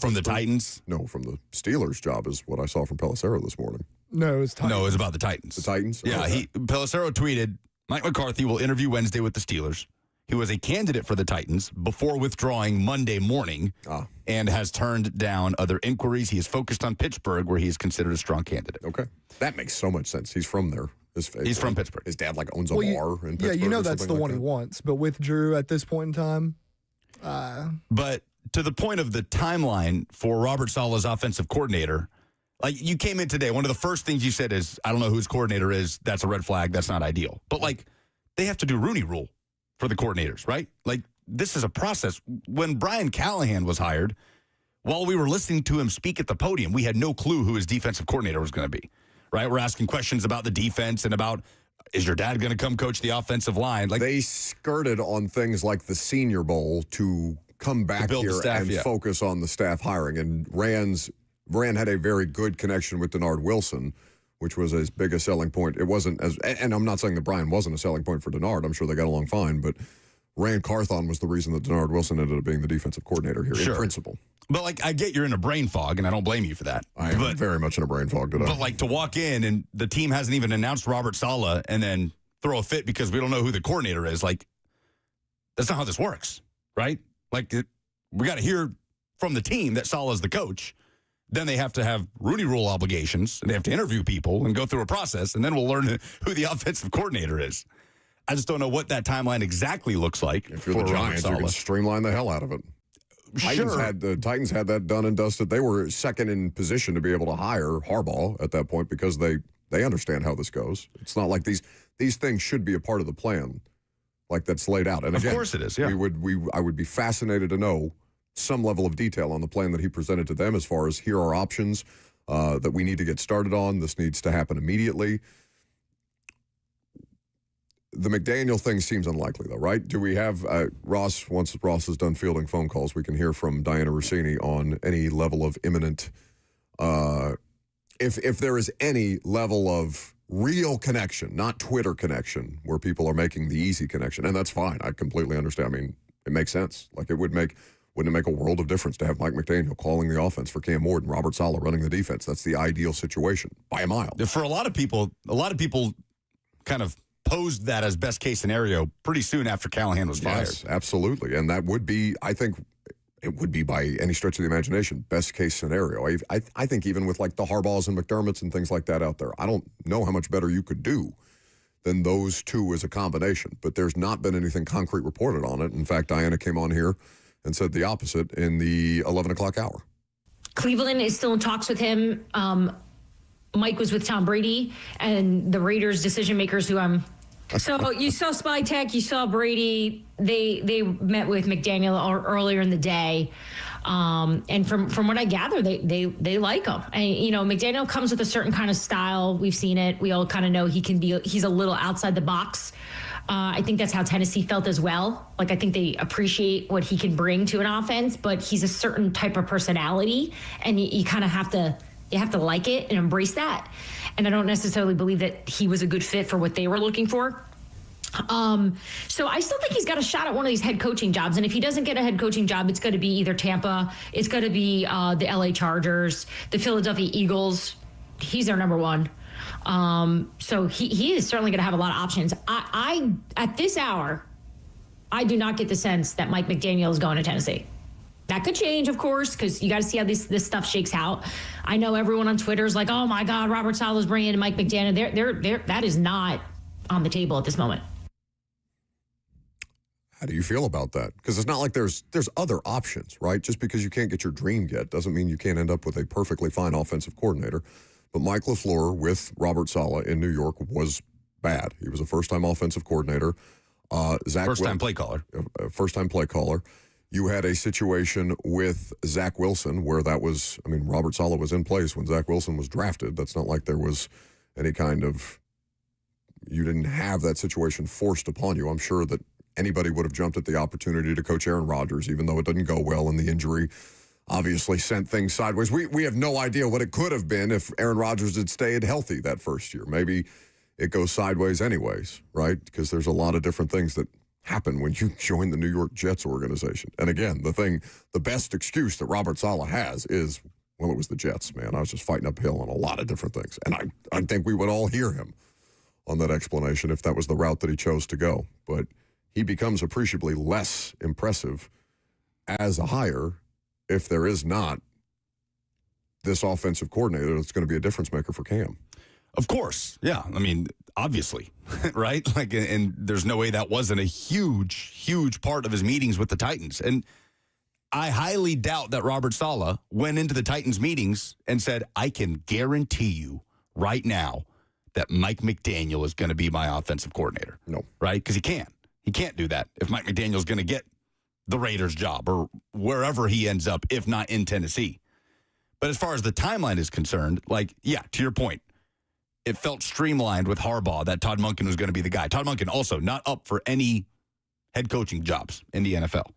From the Titans? No, from the Steelers job is what I saw from Pelissero this morning. No, it's Titans. No, it was about the Titans. The Titans? Yeah, okay. Pelissero tweeted, Mike McCarthy will interview Wednesday with the Steelers. He was a candidate for the Titans before withdrawing Monday morning and has turned down other inquiries. He is focused on Pittsburgh, where he is considered a strong candidate. Okay. That makes so much sense. He's from there. He's from Pittsburgh. His dad owns a bar in Pittsburgh. Yeah, that's the one he wants. But with Drew at this point in time, but to the point of the timeline for Robert Saleh's offensive coordinator, like you came in today, one of the first things you said is, I don't know who his coordinator is. That's a red flag. That's not ideal. But they have to do Rooney Rule for the coordinators, right? This is a process. When Brian Callahan was hired, while we were listening to him speak at the podium, we had no clue who his defensive coordinator was going to be, right? We're asking questions about the defense and about, is your dad going to come coach the offensive line? They skirted on things like the Senior Bowl to come back here and focus on the staff hiring. And Rand had a very good connection with Denard Wilson, which was as big a selling point. It wasn't as, and I'm not saying that Brian wasn't a selling point for Denard. I'm sure they got along fine, but Rand Carthon was the reason that Denard Wilson ended up being the defensive coordinator here in principle. But I get you're in a brain fog, and I don't blame you for that. I am very much in a brain fog today. But to walk in and the team hasn't even announced Robert Saleh and then throw a fit because we don't know who the coordinator is, that's not how this works, right? We got to hear from the team that Saleh's the coach. Then they have to have Rooney Rule obligations, and they have to interview people and go through a process, and then we'll learn who the offensive coordinator is. I just don't know what that timeline exactly looks like. If you're the Giants, you can streamline the hell out of it. The Titans had that done and dusted. They were second in position to be able to hire Harbaugh at that point because they understand how this goes. It's not like these things should be a part of the plan, that's laid out. And of course it is. Yeah, I would be fascinated to know some level of detail on the plan that he presented to them as far as here are options that we need to get started on. This needs to happen immediately. The McDaniel thing seems unlikely, though, right? Do we have Ross? Once Ross is done fielding phone calls, we can hear from Diana Rossini on any level of imminent, if there is any level of real connection, not Twitter connection, where people are making the easy connection, and that's fine. I completely understand. I mean, it makes sense. Wouldn't it make a world of difference to have Mike McDaniel calling the offense for Cam Ward and Robert Saleh running the defense? That's the ideal situation by a mile. For a lot of people kind of posed that as best case scenario pretty soon after Callahan was fired. Yes, absolutely. And that would be, I think, it would be by any stretch of the imagination, best case scenario. I think even with the Harbaughs and McDermotts and things like that out there, I don't know how much better you could do than those two as a combination. But there's not been anything concrete reported on it. In fact, Diana came on here and said the opposite in the 11 o'clock hour. Cleveland is still in talks with him. Mike was with Tom Brady and the Raiders decision makers So you saw Spy Tech, you saw Brady. They met with McDaniel earlier in the day. And from what I gather, they like him. And, McDaniel comes with a certain kind of style. We've seen it. We all kind of know he's a little outside the box. I think that's how Tennessee felt as well. I think they appreciate what he can bring to an offense, but he's a certain type of personality, and you kind of have to like it and embrace that. And I don't necessarily believe that he was a good fit for what they were looking for. So I still think he's got a shot at one of these head coaching jobs. And if he doesn't get a head coaching job, it's going to be either Tampa, it's going to be the LA Chargers, the Philadelphia Eagles. He's their number one. So he is certainly going to have a lot of options. I at this hour, I do not get the sense that Mike McDaniel is going to Tennessee. That could change, of course, because you got to see how this stuff shakes out. I know everyone on Twitter is like, "Oh my God, Robert Saleh is bringing in Mike McDaniel." That is not on the table at this moment. How do you feel about that? Because it's not like there's other options, right? Just because you can't get your dream get doesn't mean you can't end up with a perfectly fine offensive coordinator. But Mike LaFleur with Robert Saleh in New York was bad. He was a first-time offensive coordinator. First-time play caller. First-time play caller. You had a situation with Zach Wilson where Robert Saleh was in place when Zach Wilson was drafted. That's not like there was any kind of, you didn't have that situation forced upon you. I'm sure that anybody would have jumped at the opportunity to coach Aaron Rodgers, even though it didn't go well and the injury obviously sent things sideways. We have no idea what it could have been if Aaron Rodgers had stayed healthy that first year. Maybe it goes sideways anyways, right? Because there's a lot of different things that happen when you join the New York Jets organization. And again, the best excuse that Robert Saleh has is, well, it was the Jets, man. I was just fighting uphill on a lot of different things. And I think we would all hear him on that explanation if that was the route that he chose to go. But he becomes appreciably less impressive as a hire if there is not this offensive coordinator that's going to be a difference maker for Cam. Of course. Yeah. I mean, obviously, right? Like, and there's no way that wasn't a huge, huge part of his meetings with the Titans. And I highly doubt that Robert Saleh went into the Titans meetings and said, I can guarantee you right now that Mike McDaniel is going to be my offensive coordinator. No. Right? Because he can't. He can't do that if Mike McDaniel is going to get the Raiders job or wherever he ends up, if not in Tennessee. But as far as the timeline is concerned, like, yeah, to your point, it felt streamlined with Harbaugh that Todd Monken was going to be the guy. Todd Monken also not up for any head coaching jobs in the NFL.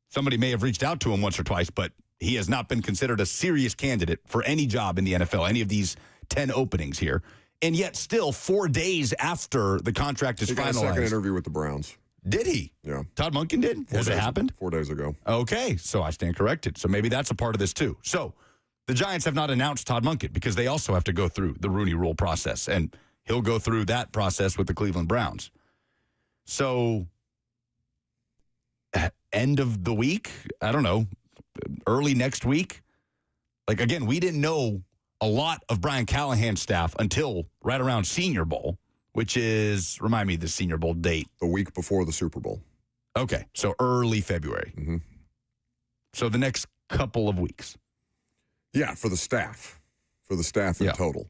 Somebody may have reached out to him once or twice, but he has not been considered a serious candidate for any job in the NFL, any of these 10 openings here. And yet still 4 days after the contract is he got finalized. a second interview with the Browns. Did he? Yeah. Todd Monken did? Has it happened? 4 days ago. Okay, so I stand corrected. So maybe that's a part of this too. So the Giants have not announced Todd Monken because they also have to go through the Rooney Rule process, and he'll go through that process with the Cleveland Browns. So end of the week, I don't know, early next week. Like, again, we didn't know a lot of Brian Callahan's staff until right around Senior Bowl, which is, remind me the Senior Bowl date. The week before the Super Bowl. Okay, so early February. Mm-hmm. So the next couple of weeks. Yeah, for the staff. For the staff in total.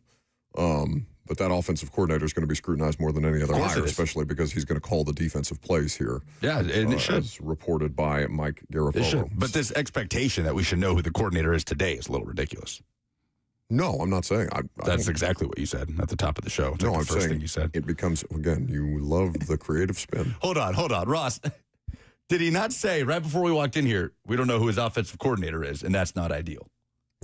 But that offensive coordinator is going to be scrutinized more than any other hire, especially because he's going to call the defensive plays here. Yeah, and it should. As reported by Mike Garafolo. It should. But this expectation that we should know who the coordinator is today is a little ridiculous. No, I'm not saying. That's exactly what you said at the top of the show. No, like I'm the first saying thing you said. It becomes, again, you love the creative spin. Hold on. Ross, did he not say right before we walked in here, we don't know who his offensive coordinator is, and that's not ideal?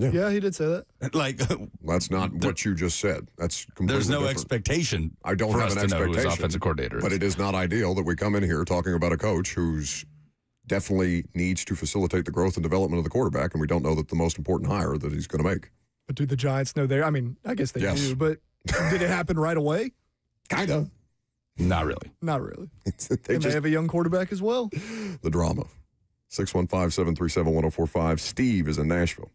Yeah, he did say that. Like, that's not what you just said. That's completely there's no different. expectation. I don't for have us an to know who his expectation, offensive coordinator is. but it is not ideal that we come in here talking about a coach who's definitely needs to facilitate the growth and development of the quarterback, and we don't know that the most important hire that he's going to make. But do the Giants know there? I mean, I guess they do, but did it happen right away? Kind of. Not really. Not really. They have a young quarterback as well. The drama. 615-737-1045. Steve is in Nashville.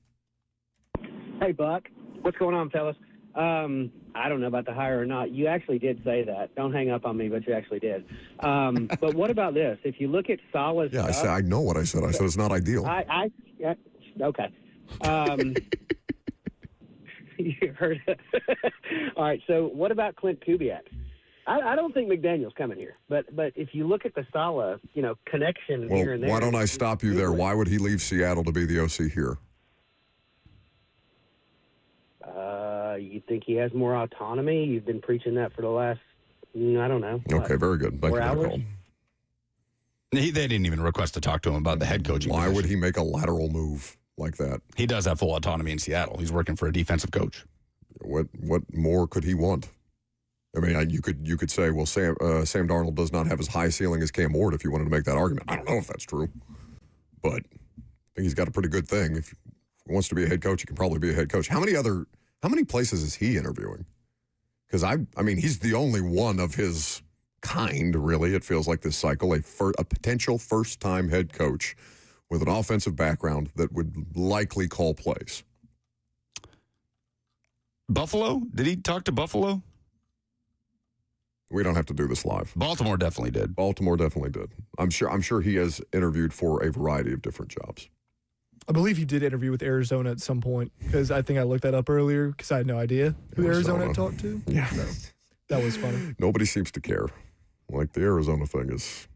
Hey, Buck. What's going on, fellas? I don't know about the hire or not. You actually did say that. Don't hang up on me, but you actually did. But what about this? If you look at Saleh's Yeah, I know what I said. I said it's not ideal. Yeah, okay. You heard it. All right, so what about Clint Kubiak? I don't think McDaniel's coming here, but if you look at the Saleh, connection here and there. Why don't I stop you there? Why would he leave Seattle to be the OC here? You think he has more autonomy? You've been preaching that for the last, I don't know. Okay, very good. Thank you for the call. They didn't even request to talk to him about the head coaching. Why would he make a lateral move like that? He does have full autonomy in Seattle. He's working for a defensive coach. What more could he want? I mean, you could say, well, Sam Darnold does not have as high ceiling as Cam Ward if you wanted to make that argument. I don't know if that's true, but I think he's got a pretty good thing. If he wants to be a head coach, he can probably be a head coach. How many places is he interviewing? Because I mean, he's the only one of his kind, really. It feels like this cycle, a potential first-time head coach with an offensive background that would likely call plays. Buffalo? Did he talk to Buffalo? We don't have to do this live. Baltimore definitely did. Baltimore definitely did. I'm sure he has interviewed for a variety of different jobs. I believe he did interview with Arizona at some point, because I think I looked that up earlier because I had no idea who Arizona had talked to. Yeah. So, that was funny. Nobody seems to care. Like, the Arizona thing is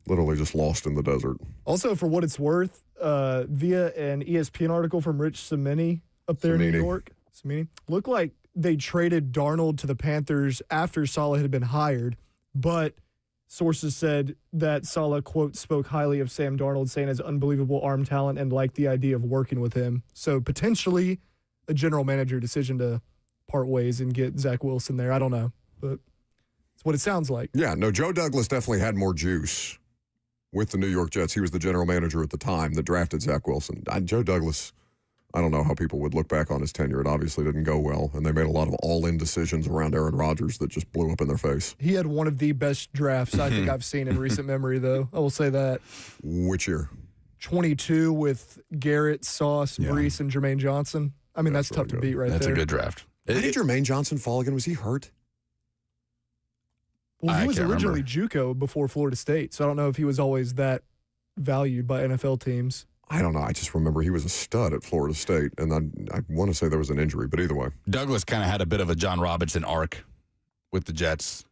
literally just lost in the desert. Also, for what it's worth, via an ESPN article from Rich Cimini up there in New York, looked like they traded Darnold to the Panthers after Saleh had been hired, but sources said that Saleh, quote, spoke highly of Sam Darnold, saying his unbelievable arm talent and liked the idea of working with him. So potentially a general manager decision to part ways and get Zach Wilson there. I don't know, but it's what it sounds like. Yeah, no, Joe Douglas definitely had more juice with the New York Jets. He was the general manager at the time that drafted Zach Wilson. Joe Douglas, I don't know how people would look back on his tenure. It obviously didn't go well, and they made a lot of all-in decisions around Aaron Rodgers that just blew up in their face. He had one of the best drafts I think I've seen in recent memory, though. I will say that. Which year? 22 with Garrett, Sauce, Brees, and Jermaine Johnson. I mean, that's tough to beat right That's there. a good draft. Why did Jermaine Johnson fall again? Was he hurt? Well, he I was can't originally JUCO before Florida State, so I don't know if he was always that valued by NFL teams. I don't know. I just remember he was a stud at Florida State, and I want to say there was an injury, but either way. Douglas kind of had a bit of a John Robinson arc with the Jets,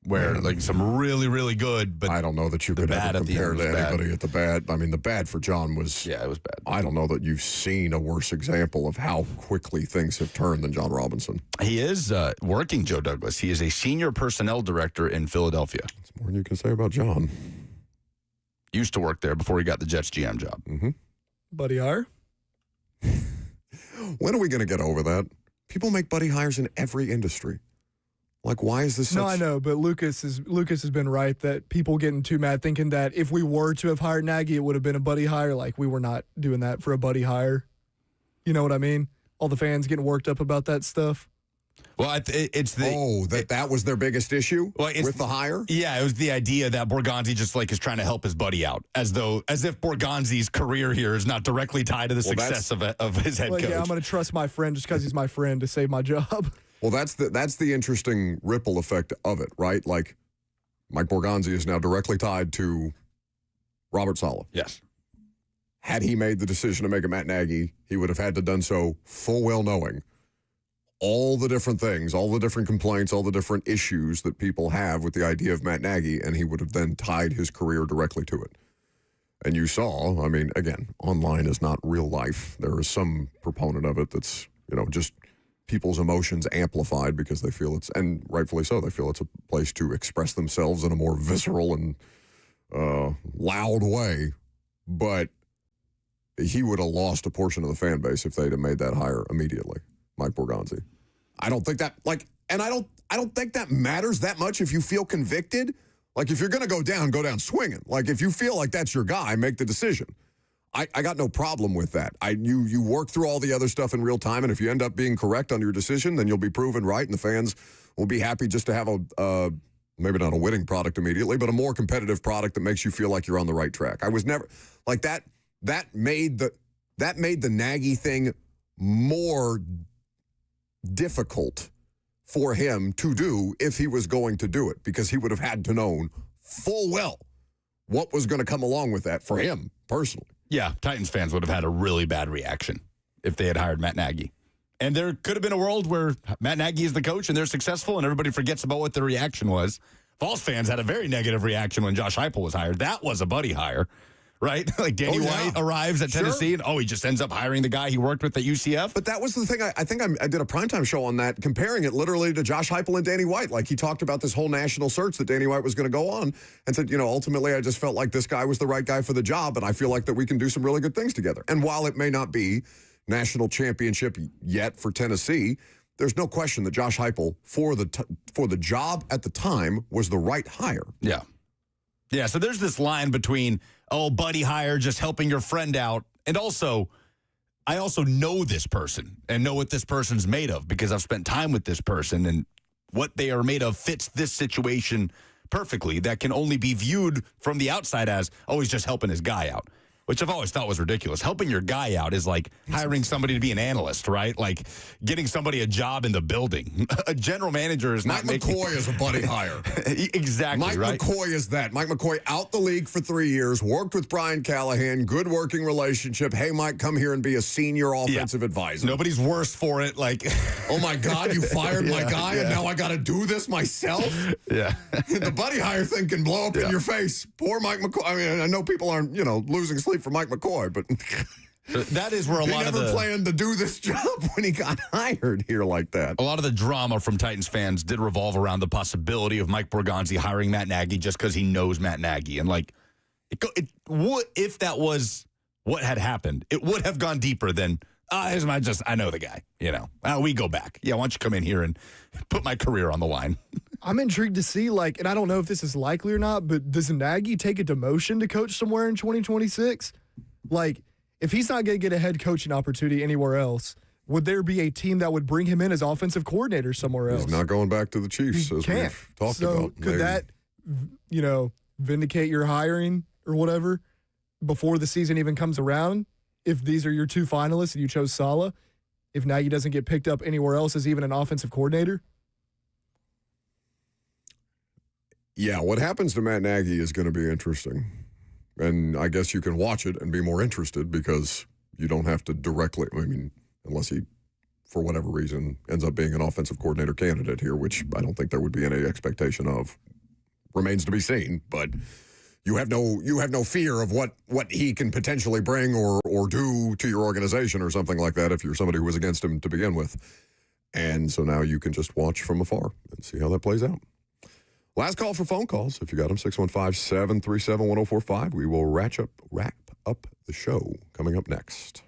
where like some really, really good, but I don't know that you could ever compare to anybody at the bad. I mean, the bad for John was... Yeah, it was bad. I don't know that you've seen a worse example of how quickly things have turned than John Robinson. He is working, Joe Douglas. He is a senior personnel director in Philadelphia. That's more than you can say about John. Used to work there before he got the Jets GM job. Mm-hmm. Buddy hire? When are we going to get over that? People make buddy hires in every industry. Like, why is this such... No, I know, but Lucas has been right that people getting too mad thinking that if we were to have hired Nagy, it would have been a buddy hire. Like, we were not doing that for a buddy hire. You know what I mean? All the fans getting worked up about that stuff. Well, it's the that was their biggest issue with the hire. Yeah, it was the idea that Borgonzi just like is trying to help his buddy out, as if Borgonzi's career here is not directly tied to the success of his head coach. Yeah, I'm going to trust my friend just because he's my friend to save my job. Well, that's the interesting ripple effect of it, right? Like, Mike Borgonzi is now directly tied to Robert Saleh. Yes. Had he made the decision to make a Matt Nagy, he would have had to done so full well knowing all the different things, all the different complaints, all the different issues that people have with the idea of Matt Nagy, and he would have then tied his career directly to it. And you saw, I mean, again, online is not real life. There is some proponent of it that's, just people's emotions amplified because they feel it's, and rightfully so, they feel it's a place to express themselves in a more visceral and loud way. But he would have lost a portion of the fan base if they'd have made that hire immediately, Mike Borgonzi. I don't think that, and I don't think that matters that much if you feel convicted. Like, if you're going to go down swinging. Like, if you feel like that's your guy, make the decision. I got no problem with that. You work through all the other stuff in real time, and if you end up being correct on your decision, then you'll be proven right, and the fans will be happy just to have a maybe not a winning product immediately, but a more competitive product that makes you feel like you're on the right track. I was never like that. That made the Nagy thing more difficult for him to do if he was going to do it, because he would have had to known full well what was going to come along with that for him personally. Yeah, Titans fans would have had a really bad reaction if they had hired Matt Nagy. And there could have been a world where Matt Nagy is the coach and they're successful and everybody forgets about what the reaction was. Vols fans had a very negative reaction when Josh Heupel was hired. That was a buddy hire, right? Like Danny White arrives at Tennessee and, he just ends up hiring the guy he worked with at UCF. But that was the thing. I think I did a primetime show on that, comparing it literally to Josh Heupel and Danny White. Like, he talked about this whole national search that Danny White was going to go on and said, ultimately I just felt like this guy was the right guy for the job, and I feel like that we can do some really good things together. And while it may not be national championship yet for Tennessee, there's no question that Josh Heupel, for the job at the time, was the right hire. Yeah. Yeah, so there's this line between, buddy hire, just helping your friend out, and also, I also know this person and know what this person's made of because I've spent time with this person, and what they are made of fits this situation perfectly. That can only be viewed from the outside as, he's just helping his guy out, which I've always thought was ridiculous. Helping your guy out is like hiring somebody to be an analyst, right? Like getting somebody a job in the building. A general manager is not Mike McCoy is a buddy hire. Exactly, Mike right? McCoy is that. Mike McCoy out the league for 3 years, worked with Brian Callahan, good working relationship. Hey, Mike, come here and be a senior offensive advisor. Nobody's worse for it. Like, oh my God, you fired my guy and now I got to do this myself? Yeah. The buddy hire thing can blow up in your face. Poor Mike McCoy. I mean, I know people aren't, losing sleep for Mike McCoy, but that is where a lot of the... He never planned to do this job when he got hired here like that. A lot of the drama from Titans fans did revolve around the possibility of Mike Borgonzi hiring Matt Nagy just because he knows Matt Nagy. And like, if that was what had happened, it would have gone deeper than, I know the guy, we go back. Yeah, why don't you come in here and put my career on the line? I'm intrigued to see, and I don't know if this is likely or not, but does Nagy take a demotion to coach somewhere in 2026? Like, if he's not going to get a head coaching opportunity anywhere else, would there be a team that would bring him in as offensive coordinator somewhere else? He's not going back to the Chiefs, as we've talked about. Could that, vindicate your hiring or whatever before the season even comes around? If these are your two finalists and you chose Saleh, if Nagy doesn't get picked up anywhere else as even an offensive coordinator? Yeah, what happens to Matt Nagy is going to be interesting. And I guess you can watch it and be more interested because you don't have to directly, unless he, for whatever reason, ends up being an offensive coordinator candidate here, which I don't think there would be any expectation of. Remains to be seen, but you have no fear of what he can potentially bring or do to your organization or something like that if you're somebody who was against him to begin with. And so now you can just watch from afar and see how that plays out. Last call for phone calls. If you got them, 615-737-1045. We will wrap up the show coming up next.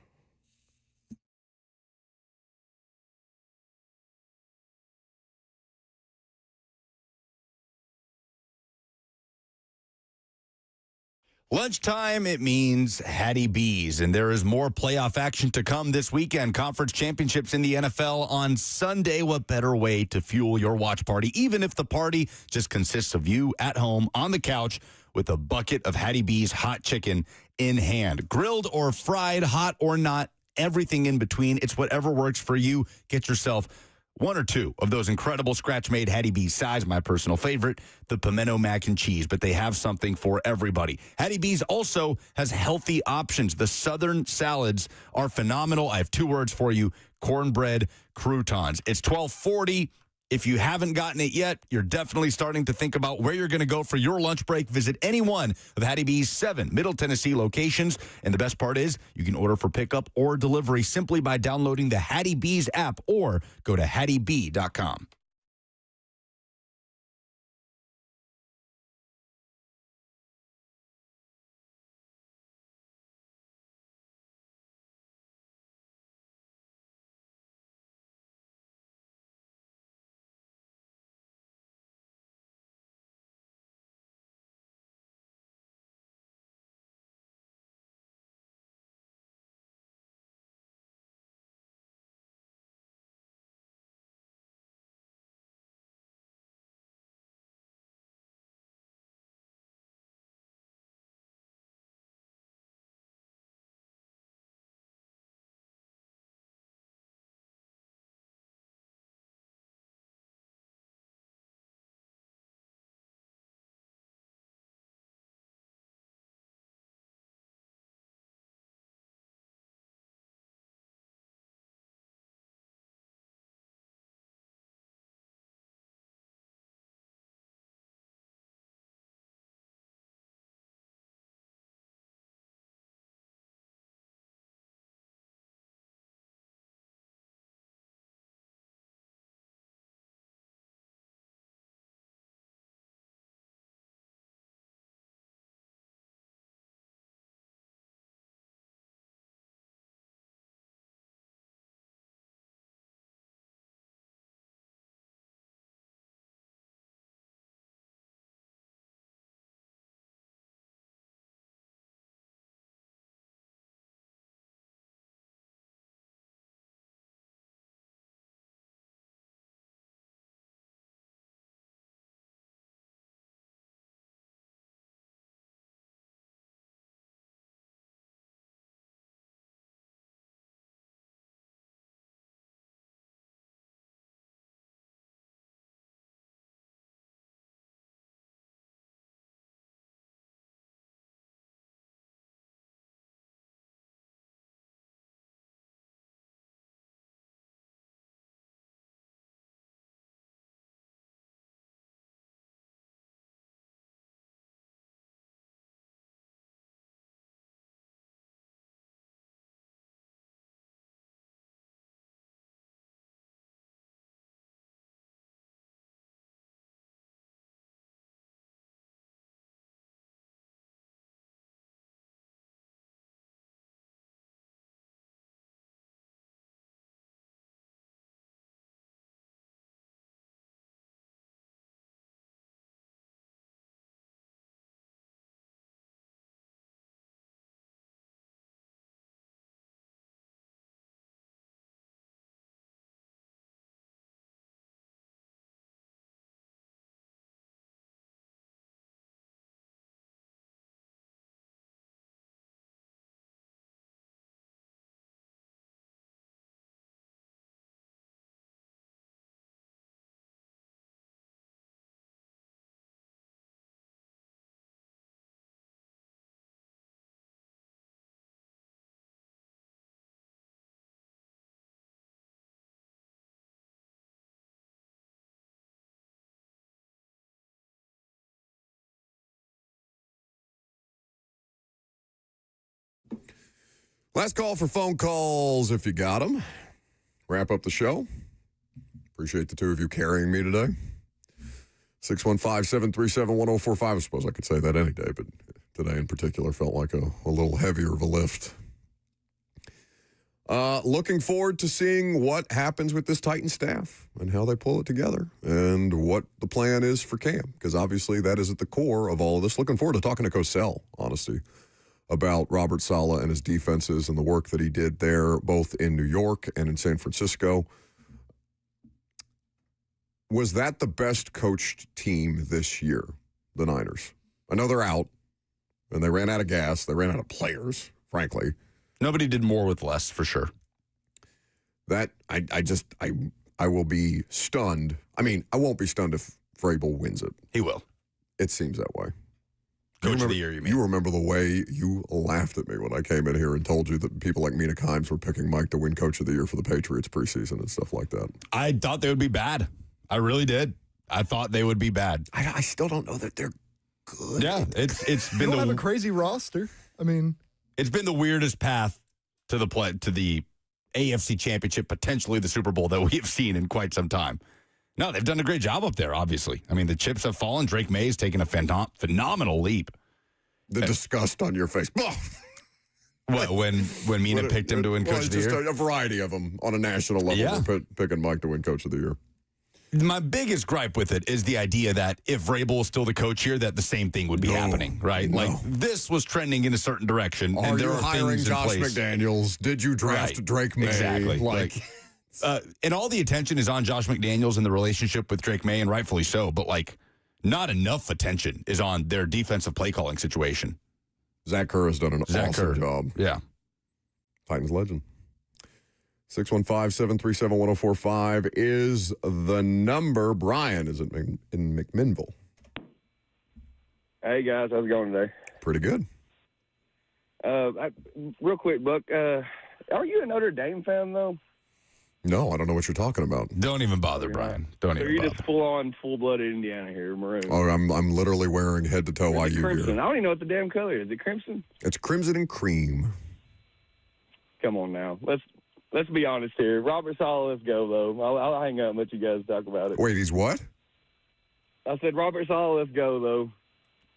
Lunchtime, it means Hattie B's, and there is more playoff action to come this weekend. Conference championships in the NFL on Sunday. What better way to fuel your watch party, even if the party just consists of you at home on the couch with a bucket of Hattie B's hot chicken in hand. Grilled or fried, hot or not, everything in between. It's whatever works for you. Get yourself one or two of those incredible scratch-made Hattie B's sides. My personal favorite, the pimento mac and cheese, but they have something for everybody. Hattie B's also has healthy options. The Southern salads are phenomenal. I have two words for you: cornbread croutons. It's $12.40. If you haven't gotten it yet, you're definitely starting to think about where you're going to go for your lunch break. Visit any one of Hattie B's 7 Middle Tennessee locations. And the best part is you can order for pickup or delivery simply by downloading the Hattie B's app or go to HattieB.com. Last call for phone calls if you got them. Wrap up the show. Appreciate the two of you carrying me today. 615-737-1045. I suppose I could say that any day, but today in particular felt like a little heavier of a lift. Looking forward to seeing what happens with this Titan staff and how they pull it together and what the plan is for Cam, because obviously that is at the core of all of this. Looking forward to talking to Cosell, honestly, about Robert Saleh and his defenses and the work that he did there, both in New York and in San Francisco. Was that the best coached team this year, the Niners? I know they're out, and they ran out of gas. They ran out of players, frankly. Nobody did more with less, for sure. That, I will be stunned. I mean, I won't be stunned if Vrabel wins it. He will. It seems that way. Coach of the year, you mean? You remember the way you laughed at me when I came in here and told you that people like Mina Kimes were picking Mike to win Coach of the Year for the Patriots preseason and stuff like that. I thought they would be bad. I really did. I thought they would be bad. I still don't know that they're good. Yeah, it's They been don't have a crazy roster. I mean, it's been the weirdest path to the AFC Championship, potentially the Super Bowl, that we have seen in quite some time. No, they've done a great job up there, obviously. I mean, the chips have fallen. Drake May has taken a phenomenal leap. The disgust on your face. What, when Mina picked him to win Coach of the Year? Just a variety of them on a national level. Yeah. We're picking Mike to win Coach of the Year. My biggest gripe with it is the idea that if Vrabel was still the coach here, that the same thing would be happening, right? No. Like, this was trending in a certain direction. Are and there you are hiring things Josh in place. McDaniels? Did you draft Right. Drake May? Exactly. And all the attention is on Josh McDaniels and the relationship with Drake May, and rightfully so. But, not enough attention is on their defensive play calling situation. Zach Kerr has done an awesome job. Yeah. Titans legend. 615-737-1045 is the number. Brian is in McMinnville. Hey, guys. How's it going today? Pretty good. Real quick, Buck. Are you a Notre Dame fan, though? No, I don't know what you're talking about. Don't even bother, Brian. Don't So even you're bother. just full-blooded Indiana here, maroon. Oh, I'm literally wearing head-to-toe Or is it IU crimson? gear. I don't even know what the damn color is. Is it crimson? It's crimson and cream. Come on now. Let's be honest here. Robert Saleh, let's go, though. I'll hang up and let you guys talk about it. Wait, he's what? I said Robert Saleh, let's go, though.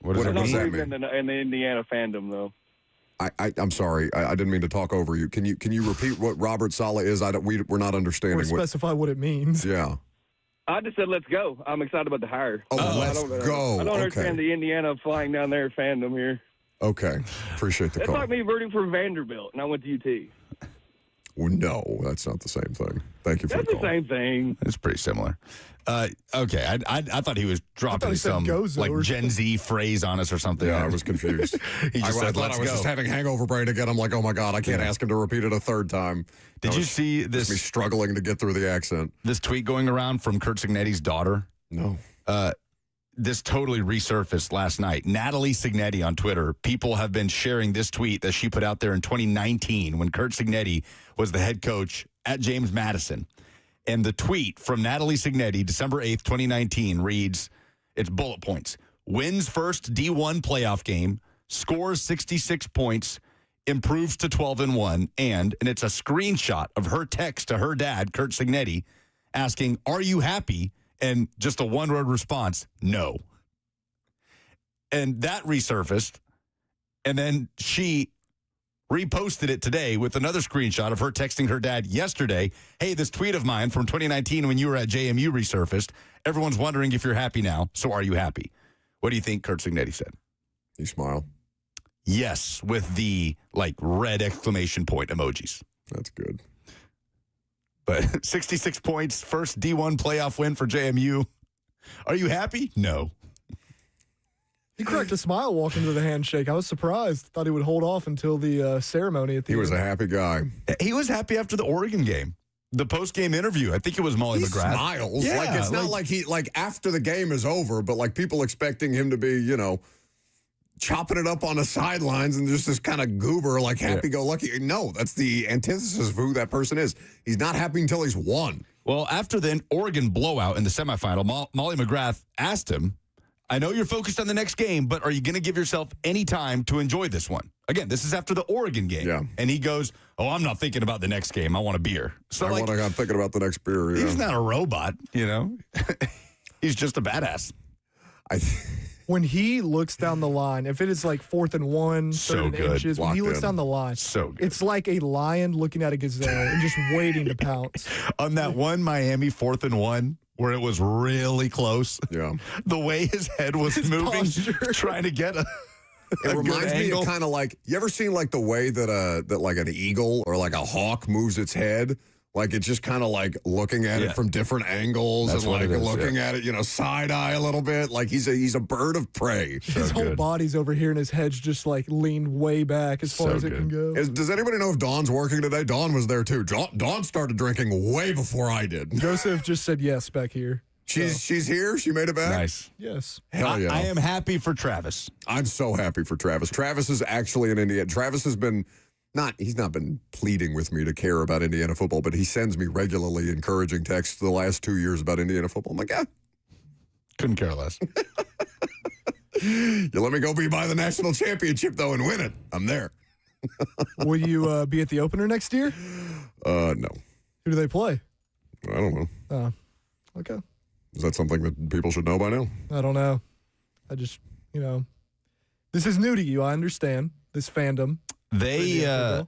What does that mean? In the Indiana fandom, though. I'm sorry. I didn't mean to talk over you. Can you repeat what Robert Saleh is? We're not understanding. or specify what it means. Yeah. I just said let's go. I'm excited about the hire. Oh, let's go. I don't understand Okay. the Indiana flying down there fandom here. Okay. Appreciate the It's call. like me rooting for Vanderbilt, and I went to UT. Well, no, that's not the same thing. Thank you for That's the the call. same thing. It's pretty similar. Okay, I thought he was dropping he said some gozo or Gen Z phrase on us or something. Yeah, I was confused. He just I said, thought "Let's I was go." just having hangover brain again. I'm like, oh my God, I can't ask him to repeat it a third time. Did you see this? Me struggling to get through the accent. This tweet going around from Kurt Cignetti's daughter? No. This totally resurfaced last night. Natalie Cignetti on Twitter. People have been sharing this tweet that she put out there in 2019 when Kurt Cignetti was the head coach at James Madison. And the tweet from Natalie Cignetti, December 8th, 2019, reads, it's bullet points. Wins first D1 playoff game, scores 66 points, improves to 12-1, and it's a screenshot of her text to her dad, Kurt Cignetti, asking, are you happy? And just a one-word response, no. And that resurfaced, and then she reposted it today with another screenshot of her texting her dad yesterday, hey, this tweet of mine from 2019 when you were at JMU resurfaced. Everyone's wondering if you're happy now, so are you happy? What do you think Kurt Cignetti said? He smiled. Yes, with the, red exclamation point emojis. That's good. But 66 points, first D1 playoff win for JMU. Are you happy? No. He cracked a smile walking to the handshake. I was surprised. Thought he would hold off until the ceremony at the He end. was a happy guy. He was happy after the Oregon game. The post-game interview. I think it was Molly He McGrath. smiles. Yeah, It's not like he, after the game is over, but people expecting him to be, chopping it up on the sidelines and just this kind of goober, happy-go-lucky. No, that's the antithesis of who that person is. He's not happy until he's won. Well, after the Oregon blowout in the semifinal, Molly McGrath asked him, I know you're focused on the next game, but are you going to give yourself any time to enjoy this one? Again, this is after the Oregon game. Yeah. And he goes, oh, I'm not thinking about the next game. I want a beer. So I'm thinking about the next beer. He's not a robot, He's just a badass. When he looks down the line, if it is like 4th and 1, So 3rd and good. inches, when he Locked looks in. down the line, So good. it's like a lion looking at a gazelle and just waiting to pounce. On that one Miami 4th and 1 where it was really close. Yeah. The way his head was moving, posture. trying to get a It good reminds me angle. of kind of like, you ever seen like the way that like an eagle or like a hawk moves its head? Like it's just kind of like looking at it from different angles That's and what like it is, looking at it, side eye a little bit. Like he's a bird of prey. His whole body's over here and his head's just like leaned way back as far as it can go. Does anybody know if Dawn's working today? Dawn was there too. Dawn started drinking way before I did. Joseph just said yes back here. She's here. She made it back. Nice. Yes. Hell yeah. I am happy for Travis. I'm so happy for Travis. Travis is actually an Indiana. Travis has been he's not been pleading with me to care about Indiana football, but he sends me regularly encouraging texts the last 2 years about Indiana football. I'm like, couldn't care less. You let me go be by the national championship though and win it. I'm there. Will you be at the opener next year? No. Who do they play? I don't know. Oh, okay. Is that something that people should know by now? I don't know. I just, this is new to you. I understand this fandom. Their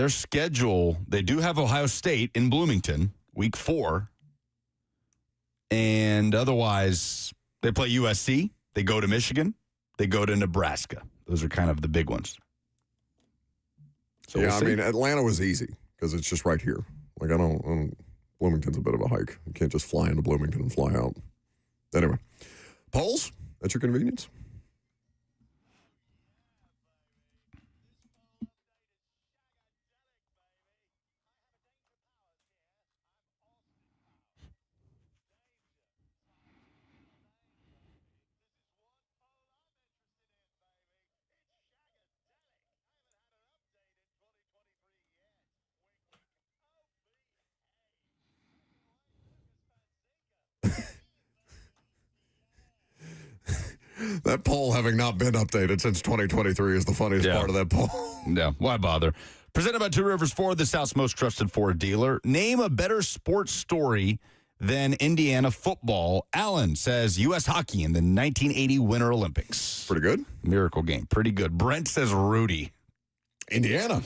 schedule, they do have Ohio State in Bloomington, week 4. And otherwise, they play USC, they go to Michigan, they go to Nebraska. Those are kind of the big ones. So yeah, we'll see. I mean, Atlanta was easy because it's just right here. Like, I don't, Bloomington's a bit of a hike. You can't just fly into Bloomington and fly out. Anyway, polls at your convenience. That poll having not been updated since 2023 is the funniest part of that poll. No, why bother? Presented by Two Rivers Ford, the South's most trusted Ford dealer. Name a better sports story than Indiana football. Allen says U.S. hockey in the 1980 Winter Olympics. Pretty good. Miracle game. Pretty good. Brent says Rudy. Indiana.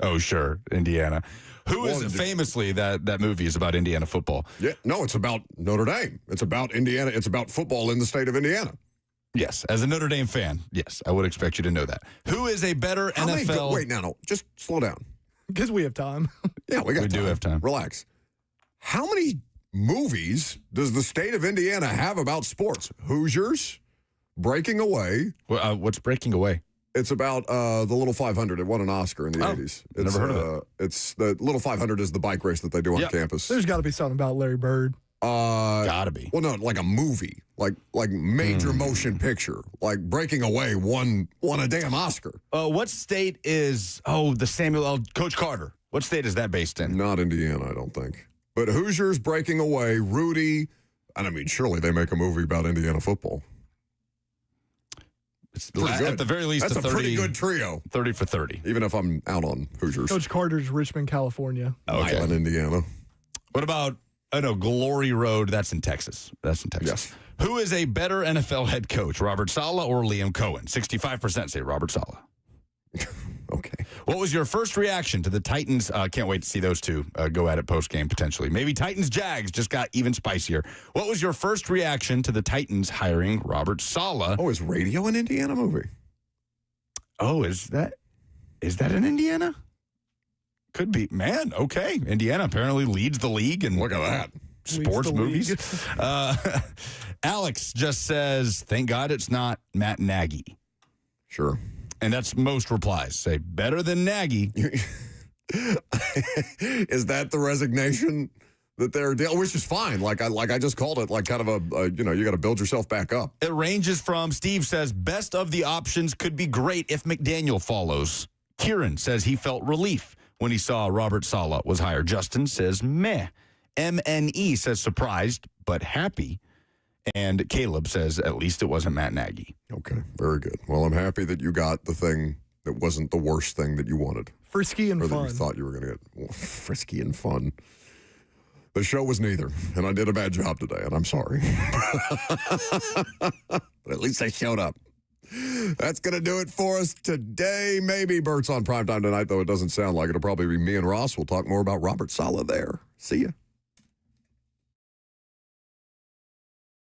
Oh, sure. Indiana. Who is famously that movie is about Indiana football? Yeah, no, it's about Notre Dame. It's about Indiana. It's about football in the state of Indiana. Yes, as a Notre Dame fan, yes, I would expect you to know that. Who is a better NFL? Wait, no, just slow down. Because we have time. Yeah, we do have time. Relax. How many movies does the state of Indiana have about sports? Hoosiers, Breaking Away. What's Breaking Away? It's about the Little 500. It won an Oscar in the 80s. Never heard of it. It's the Little 500 is the bike race that they do on campus. There's got to be something about Larry Bird. Gotta be. Well, no, like a movie, like major motion picture, like Breaking Away won a damn Oscar. What state is the Samuel L. Coach Carter? What state is that based in? Not Indiana, I don't think. But Hoosiers, Breaking Away, Rudy, and I mean, surely they make a movie about Indiana football. It's pretty good. At the very least, That's a 30, pretty good trio. 30 for 30. Even if I'm out on Hoosiers. Coach Carter's Richmond, California. Okay. Milan, Indiana. What about, Glory Road? That's in Texas. Yes. Who is a better NFL head coach, Robert Saleh or Liam Cohen? 65% say Robert Saleh. Okay. What was your first reaction to the Titans? Can't wait to see those two go at it post-game potentially. Maybe Titans-Jags just got even spicier. What was your first reaction to the Titans hiring Robert Saleh? Oh, is Radio an Indiana movie? Oh, is that in Indiana? Could be. Man, okay. Indiana apparently leads the league in Look at that. sports movies. Alex just says, thank God it's not Matt Nagy. Sure. And that's most replies. Say, better than Nagy. Is that the resignation that they're dealing, which is fine. Like I just called it like kind of a you got to build yourself back up. It ranges from, Steve says, best of the options could be great if McDaniel follows. Kieran says he felt relief when he saw Robert Saleh was hired. Justin says, meh. MNE says surprised but happy. And Caleb says at least it wasn't Matt Nagy. Okay, very good. Well, I'm happy that you got the thing that wasn't the worst thing that you wanted. Frisky and or fun. That you thought you were going to get. Well, frisky and fun. The show was neither, and I did a bad job today, and I'm sorry. But at least I showed up. That's going to do it for us today. Maybe Bert's on primetime tonight, though it doesn't sound like it. It'll probably be me and Ross. We'll talk more about Robert Saleh there. See ya.